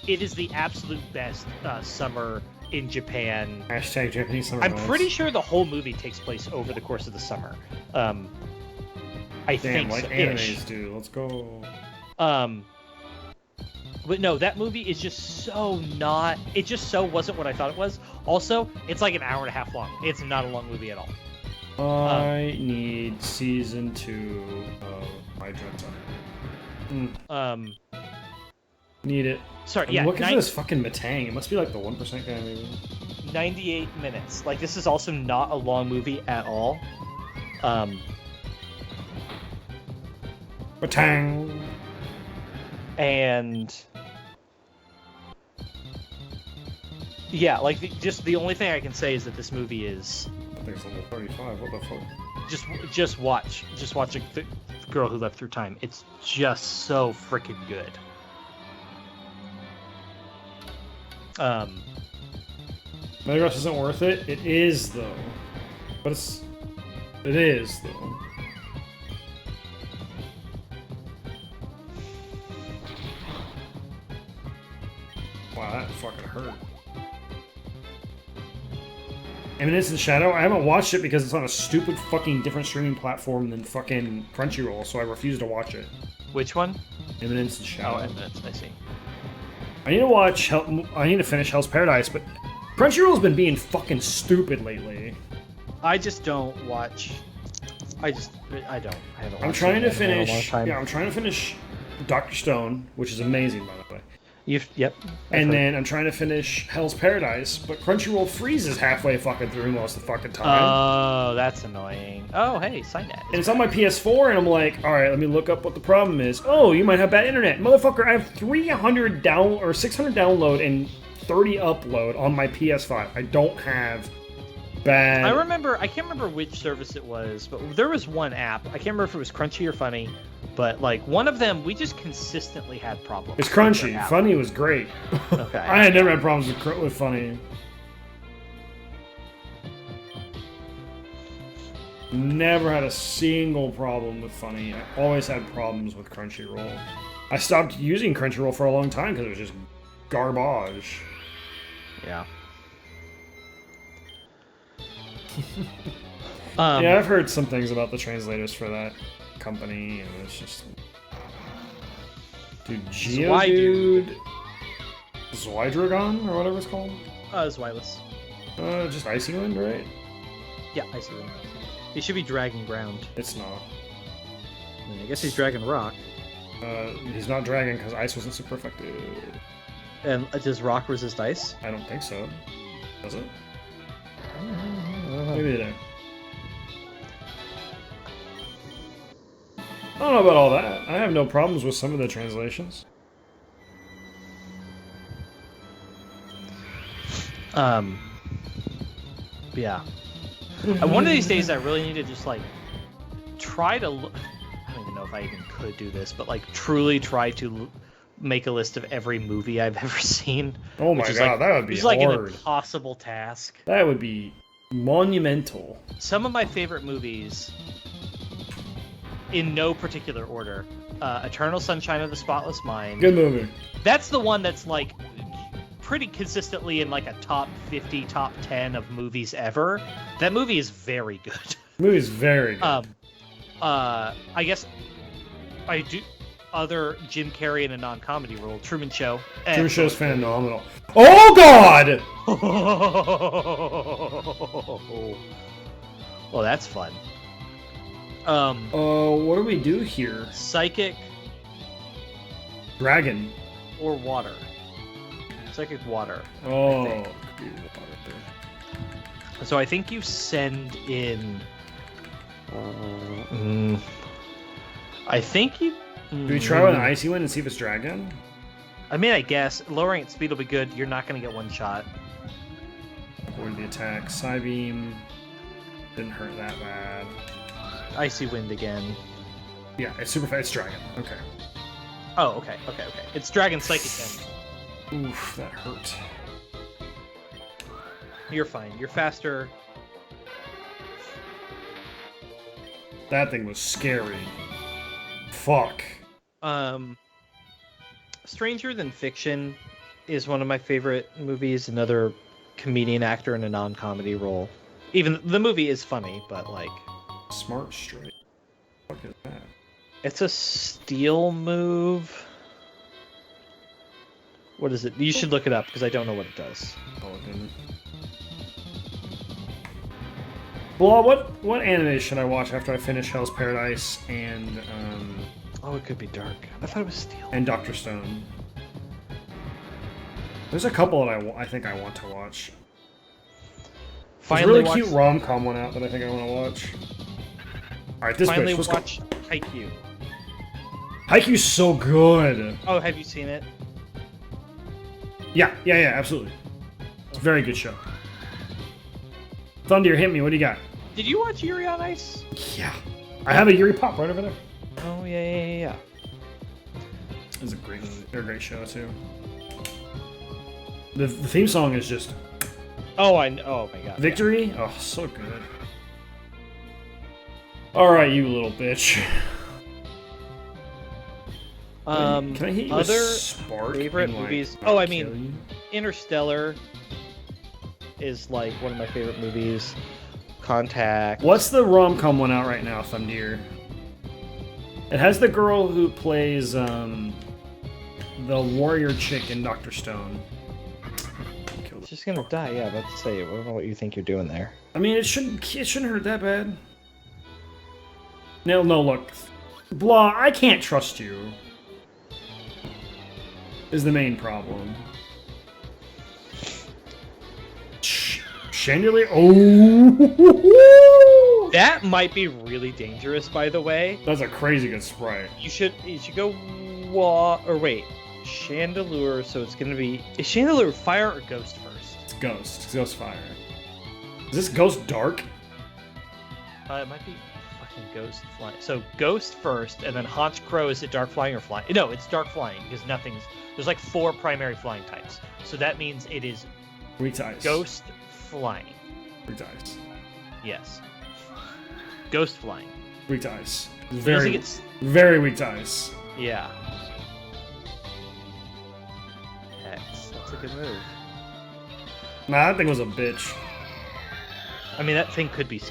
absolute best summer in Japan. Hashtag Japanese summer I'm vibes. pretty sure the whole movie takes place over the course of the summer. I think like so, animes do. Let's go. But no, that movie is just so not... It just so wasn't what I thought it was. Also, it's an hour and a half long. It's not a long movie at all. I need season 2 of My Dread Son. Need it. Sorry, I'm looking for this fucking Matang. It must be like the 1% guy, maybe. 98 minutes. Like, this is also not a long movie at all. Matang. And yeah, like just the only thing I can say is that this movie is. I think it's level 35. What the fuck? Just watch the Girl Who Left Through Time. It's just so freaking good. Metagross isn't worth it. It is though, but it is though. Wow, that fucking hurt. Eminence in Shadow? I haven't watched it because it's on a stupid fucking different streaming platform than fucking Crunchyroll, so I refuse to watch it. Which one? Eminence in Shadow. Oh, Eminence, I see. I need to watch I need to finish Hell's Paradise, but Crunchyroll's been being fucking stupid lately. I just don't watch. I haven't watched I'm trying to finish. in a long time. Yeah, I'm trying to finish Dr. Stone, which is amazing, by the way. Yep. And then I'm trying to finish Hell's Paradise, but Crunchyroll freezes halfway fucking through most of the fucking time. Oh, that's annoying. Oh, hey, sign that. And it's on my PS4, and I'm like, all right, let me look up what the problem is. Oh, you might have bad internet, motherfucker. I have 300 or 600 download and 30 upload on my PS5. I don't have bad. I can't remember which service it was, but there was one app. I can't remember if it was Crunchy or Funny, but like one of them, we just consistently had problems. It's Crunchy. Funny was great. Okay. I had never had problems with Funny. Never had a single problem with Funny. I always had problems with Crunchyroll. I stopped using Crunchyroll for a long time because it was just garbage. Yeah. Yeah, I've heard some things about the translators for that company, and it's just... Dude, Geodude... Zweidragon, or whatever it's called? Zwilus. Just Icy Wind, right? Yeah, Icy Wind. He should be Dragon Ground. It's not. I guess he's Dragon Rock. He's not Dragon, because Ice wasn't super effective. And does Rock resist Ice? I don't think so. Does it? Maybe they do. I don't know about all that. I have no problems with some of the translations. Yeah. One of these days, I really need to just like try to look. I don't even know if I even could do this, but like truly try to make a list of every movie I've ever seen. Oh my god, that would be hard. It's like an impossible task. That would be monumental. Some of my favorite movies, in no particular order, Eternal Sunshine of the Spotless Mind. Good movie. That's the one that's like pretty consistently in like a top 50, top 10 of movies ever. That movie is very good. The movie's very good. I guess I do other Jim Carrey in a non-comedy role, Truman Show. Truman Show's phenomenal. Oh god! Well, that's fun. What do we do here? Psychic Dragon. or water. Psychic water. Oh. So I think you send in. I think you. Do we try with an Icy Wind and see if it's Dragon? I mean, I guess lowering its speed will be good. You're not going to get one shot. Avoid the attack. Psybeam. Didn't hurt that bad. Icy Wind again. Yeah, it's super fast. It's Dragon. Okay. Oh, okay. It's Dragon Psychic then. Oof, that hurt. You're fine. You're faster. That thing was scary. Fuck. Stranger Than Fiction is one of my favorite movies. Another comedian actor in a non-comedy role. Even the movie is funny, but like... Smart Strike. What the fuck is that? It's a steel move. What is it? You should look it up, because I don't know what it does. Oh, it didn't. Blah, what anime should I watch after I finish Hell's Paradise and Oh, it could be dark. I thought it was Steel. and Dr. Stone? There's a couple that I think I want to watch. There's a really cute rom-com one out that I think I want to watch. Alright, this finally bitch, let's watch go. Haikyuu. Haikyuu's so good! Oh, have you seen it? Yeah, absolutely. It's a very good show. Thunder, hit me, what do you got? Did you watch Yuri on Ice? Yeah. I have a Yuri Pop right over there. Oh, yeah. It's a great movie. They're a great show, too. The theme song is just... Oh, oh my god. Victory? Yeah. Oh, so good. Alright, you little bitch. Can I hit you with other spark favorite and, like, movies? not Oh, I kill mean, you? Interstellar is like one of my favorite movies. Contact. What's the rom-com one out right now, Thundir? It has the girl who plays the warrior chick in Dr. Stone. It's just gonna die. Yeah, let's say. I don't know what you think you're doing there. I mean, it shouldn't hurt that bad. No, look, Blah, I can't trust you. Is the main problem. Chandelier. Oh, that might be really dangerous, by the way. That's a crazy good sprite. You should go Chandelure. So it's gonna be is Chandelure fire or ghost first? It's ghost. It's ghost fire. Is this ghost dark? It might be fucking ghost flying. So ghost first, and then Haunch Crow. Is it dark flying or flying? No, it's dark flying because there's like 4 primary flying types. So that means it is weak to ice. Ghost flying. Weak to ice. Yes. Ghost flying. Weak to ice. Very weak to ice. Yeah. That's a good move. Nah, that thing was a bitch. I mean, that thing could be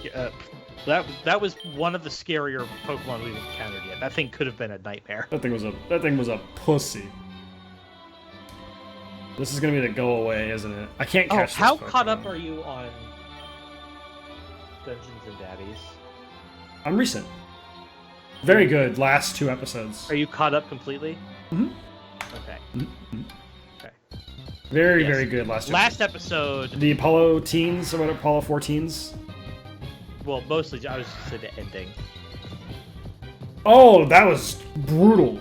that was one of the scarier Pokemon we've encountered yet. That thing could have been a nightmare. That thing was a pussy. This is gonna be the go away, isn't it? I can't catch this how Pokemon. caught up are you on Dungeons and Daddies? I'm recent. Very good. Last 2 episodes. Are you caught up completely? Mm-hmm. Okay. Mm-hmm. Okay. Very good last episode. The Apollo teens or whatever, Apollo 14s. Well, mostly I was just at the ending. Oh, that was brutal.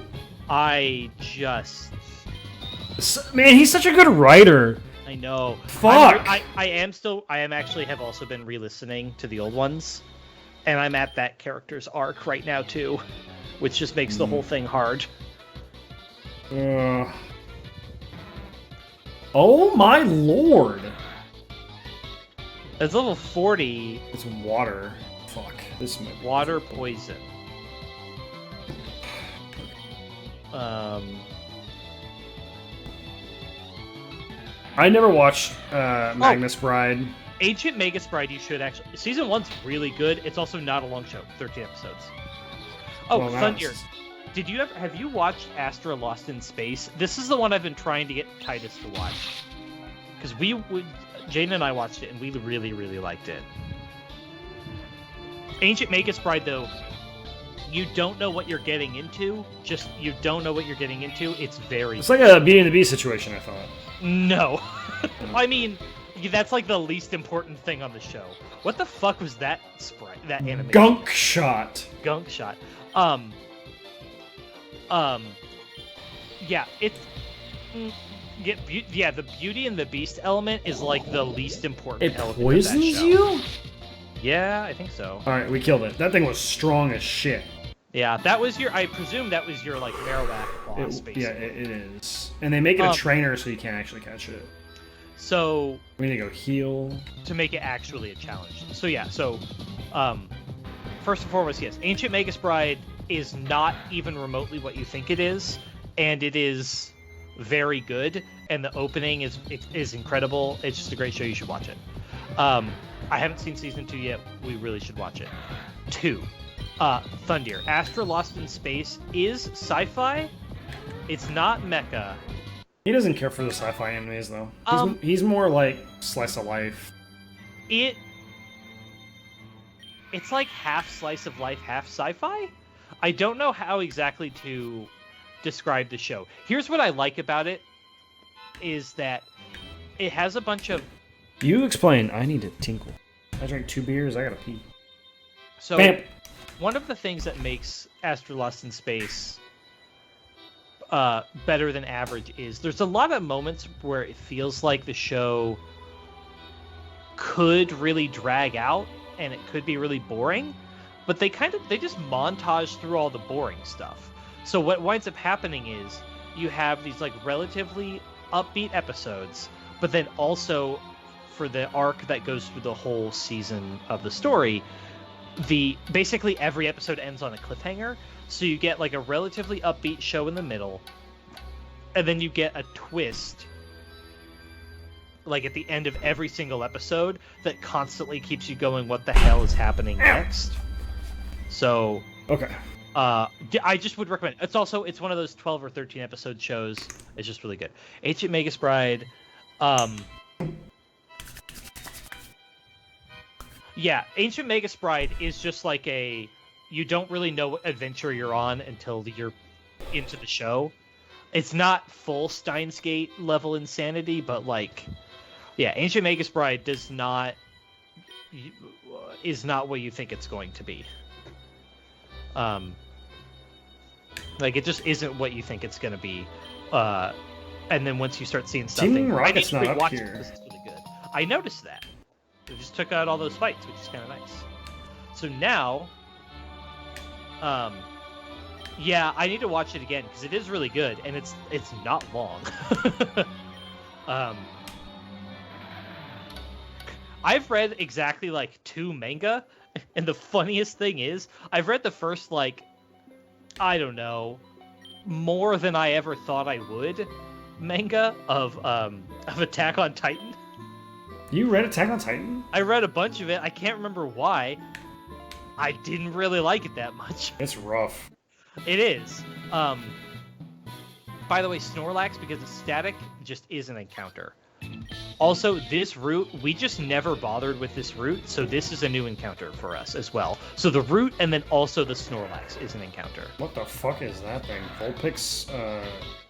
Man, he's such a good writer. I know. Fuck. I am actually have also been re-listening to the old ones, and I'm at that character's arc right now too, which just makes the whole thing hard. Oh my lord. It's level 40. It's water. Fuck. This might be water poison. I never watched Magnus Bride. Ancient Magus Bride, you should actually. Season 1's really good. It's also not a long show, 13 episodes. Oh, well, Thunder. Have you watched Astra Lost in Space? This is the one I've been trying to get Titus to watch. Because Jaden and I watched it, and we really, really liked it. Ancient Magus Bride, though, you don't know what you're getting into. You don't know what you're getting into. It's very... It's like a Beauty and the Beast situation, I thought. No. I mean, that's like the least important thing on the show. What the fuck was that sprite? That animation? Gunk shot. Gunk shot. Yeah, it's... Yeah, the Beauty and the Beast element is like the least important element of that show. It poisons you? Yeah, I think so. Alright, we killed it. That thing was strong as shit. Yeah, that was I presume that was your, like, Marowak boss, basically. Yeah, it is. And they make it a trainer so you can't actually catch it. So... We need to go heal. To make it actually a challenge. So, yeah, first and foremost, yes, Ancient Magus Bride is not even remotely what you think it is, and it is very good, and the opening is incredible. It's just a great show. You should watch it. I haven't seen season 2 yet. We really should watch it. 2. Thunder. Astra Lost in Space is sci-fi. It's not mecha. He doesn't care for the sci-fi animes, though. He's more like slice of life. it's like half slice of life, half sci-fi. I don't know how exactly to describe the show. Here's what I like about it, is that it has a bunch of... You explain. I need to tinkle. I drank 2 beers. I gotta pee. So, Bam. One of the things that makes Astrolust in Space better than average is there's a lot of moments where it feels like the show could really drag out and it could be really boring, but they just montage through all the boring stuff. So what winds up happening is you have these like relatively upbeat episodes, but then also for the arc that goes through the whole season of the story, basically every episode ends on a cliffhanger. So you get like a relatively upbeat show in the middle, and then you get a twist like at the end of every single episode that constantly keeps you going, what the hell is happening next? So Okay. I just would recommend it. It's one of those 12 or 13 episode shows. It's just really good. Ancient Magus Bride. Yeah, Ancient Magus Bride is just like you don't really know what adventure you're on until you're into the show. It's not full Steins Gate level insanity, but like, yeah, Ancient Magus Bride is not what you think it's going to be. Like it just isn't what you think it's going to be. And then once you start seeing something, Teaming Rocket's not up here. This is really good. I noticed that. They just took out all those fights, which is kind of nice. So now, yeah, I need to watch it again because it is really good and it's not long. I've read exactly like 2 manga, and the funniest thing is I've read the first like, I don't know, more than I ever thought I would manga of Attack on Titan. You read Attack on Titan? I read a bunch of it. I can't remember why. I didn't really like it that much. It's rough. It is. By the way, Snorlax, because it's static, just is an encounter. Also, this route, we just never bothered with this route, so this is a new encounter for us as well. So the route and then also the Snorlax is an encounter. What the fuck is that thing? Vulpix,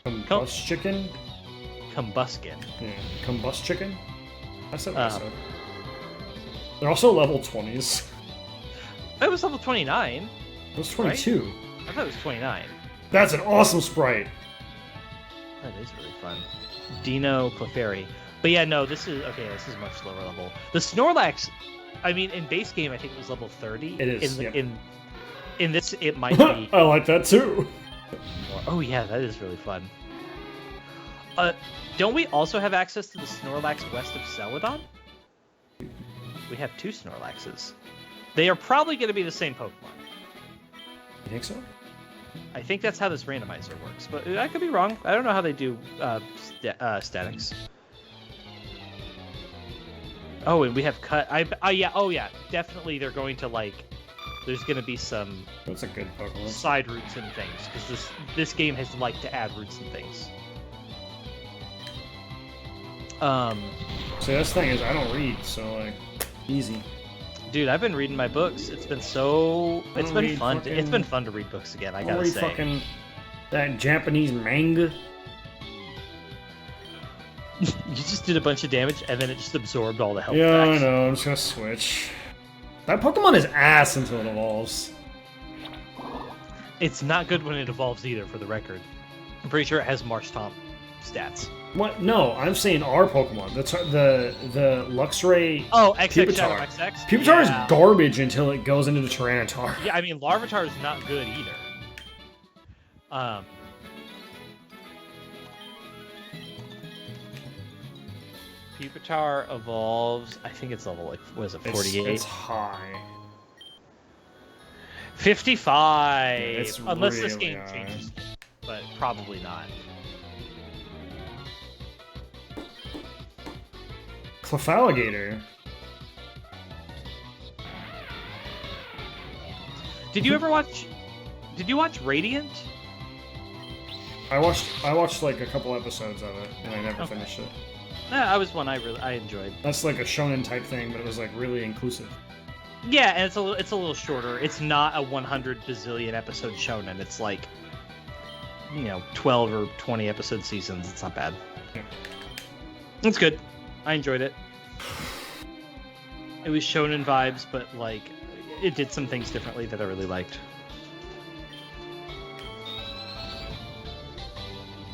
Combust Chicken? Combuskin. Yeah, Combust Chicken? That's what I said. They're also level 20s. It was level 29. It was 22. Right? I thought it was 29. That's an awesome sprite. That is really fun. Dino Clefairy. But yeah, no, this is much lower level. The Snorlax, I mean, in base game, I think it was level 30. It is, in this, it might be... I like that too. Oh yeah, that is really fun. Don't we also have access to the Snorlax west of Celadon? We have 2 Snorlaxes. They are probably going to be the same Pokemon. You think so? I think that's how this randomizer works, but I could be wrong. I don't know how they do statics. Oh, and we have cut. Yeah, definitely. They're going to like. There's going to be some. That's a good Pokemon. Side routes and things because this game has liked to add routes and things. See, that's the thing is I don't read, so like, easy. Dude, I've been reading my books. It's been fun. Fucking... It's been fun to read books again. I gotta read say. Fucking that Japanese manga. You just did a bunch of damage, and then it just absorbed all the health. Yeah, back. I know. I'm just gonna switch. That Pokemon is ass until it evolves. It's not good when it evolves either, for the record. I'm pretty sure it has Marshtomp stats. What? No, I'm saying our Pokemon. The Luxray. Oh, XX Pupitar. Shadow XX. Pupitar is Yeah. garbage until it goes into the Tyranitar. Yeah, I mean Larvitar is not good either. Pupitar evolves. I think it's level like what is it, 48? It's high. 55. It's Unless this really game high. changes, but probably not. Clefalligator. Did you ever watch? Did you watch Radiant? I watched like a couple episodes of it, and I never finished it. I was one I enjoyed. That's like a shonen type thing, but it was like really inclusive. Yeah, and it's a little shorter. It's not a 100 bazillion episode shonen. It's like, 12 or 20 episode seasons. It's not bad. It's good. I enjoyed it. It was shonen vibes, but like it did some things differently that I really liked.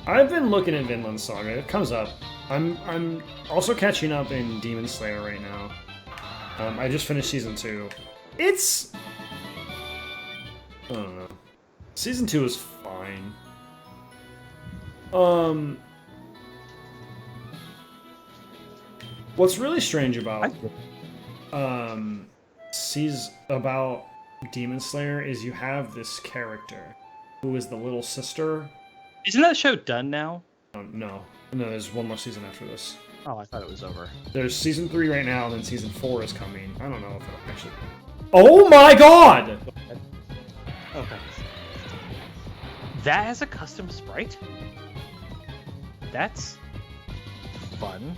I've been looking at Vinland Saga. It comes up. I'm also catching up in Demon Slayer right now. I just finished season 2. It's... I don't know. Season 2 is fine. What's really strange about about Demon Slayer is you have this character who is the little sister. Isn't that show done now? No, there's one more season after this. Oh, I thought it was over. There's season 3 right now, and then season 4 is coming. I don't know if it'll actually... Oh my god! Okay. That has a custom sprite? That's fun.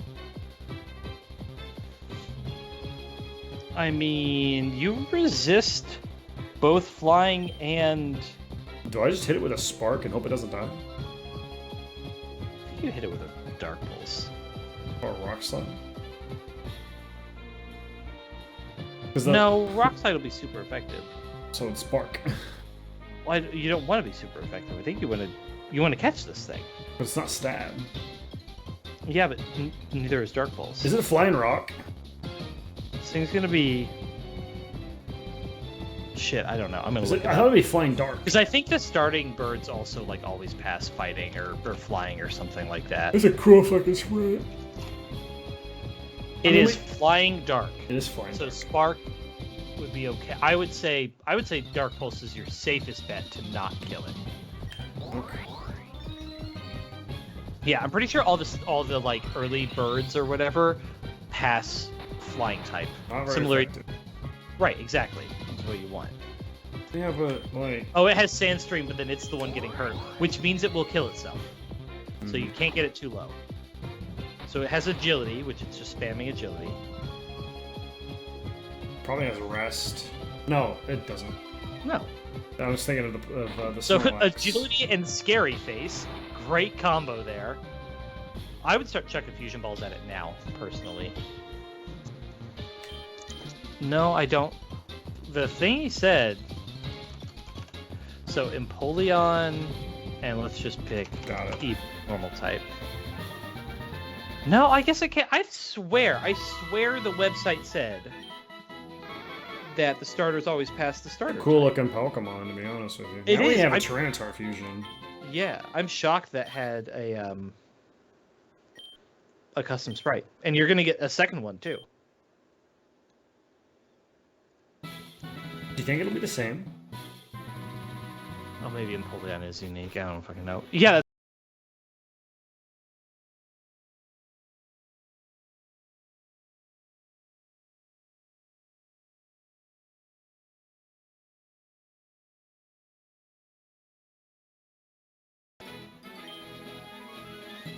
I mean, you resist both flying and... Do I just hit it with a spark and hope it doesn't die? I think you hit it with a dark pulse. Or a rock slide? No, rock slide will be super effective. So it's spark. Well, you don't want to be super effective. I think you want to catch this thing. But it's not stab. Yeah, but neither is dark pulse. Is it a flying rock? This thing's gonna be... Shit, I don't know. I'm gonna look it I up. thought it'd be flying dark. Because I think the starting birds also like always pass fighting or flying or something like that. It's a cool fucking sprite. It is flying dark. It is flying. So spark would be okay. I would say dark pulse is your safest bet to not kill it. Okay. Yeah, I'm pretty sure all the like early birds or whatever pass flying type. Not very Similar. effective. Right, exactly. That's what you want. Yeah, but like... Oh, it has Sandstream, but then it's the one getting hurt, which means it will kill itself. So you can't get it too low. So it has agility, which it's just spamming agility. Probably has rest. No, it doesn't. No. I was thinking of the So Snorlax. agility and scary face, great combo there. I would start chucking fusion balls at it now, personally. No, I don't. The thing he said. So Empoleon, and let's just pick normal type. No, I guess I can't. I swear the website said that the starters always pass the starter. Cool looking Pokemon, to be honest with you. Now we have a Tyranitar fusion. Yeah, I'm shocked that had a custom sprite, and you're gonna get a second one too. Do you think it'll be the same? Oh, maybe Empoleon is unique. I don't fucking know. Yeah.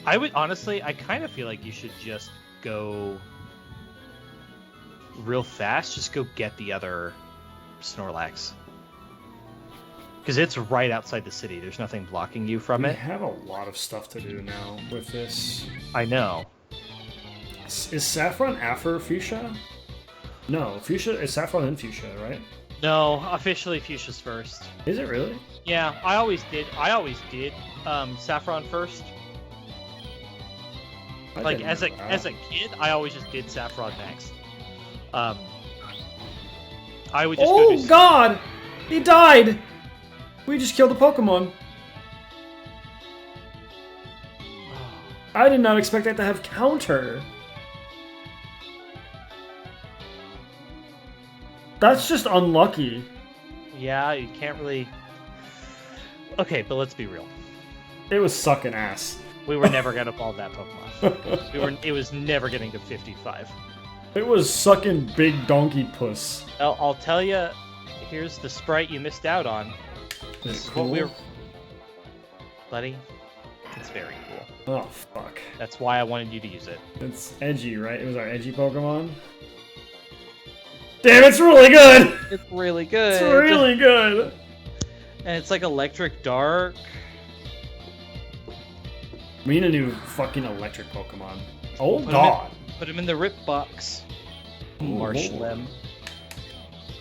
I would honestly, I kind of feel like you should just go real fast. Just go get the other Snorlax. Because it's right outside the city. There's nothing blocking you from it. We have a lot of stuff to do now with this. I know. Is Saffron after Fuchsia? No, Fuchsia is Saffron and Fuchsia, right? No, officially Fuchsia's first. Is it really? Yeah, I always did Saffron first. Like as a kid, I always just did Saffron next. I would just go do... God! He died! We just killed a Pokemon. I did not expect that to have counter. That's just unlucky. Yeah, you can't really... Okay, but let's be real. It was sucking ass. We were never gonna ball that Pokemon. It was never getting to 55. It was sucking big donkey puss. I'll tell you, here's the sprite you missed out on. This is cool? what we're... Buddy, it's very cool. Oh, fuck. That's why I wanted you to use it. It's edgy, right? It was our edgy Pokemon? Damn, it's really good! It's really good. It's really good! And it's like electric dark. We need a new fucking electric Pokemon. Oh god! Put him in the rip box. Marshlim.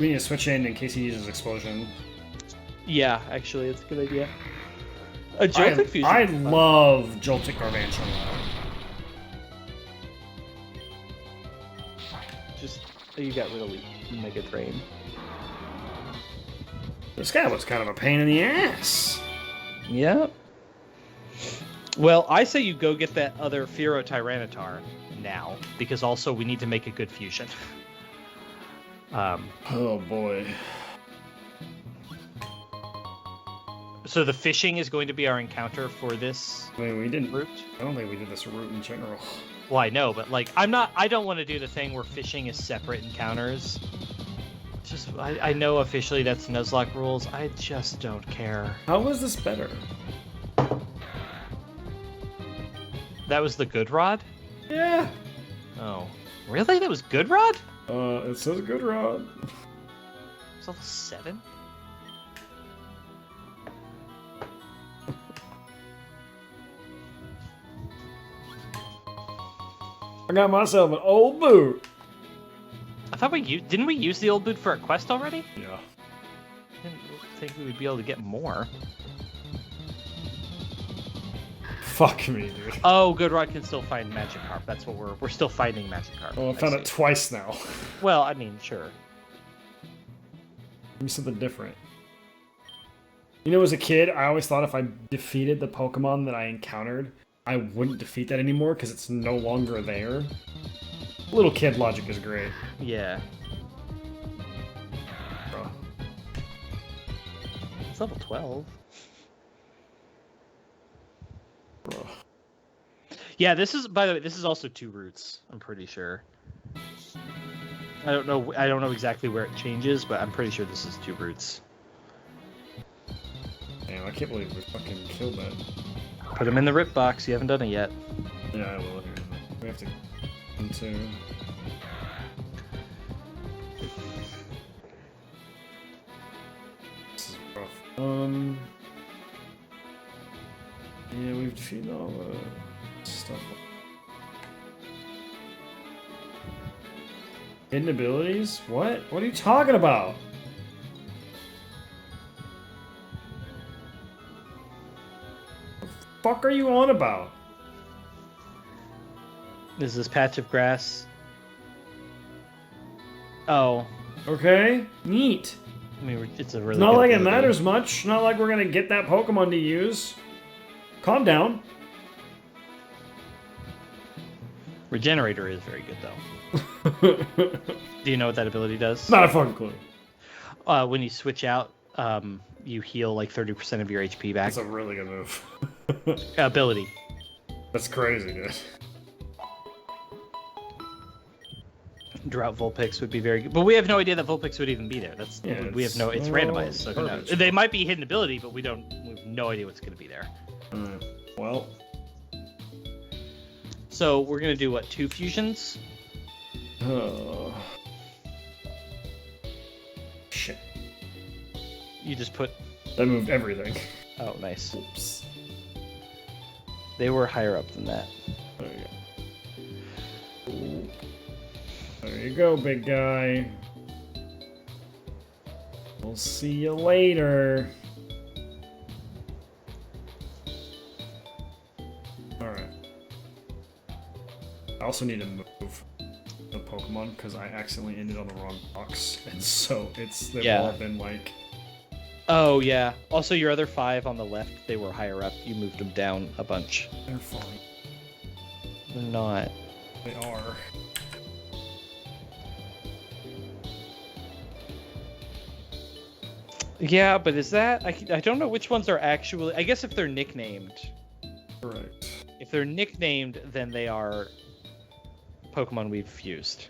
We need to switch in case he uses Explosion. Yeah, actually, it's a good idea. A Joltik fusion. I love Joltik Gargantuan. Just, you got really Mega Drain. This guy was kind of a pain in the ass. Yep. Well, I say you go get that other Fearow Tyranitar now, because also we need to make a good fusion. Oh boy. So the fishing is going to be our encounter for this We didn't. route? I don't think we did this route in general. Well, I know, but like, I don't want to do the thing where fishing is separate encounters. Just, I know officially that's Nuzlocke rules. I just don't care. How was this better? That was the good rod? Yeah. Oh, really? That was good rod? It says good rod. It's level 7? I got myself an old boot. I thought didn't we use the old boot for a quest already? Yeah. I didn't think we would be able to get more. Fuck me, dude. Oh, good rod can still find Magikarp. That's what we're still finding Magikarp. Oh, I found it twice now. Well, I mean, sure. Give me something different. You know, as a kid, I always thought if I defeated the Pokemon that I encountered, I wouldn't defeat that anymore because it's no longer there. Little kid logic is great. Yeah. Bro. It's level 12. Bro. Yeah, this is, by the way, this is also 2 routes, I'm pretty sure. I don't know exactly where it changes, but I'm pretty sure this is 2 routes. Damn, I can't believe we fucking killed that. Put him in the rip box, you haven't done it yet. Yeah, I will. We have to into. This is rough. Yeah, we've defeated all the stuff. Hidden abilities? What? What are you talking about? The fuck are you on about? Is this patch of grass? Oh. Okay, neat. I mean, it's a really Not good like it ability. matters much. Not like we're gonna get that Pokemon to use. Calm down. Regenerator is very good, though. Do you know what that ability does? Not a fucking clue. When you switch out, you heal like 30% of your HP back. That's a really good move. Ability. That's crazy, dude. Drought Vulpix would be very good, but we have no idea that Vulpix would even be there. That's Yeah, we have no. It's randomized, so who knows? garbage. They might be hidden ability, but we have no idea what's going to be there. Well, So we're gonna do what? 2 fusions? shit. You just put. That moved everything. Oh, nice. Oops. They were higher up than that. There you go. Ooh. There you go, big guy. We'll see you later. Alright. I also need to move the Pokemon because I accidentally ended on the wrong box. And so they've Yeah. all been like... Oh yeah. Also, your other 5 on the left, they were higher up. You moved them down a bunch. They're fine. They're not. They are. Yeah, but is that? I don't know which ones are actually. I guess if they're nicknamed. Correct. If they're nicknamed, then they are Pokemon we've fused.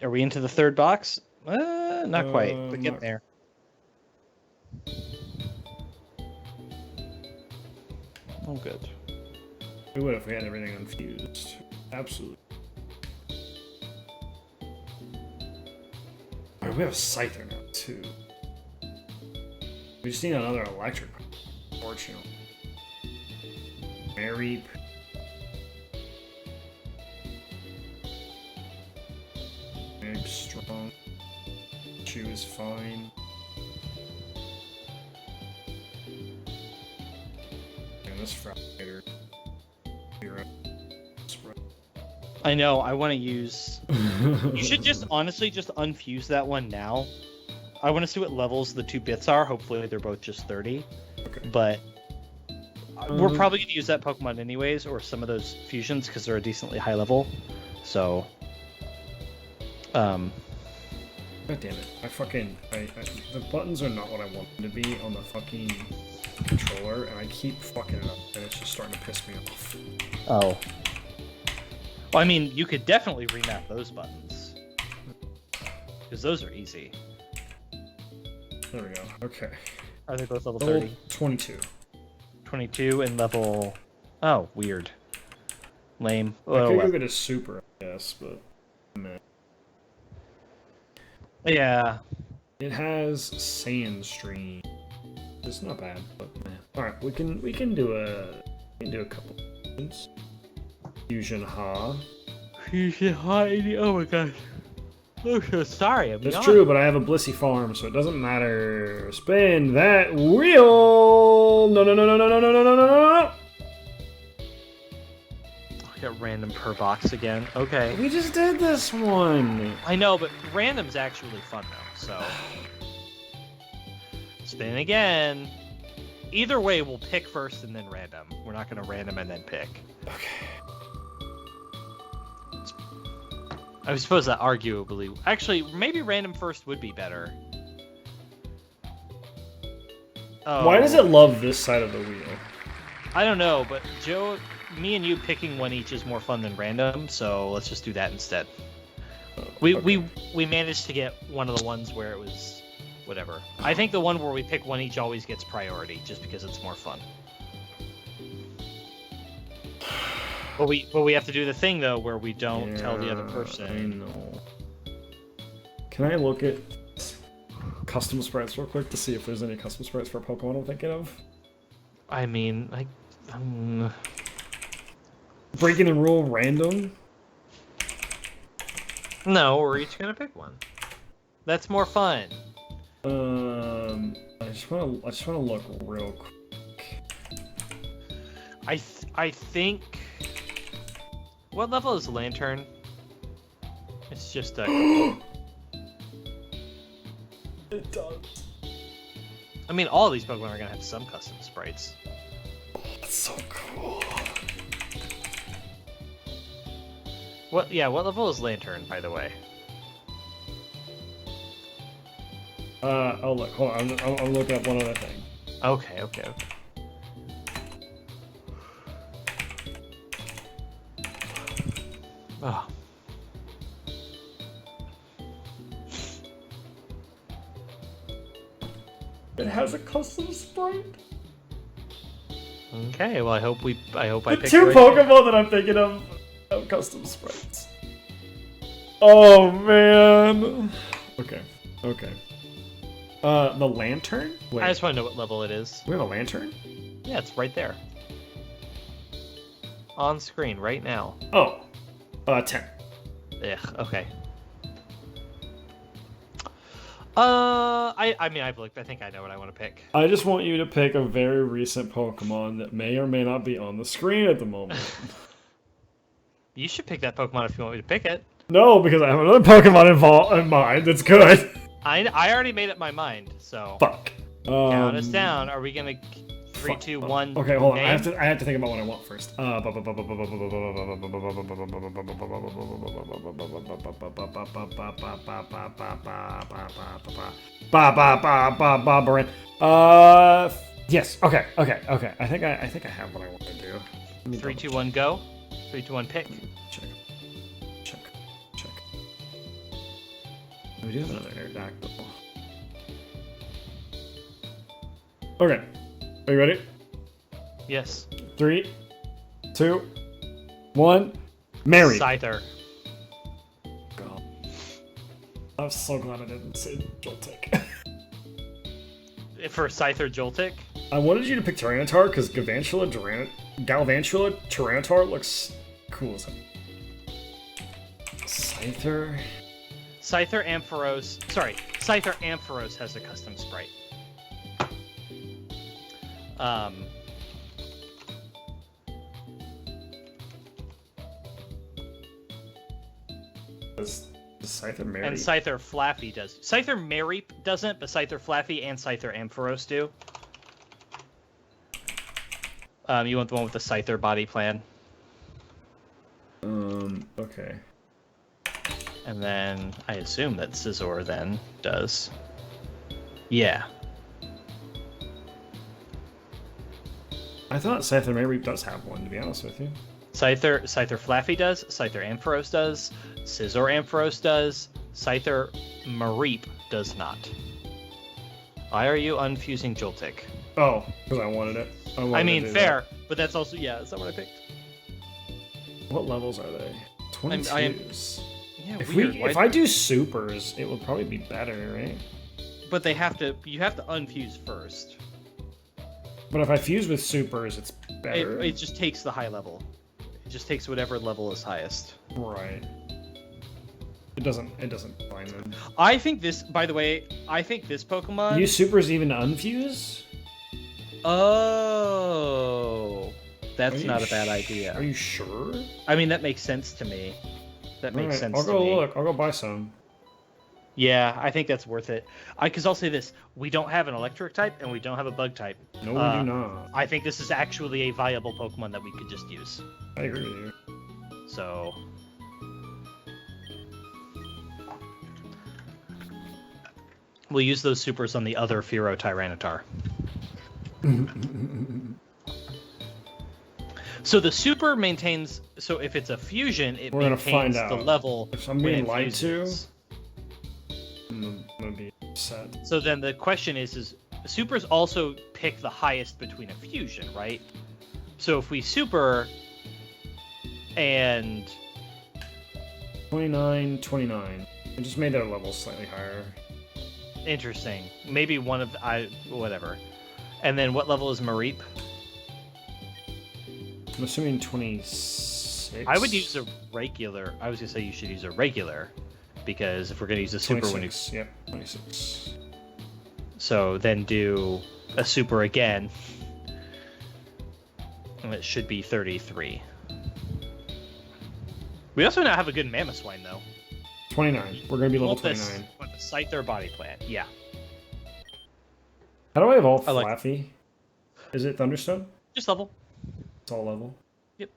Are we into the 3rd box? Not quite, but getting not- there. Oh, good. We would if we had everything unfused. Absolutely. Oh, we have a Scyther now, too. We just need another electric, unfortunately. Mary. Very strong. She was fine. And this Frappator. I know, I want to use... You should just, honestly, just unfuse that one now. I want to see what levels the two bits are. Hopefully they're both just 30. Okay. But we're probably going to use that Pokemon anyways, or some of those fusions, because they're a decently high level. So... God damn it. The buttons are not what I want them to be on the fucking controller, and I keep fucking it up, and it's just starting to piss me off. Oh. Well, I mean, you could definitely remap those buttons. Because those are easy. There we go. Okay. Are they both level Level 30? 22. 22 and level... Oh, weird. Lame. I Oh, could well. go get a super, I guess, but... Meh. Yeah. It has Sandstream. It's not bad, but meh. Alright, we can do a couple things. Fusion Ha. Fusion Ha. Oh my gosh. I'm so sorry. I'm That's true, but I have a Blissey farm, so it doesn't matter. Spin that wheel! No, no, no, no, no, no, no, no, no, no, no! I got random per box again. Okay. We just did this one! I know, but random's actually fun though, so... Spin again. Either way, we'll pick first and then random. We're not going to random and then pick. Okay. I suppose that arguably... Actually, maybe random first would be better. Oh. Why does it love this side of the wheel? I don't know, but Joe, me and you picking one each is more fun than random, so let's just do that instead. We managed to get one of the ones where it was... Whatever. I think the one where we pick one each always gets priority, just because it's more fun. But we have to do the thing though where we don't tell the other person. I know. Can I look at custom sprites real quick to see if there's any custom sprites for Pokemon I'm thinking of? I mean, like, breaking the rule random? No, we're each gonna pick one. That's more fun. I just wanna look real quick. I think. What level is Lantern? It's just a. It does. I mean, all of these Pokemon are gonna have some custom sprites. That's so cool. What? Yeah. What level is Lantern, by the way? Oh look, hold on. I'm looking up one other thing. Okay. Oh. It has a custom sprite. Okay. Well, I hope I The picked two right Pokemon that I'm thinking of have custom sprites. Oh man. Okay. The Lantern? Wait. I just want to know what level it is. We have a Lantern? Yeah, it's right there. On screen right now. Oh. 10. Ugh, okay. I mean, I've looked. I think I know what I want to pick. I just want you to pick a very recent Pokemon that may or may not be on the screen at the moment. You should pick that Pokemon if you want me to pick it. No, because I have another Pokemon in mind that's good. I already made up my mind, so... Fuck. Count us down. Are we gonna... 3, 2, 1... Okay, hold on. name? I have to think about what I want first. Yes. Okay. I think I have what I want to do. 3, 2, 1, go. 3, 2, 1, pick. Check. We do have another Aerodactyl. Okay. Are you ready? Yes. 3, 2, 1. Mary. Scyther. God. I'm so glad I didn't say Joltik. For Scyther Joltik? I wanted you to pick Tyranitar because Galvantula Tyranitar looks cool as hell. Scyther. Scyther Ampharos has a custom sprite. Does Scyther Mary? And Scyther Flaffy does. Scyther Mary doesn't, but Scyther Flaffy and Scyther Ampharos do. You want the one with the Scyther body plan? Okay. And then I assume that Scizor then does. Yeah. I thought Scyther Mary does have one, to be honest with you. Scyther Flaffy does, Scyther Ampharos does, Scizor Ampharos does, Scyther Mareep does not. Why are you unfusing Joltik? Oh, because I wanted it. I mean, fair, but that's also, yeah, that's not what I picked. What levels are they? 22s. Yeah, If I do supers, it will probably be better, right? But you have to unfuse first. But if I fuse with supers, it's better. It just takes the high level. It just takes whatever level is highest. Right. It doesn't find them. I think this, by the way, Pokemon... Use supers even to unfuse? Oh... That's not a bad idea. Are you sure? I mean, that makes sense to me. That makes sense to me. I'll go look. I'll go buy some. Yeah, I think that's worth it. Because I'll say this. We don't have an electric type, and we don't have a bug type. No, we do not. I think this is actually a viable Pokemon that we could just use. I agree with you. So... we'll use those supers on the other Fearow Tyranitar. So the super maintains... So if it's a fusion, it maintains the level... If I'm being lied to, I'm going to be upset. So then the question is supers also pick the highest between a fusion, right? So if we super and... 29, 29. I just made their level slightly higher. Interesting. Maybe one of... whatever. And then what level is Mareep? I'm assuming 26. I would use a regular. I was going to say you should use a regular. Because if we're going to use a super 26, yep, 26. So then do a super again. And it should be 33. We also now have a good Mamoswine, though. 29. We're going to be level 29. With the Scyther body plan, yeah. How do I evolve Flaffy? Is it Thunderstone? Just level. It's all level? Yep.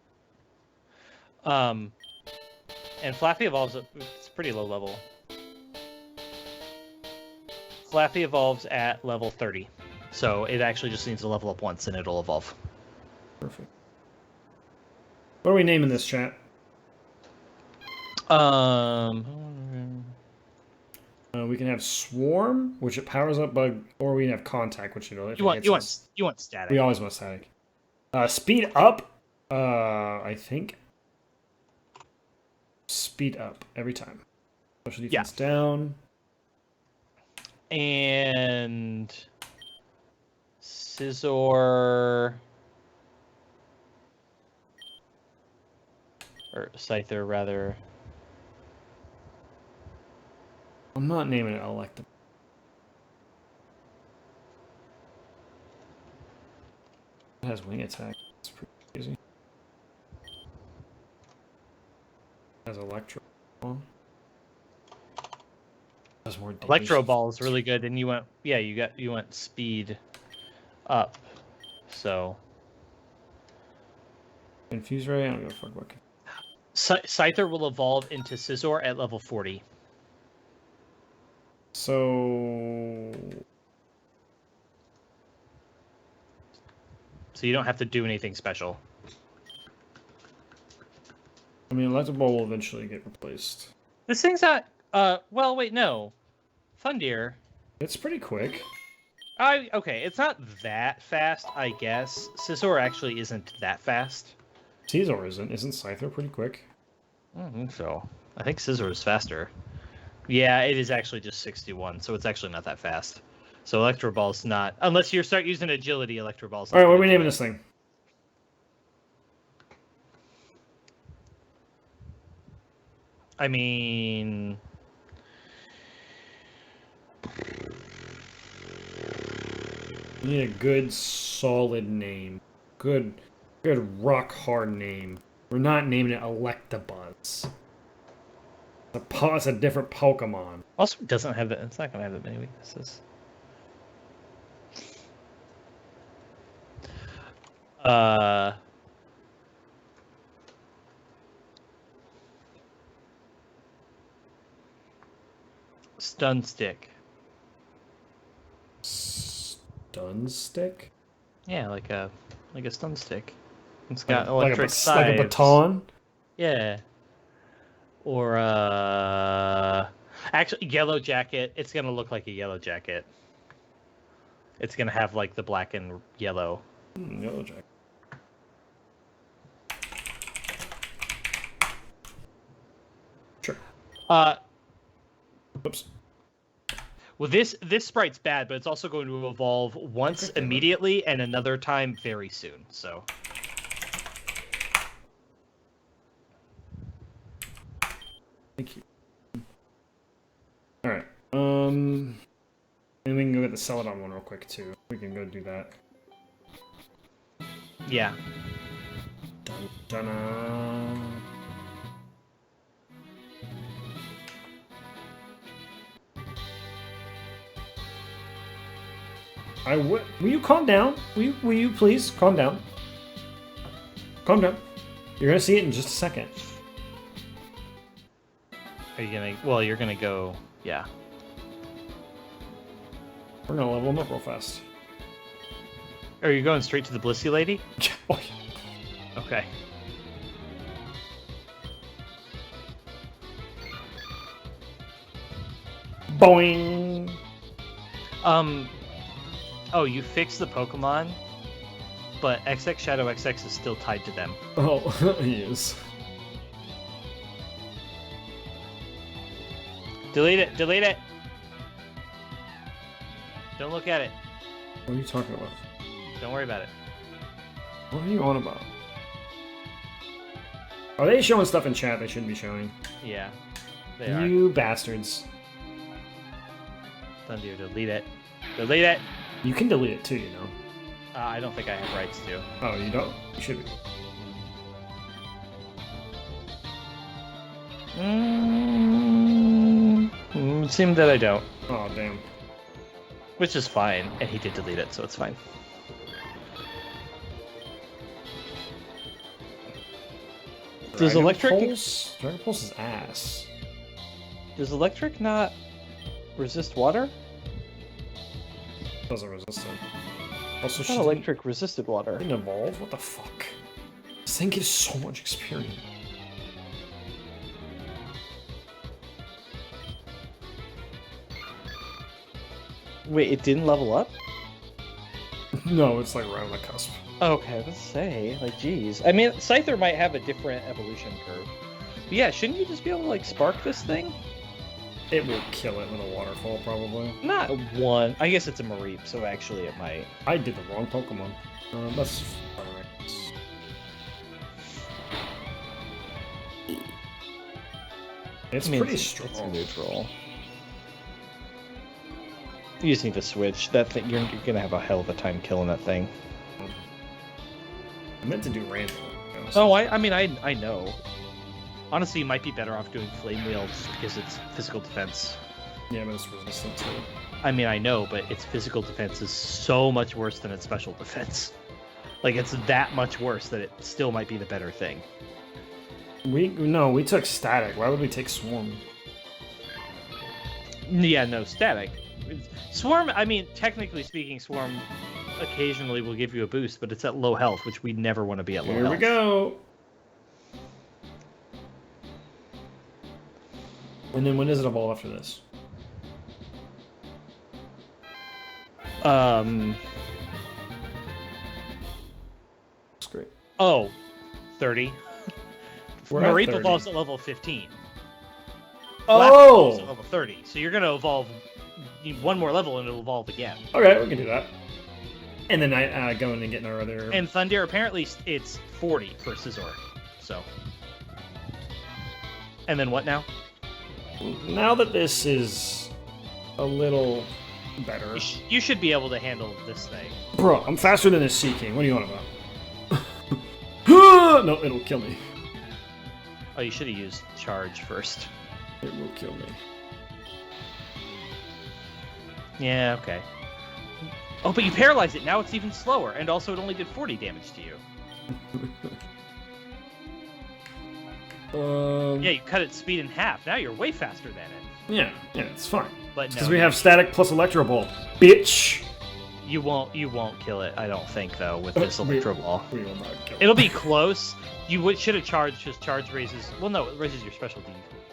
And Flaffy evolves it's pretty low level. Flaffy evolves at level 30. So it actually just needs to level up once and it'll evolve. Perfect. What are we naming this, chat? We can have Swarm, which it powers up bug, or we can have Contact, which you want static. We always want static. Speed up. I think. Speed up every time. Special defense down. And Scizor or Scyther rather. I'm not naming it Electabuzz. It has wing attack. It's pretty crazy. It has Electro Ball. Has more damage. Electro Ball is really good, and you went you went speed up. So Infuse Ray? I don't give a fuck about Scyther will evolve into Scizor at level 40. So you don't have to do anything special. I mean, Electabuzz will eventually get replaced. This thing's not... well, wait, no. Fundeer. It's pretty quick. Okay, it's not that fast, I guess. Scizor actually isn't that fast. Scizor isn't. Isn't Scyther pretty quick? I don't think so. I think Scizor is faster. Yeah, it is actually just 61, so it's actually not that fast. So Electro Ball's not... Unless you start using agility, Electro Ball's not... Alright, what are we naming this thing? I mean... We need a good, solid name. Good rock-hard name. We're not naming it Electabuzz. It's a different Pokemon. Also, it doesn't have that... It's not going to have that many weaknesses. Stun Stick. Stun Stick? Yeah, like a stun stick. It's got like electric like a baton? Yeah. Or actually, Yellow Jacket. It's gonna look like a Yellow Jacket. It's gonna have like the black and yellow. Yellow Jacket. Sure. Oops. Well, this sprite's bad, but it's also going to evolve once immediately and another time very soon. So. Thank you. All right. And we can go get the Celadon one real quick too. We can go do that. Yeah. Dun, dun, will you calm down? Will you please calm down? Calm down. You're gonna see it in just a second. Are you gonna? Well, you're gonna go. Yeah. We're gonna level them up real fast. Are you going straight to the Blissey Lady? Oh, yeah. Okay. Boing. Oh, you fixed the Pokemon, but XX Shadow XX is still tied to them. Oh, he is. Delete it. Delete it. Don't look at it. What are you talking about? Don't worry about it. What are you on about? Are they showing stuff in chat they shouldn't be showing? Yeah, they are. You bastards. Thunder, delete it. Delete it. You can delete it too, you know. I don't think I have rights to. Oh, you don't? You should be. It seemed that I don't. Oh, damn. Which is fine, and he did delete it, so it's fine. Does electric... Dragon Pulse is ass. Does electric not resist water? Doesn't resist it. Also, she electric resisted water. didn't evolve? What the fuck? This thing gives so much experience. Wait, it didn't level up? No, it's like right on the cusp. Okay, let's say, like, geez. I mean, Scyther might have a different evolution curve. But yeah, shouldn't you just be able to, like, spark this thing? It will kill it with a waterfall, probably. Not one. I guess it's a Mareep, so actually it might. I did the wrong Pokemon. That's alright. It's pretty strong. It's neutral. You just need to switch. That thing, you're gonna have a hell of a time killing that thing. I meant to do random. Oh, I mean, I know. Honestly, you might be better off doing Flame Wheel just because it's physical defense. Yeah, but it's resistant too. I mean, I know, but its physical defense is so much worse than its special defense. Like, it's that much worse that it still might be the better thing. We took Static. Why would we take Swarm? Yeah, no, Static. Swarm, I mean, technically speaking, Swarm occasionally will give you a boost, but it's at low health, which we never want to be at low health. Here we go! And then when does it evolve after this? It's great. Oh, 30. We're at Mareep 30. evolves at level 15. Oh! At level 30. So you're going to evolve one more level and it'll evolve again. Okay, we can do that. And then go in and get our other... And Thunder, apparently it's 40 for Scizor. So. And then what now? Now that this is a little better... You should be able to handle this thing. Bro, I'm faster than a Sea King. What do you want about? No, it'll kill me. Oh, you should have used Charge first. It will kill me. Yeah, okay. Oh, but you paralyzed it. Now it's even slower. And also it only did 40 damage to you. Yeah, you cut its speed in half. Now you're way faster than it. Yeah, it's fine. But because we have static plus Electro Ball. Bitch! You won't kill it, I don't think, though, with this Electro Ball. We will not kill it. It'll be close. You should have charged, because charge raises... Well, no, it raises your special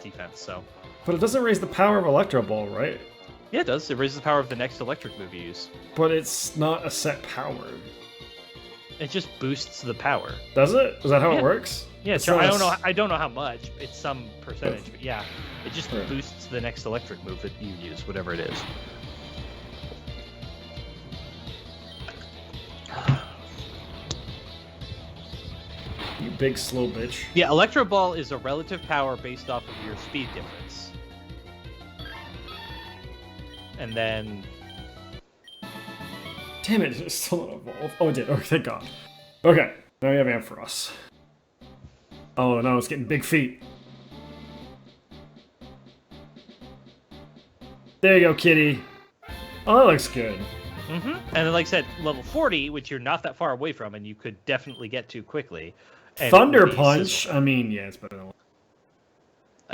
defense, so... But it doesn't raise the power of Electro Ball, right? Yeah, it does. It raises the power of the next electric move you use. But it's not a set power. It just boosts the power. Does it? Is that how it works? Yeah, I don't know how much. It's some percentage, but yeah, it just boosts the next electric move that you use, whatever it is. You big slow bitch. Yeah, Electro Ball is a relative power based off of your speed difference. And then... Damn it, it's still not evolved. Oh, it did. Oh, thank God. Okay, now we have Ampharos. Oh no, it's getting big feet. There you go, kitty. Oh, that looks good. Mm-hmm. And then, like I said, level 40, which you're not that far away from, and you could definitely get to quickly. Thunder Punch. I mean, yeah, it's better than.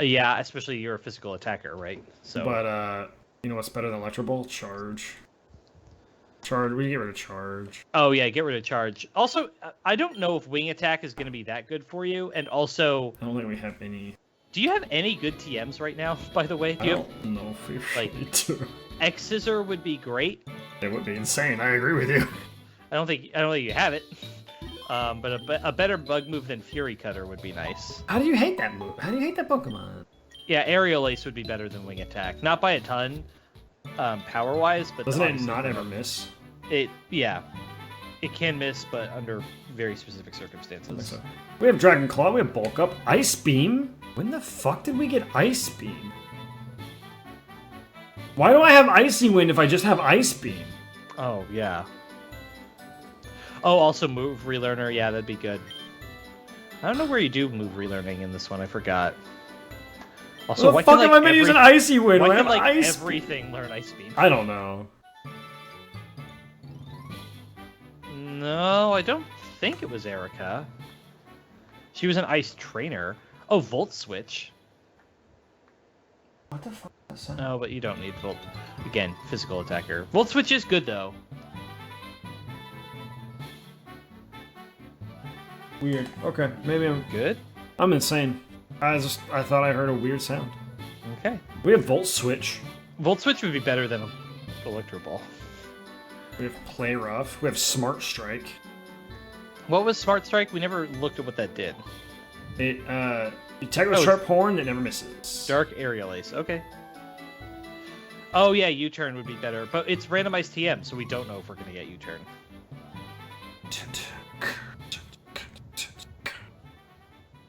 Yeah, especially you're a physical attacker, right? So. But you know what's better than Electro Ball? Charge. Charge. We can get rid of Charge. Oh yeah, get rid of Charge. Also, I don't know if Wing Attack is going to be that good for you, and also. I don't think we have any. Do you have any good TMs right now? By the way, I don't know if we really do. X-Scissor would be great. It would be insane. I agree with you. I don't think you have it. But a better bug move than Fury Cutter would be nice. How do you hate that move? How do you hate that Pokemon? Yeah, Aerial Ace would be better than Wing Attack. Not by a ton, power-wise, but... Doesn't it not ever miss? It can miss, but under very specific circumstances. So. We have Dragon Claw, we have Bulk Up, Ice Beam. When the fuck did we get Ice Beam? Why do I have Icy Wind if I just have Ice Beam? Oh, yeah. Oh, also move relearner. Yeah, that'd be good. I don't know where you do move relearning in this one. I forgot. Also, what the fuck have I been using Icy Wind? Why can everything learn Ice Beam? I don't know. No, I don't think it was Erica. She was an Ice Trainer. Oh, Volt Switch. What the fuck is that? No, but you don't need Volt. Again, physical attacker. Volt Switch is good, though. Weird. Okay, maybe I'm good. I'm insane. I thought I heard a weird sound. Okay. We have Volt Switch. Volt Switch would be better than Electro Ball. We have Play Rough. We have Smart Strike. What was Smart Strike? We never looked at what that did. It you attack with Sharp Horn that never misses. Dark Aerial Ace. Okay. Oh yeah, U-turn would be better, but it's randomized TM, so we don't know if we're gonna get U-turn.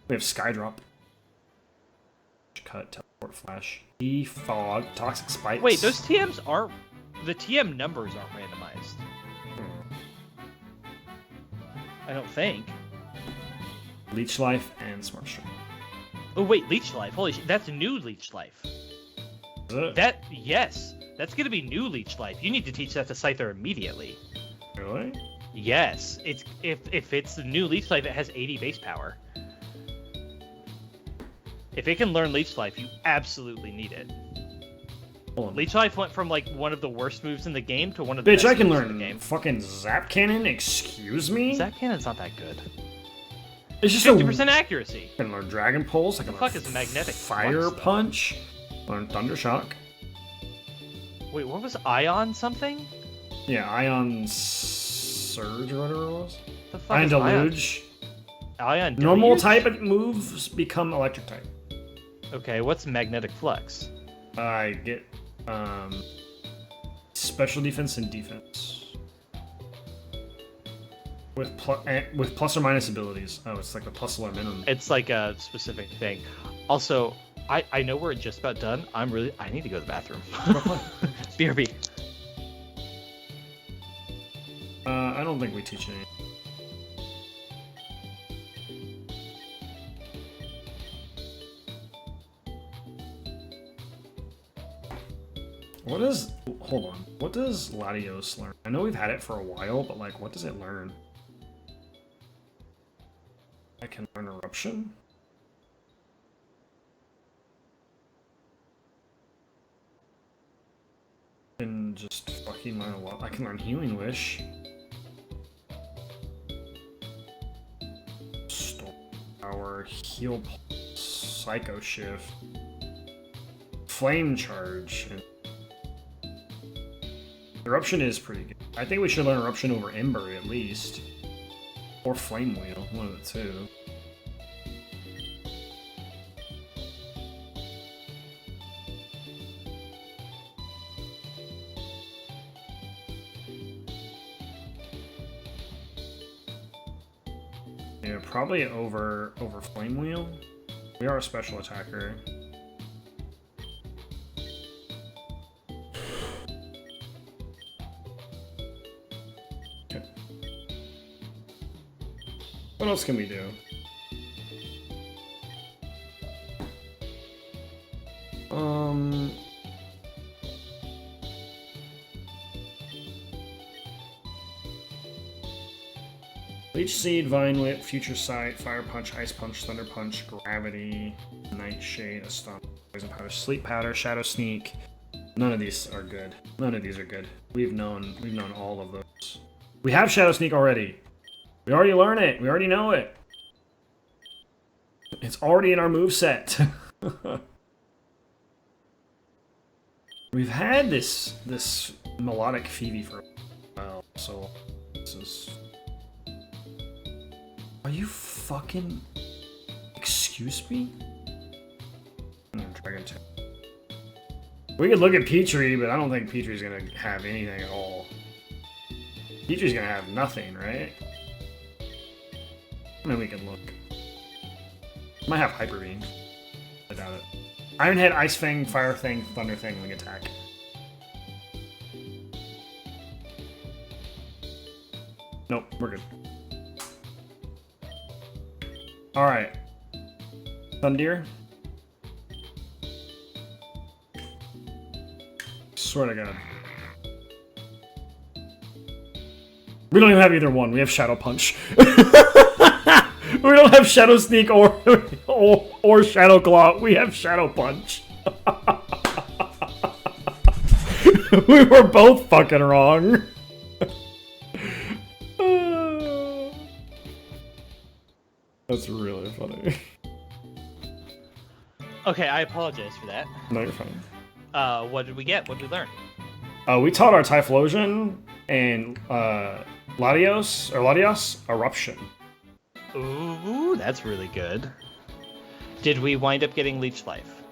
We have Skydrop. Cut, Teleport Flash. E-Fog, Toxic Spikes. Wait, those TMs aren't... The TM numbers aren't randomized. I don't think. Leech Life and Smart Strike. Oh wait, Leech Life. Holy shit, that's new Leech Life. Is it? Yes. That's gonna be new Leech Life. You need to teach that to Scyther immediately. Really? Yes. It's if it's the new Leech Life, it has 80 base power. If it can learn Leech Life, you absolutely need it. Leech Life went from like one of the worst moves in the game to one of the best I can moves learn in the game. Fucking Zap Cannon. Excuse me. Zap Cannon's not that good. It's just 50% accuracy. I can learn Dragon Pulse. I can learn is magnetic Fire Punch. Learn Thunder Shock. Wait, what was Ion something? Yeah, Ion Surge or whatever it was. The fuck Ion is Deluge. Ion Normal deluge? type moves become electric type. Okay, what's magnetic flux? I get special defense and defense with plus or minus abilities. Oh, it's like a plus or minimum. It's like a specific thing. Also, I know we're just about done. I need to go to the bathroom. BRB. I don't think we teach any. What is... Hold on. What does Latios learn? I know we've had it for a while, but, like, what does it learn? I can learn Eruption? And just fucking learn a lot. I can learn Healing Wish. Storm Power, Heal Pulse, Psycho Shift, Flame Charge, and Eruption is pretty good. I think we should learn Eruption over Ember at least. Or Flame Wheel, one of the two. Yeah, probably over Flame Wheel. We are a special attacker. What else can we do? Leech Seed, Vine Whip, Future Sight, Fire Punch, Ice Punch, Thunder Punch, Gravity, Nightshade, a Stomp, Poison Powder, Sleep Powder, Shadow Sneak. None of these are good. None of these are good. We've known all of those. We have Shadow Sneak already. We already learn it. We already know it. It's already in our moveset. We've had this melodic Phoebe for a while, so this is... Are you fucking... Excuse me? Dragon Tip. We could look at Petrie, but I don't think Petrie's gonna have anything at all. Petrie's gonna have nothing, right? I mean, we can look. Might have Hyper Beam. I doubt it. Iron Head, Ice Fang, Fire Thing, Thunder Thing, Wing Attack. Nope, we're good. Alright. Thundeer. Swear to God. We don't even have either one. We have Shadow Punch. We don't have Shadow Sneak or Shadow Claw. We have Shadow Punch. We were both fucking wrong. That's really funny. Okay, I apologize for that. No, you're fine. What did we get? What did we learn? We taught our Typhlosion and Latios Eruption. Ooh, that's really good. Did we wind up getting Leech Life?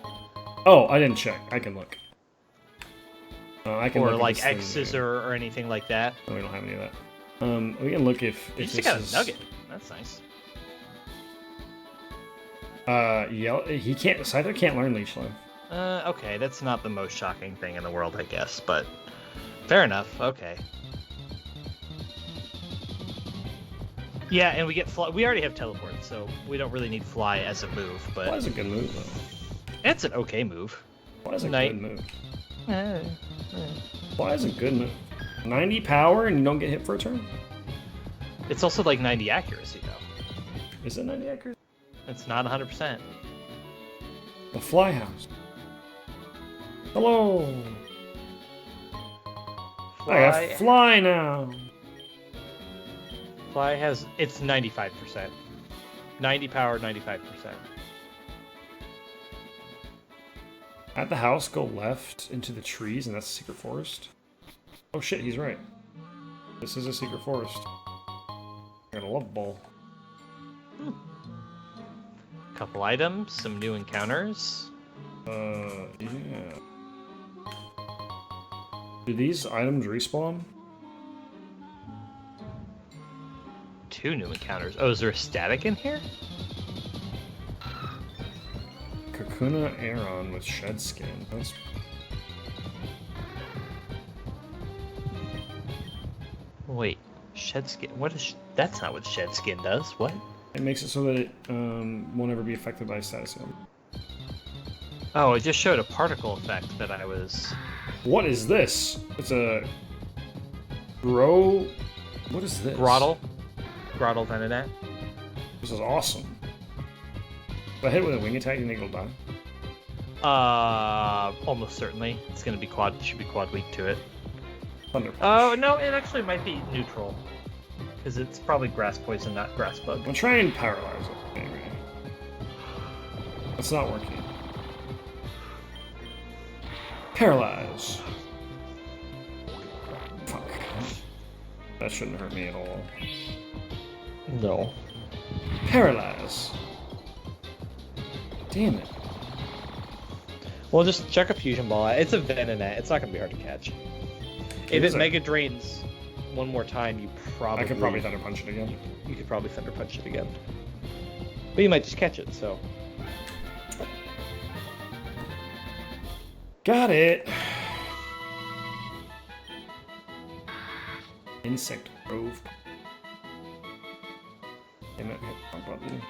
Oh, I didn't check. I can look. I can or look like X Scissor or anything like that? No, we don't have any of that. We can look if You this just got is... a Nugget. That's nice. He can't. Scyther can't learn Leech Life. Okay, that's not the most shocking thing in the world, I guess, but fair enough. Okay. Yeah, and we get fly. We already have teleport, so we don't really need fly as a move. But Fly's a good move, though. it's an okay move. Fly's a Night. good move. Fly's a good move. 90 power and you don't get hit for a turn. It's also like 90 accuracy, though. Is it 90 accuracy? It's not 100%. The Fly House. Hello. I got Fly now. Fly has... It's 95%. 90 power, 95%. At the house, go left into the trees, and that's a secret forest. Oh shit, he's right. This is a secret forest. I got a love ball. Couple items, some new encounters. Yeah. Do these items respawn? 2 new encounters. Oh, is there a static in here? Kakuna Aeron with shed skin. That's... Wait, shed skin. What is? That's not what shed skin does. What? It makes it so that it won't ever be affected by status item. Oh, it just showed a particle effect that I was. What is this? It's a grow. What is this? Grottle Venenet. This is awesome. If I hit it with a wing attack, you think it'll die? Almost certainly. It's gonna be quad. Should be quad weak to it. Thunder Punch. Oh no, it actually might be neutral, because it's probably grass poison, not grass bug. I'll try and paralyze it. Anyway, it's not working. Paralyze. Fuck. That shouldn't hurt me at all. No. Paralyze. Damn it. Well, just check a fusion ball. It's a Venenet. It's not gonna be hard to catch. If it Mega Drains one more time, I could probably Thunder Punch it again. You could probably Thunder Punch it again. But you might just catch it, so. Got it! Insect Grove. Damn it, hit the wrong button.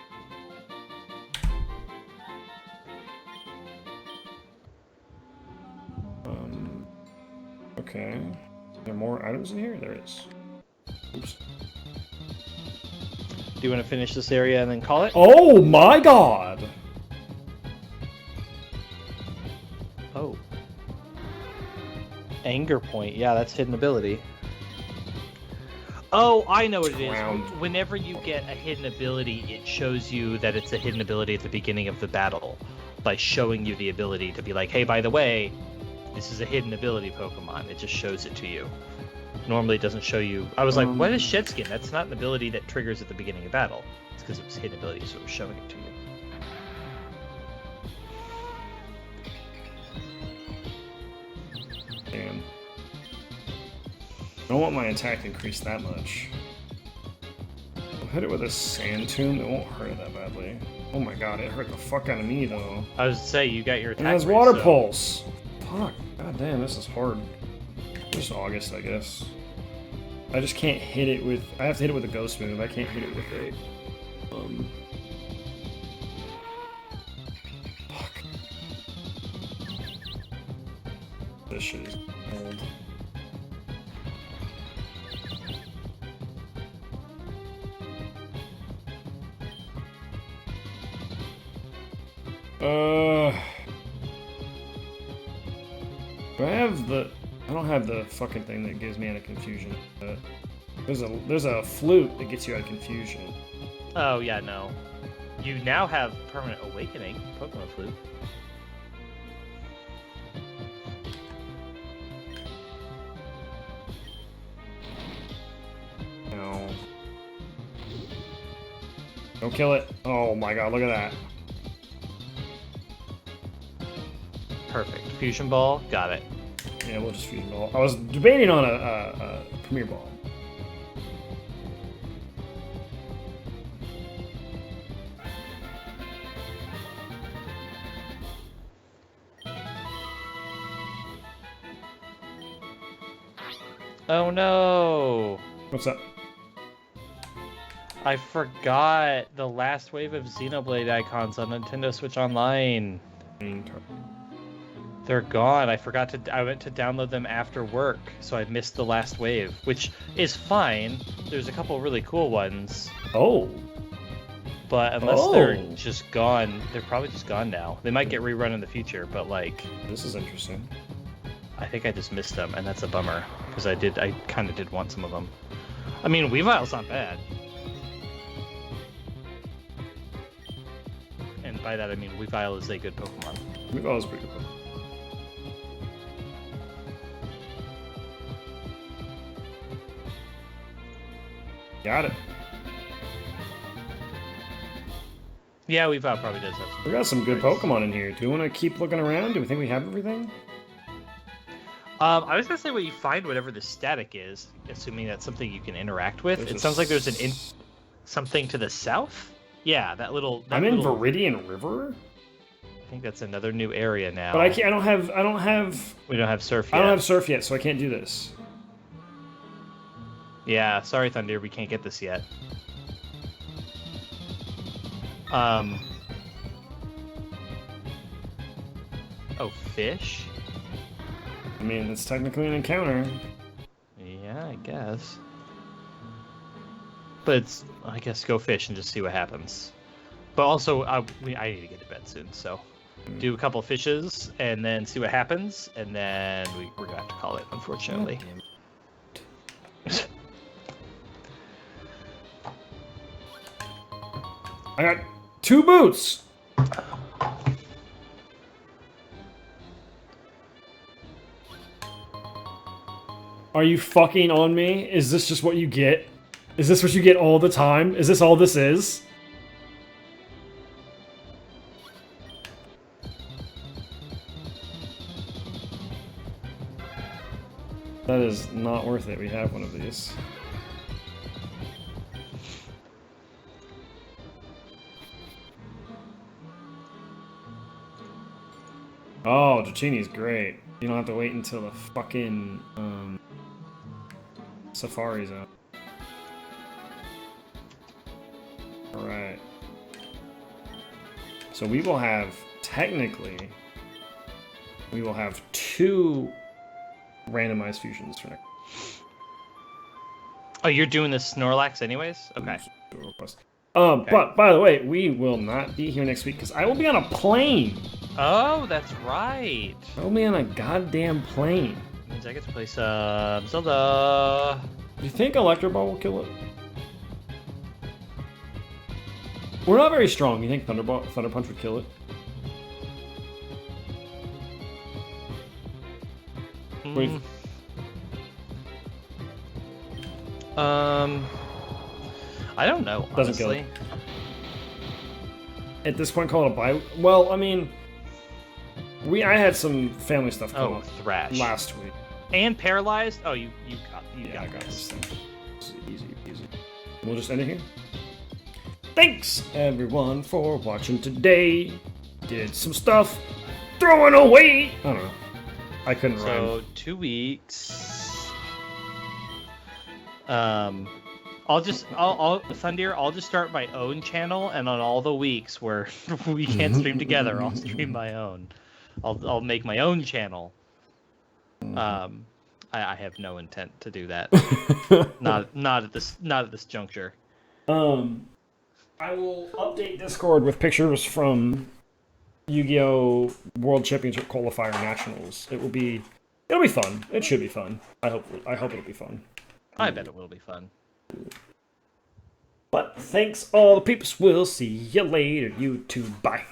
Okay. Are there more items in here? There is. Oops. Do you want to finish this area and then call it? Oh my god! Oh. Anger Point. Yeah, that's hidden ability. Oh, I know what it is. Whenever you get a hidden ability, it shows you that it's a hidden ability at the beginning of the battle by showing you the ability to be like, hey, by the way, this is a hidden ability Pokemon. It just shows it to you. Normally it doesn't show you. I was like, what is Shed Skin? That's not an ability that triggers at the beginning of battle. It's because it was hidden ability, so it was showing it to you. Damn. I don't want my attack to increase that much. I'll hit it with a Sand Tomb. It won't hurt it that badly. Oh my god, it hurt the fuck out of me though. I was to say, you got your attack. And it has Water Pulse. Fuck. God damn, this is hard. Just August, I guess. I just can't hit it with... I have to hit it with a Ghost move. I can't hit it with a... Fuck. This shit is old. Do I have the... I don't have the fucking thing that gives me out of confusion. There's a flute that gets you out of confusion. Oh, yeah, no. You now have Permanent Awakening, Pokemon Flute. No. Don't kill it. Oh my god, look at that. Perfect. Fusion Ball, got it. Yeah, we'll just Fusion Ball. I was debating on a Premier Ball. Oh no! What's up? I forgot the last wave of Xenoblade icons on Nintendo Switch Online. They're gone. I went to download them after work, so I missed the last wave, which is fine. There's a couple really cool ones. Oh. But unless they're just gone, they're probably just gone now. They might get rerun in the future, but like... This is interesting. I think I just missed them, and that's a bummer, because I kind of did want some of them. I mean, Weavile's not bad. And by that I mean Weavile is a good Pokemon. Weavile is pretty good. Got it. Yeah, we've probably does have some. We got some good Pokemon in here. Do we want to keep looking around? Do we think we have everything? I was gonna say what you find whatever the static is, assuming that's something you can interact with. It sounds like there's something to the south. Yeah, that little. I'm in Viridian River. I think that's another new area now. But I can't. I don't have. We don't have surf yet. I don't have surf yet, so I can't do this. Yeah, sorry, Thunder. We can't get this yet. Oh, fish? I mean, it's technically an encounter. Yeah, I guess. But it's, I guess, go fish and just see what happens. But also, I need to get to bed soon, so do a couple of fishes and then see what happens, and then we're gonna have to call it, unfortunately. I got 2 boots. Are you fucking on me? Is this just what you get? Is this what you get all the time? Is this all this is? That is not worth it. We have one of these. Oh, Dratini's great. You don't have to wait until the fucking Safari Zone. Alright. So we will have, technically, we will have 2 randomized fusions for next. Oh, you're doing the Snorlax anyways? Okay. Okay. But, by the way, we will not be here next week because I will be on a plane. Oh, that's right. I will be on a goddamn plane. Means I get to play some Zelda. Do you think Electro Ball will kill it? We're not very strong. You think Thunder Punch would kill it? Wait. I don't know, honestly. Doesn't kill it. At this point, call it a bye. Well, I mean, I had some family stuff come up Thrash last week. And paralyzed. Oh, you got this thing. It's easy. We'll just end it here. Thanks everyone for watching today. Did some stuff. Throwing away. I don't know. I couldn't rhyme. So 2 weeks. I'll Thundir, I'll just start my own channel, and on all the weeks where we can't stream together, I'll stream my own. I'll make my own channel. I have no intent to do that. not at this juncture. I will update Discord with pictures from Yu-Gi-Oh! World Championship Qualifier Nationals. It'll be fun. It should be fun. I hope it'll be fun. I bet it will be fun. But thanks all the peeps. We'll see you later, YouTube. Bye.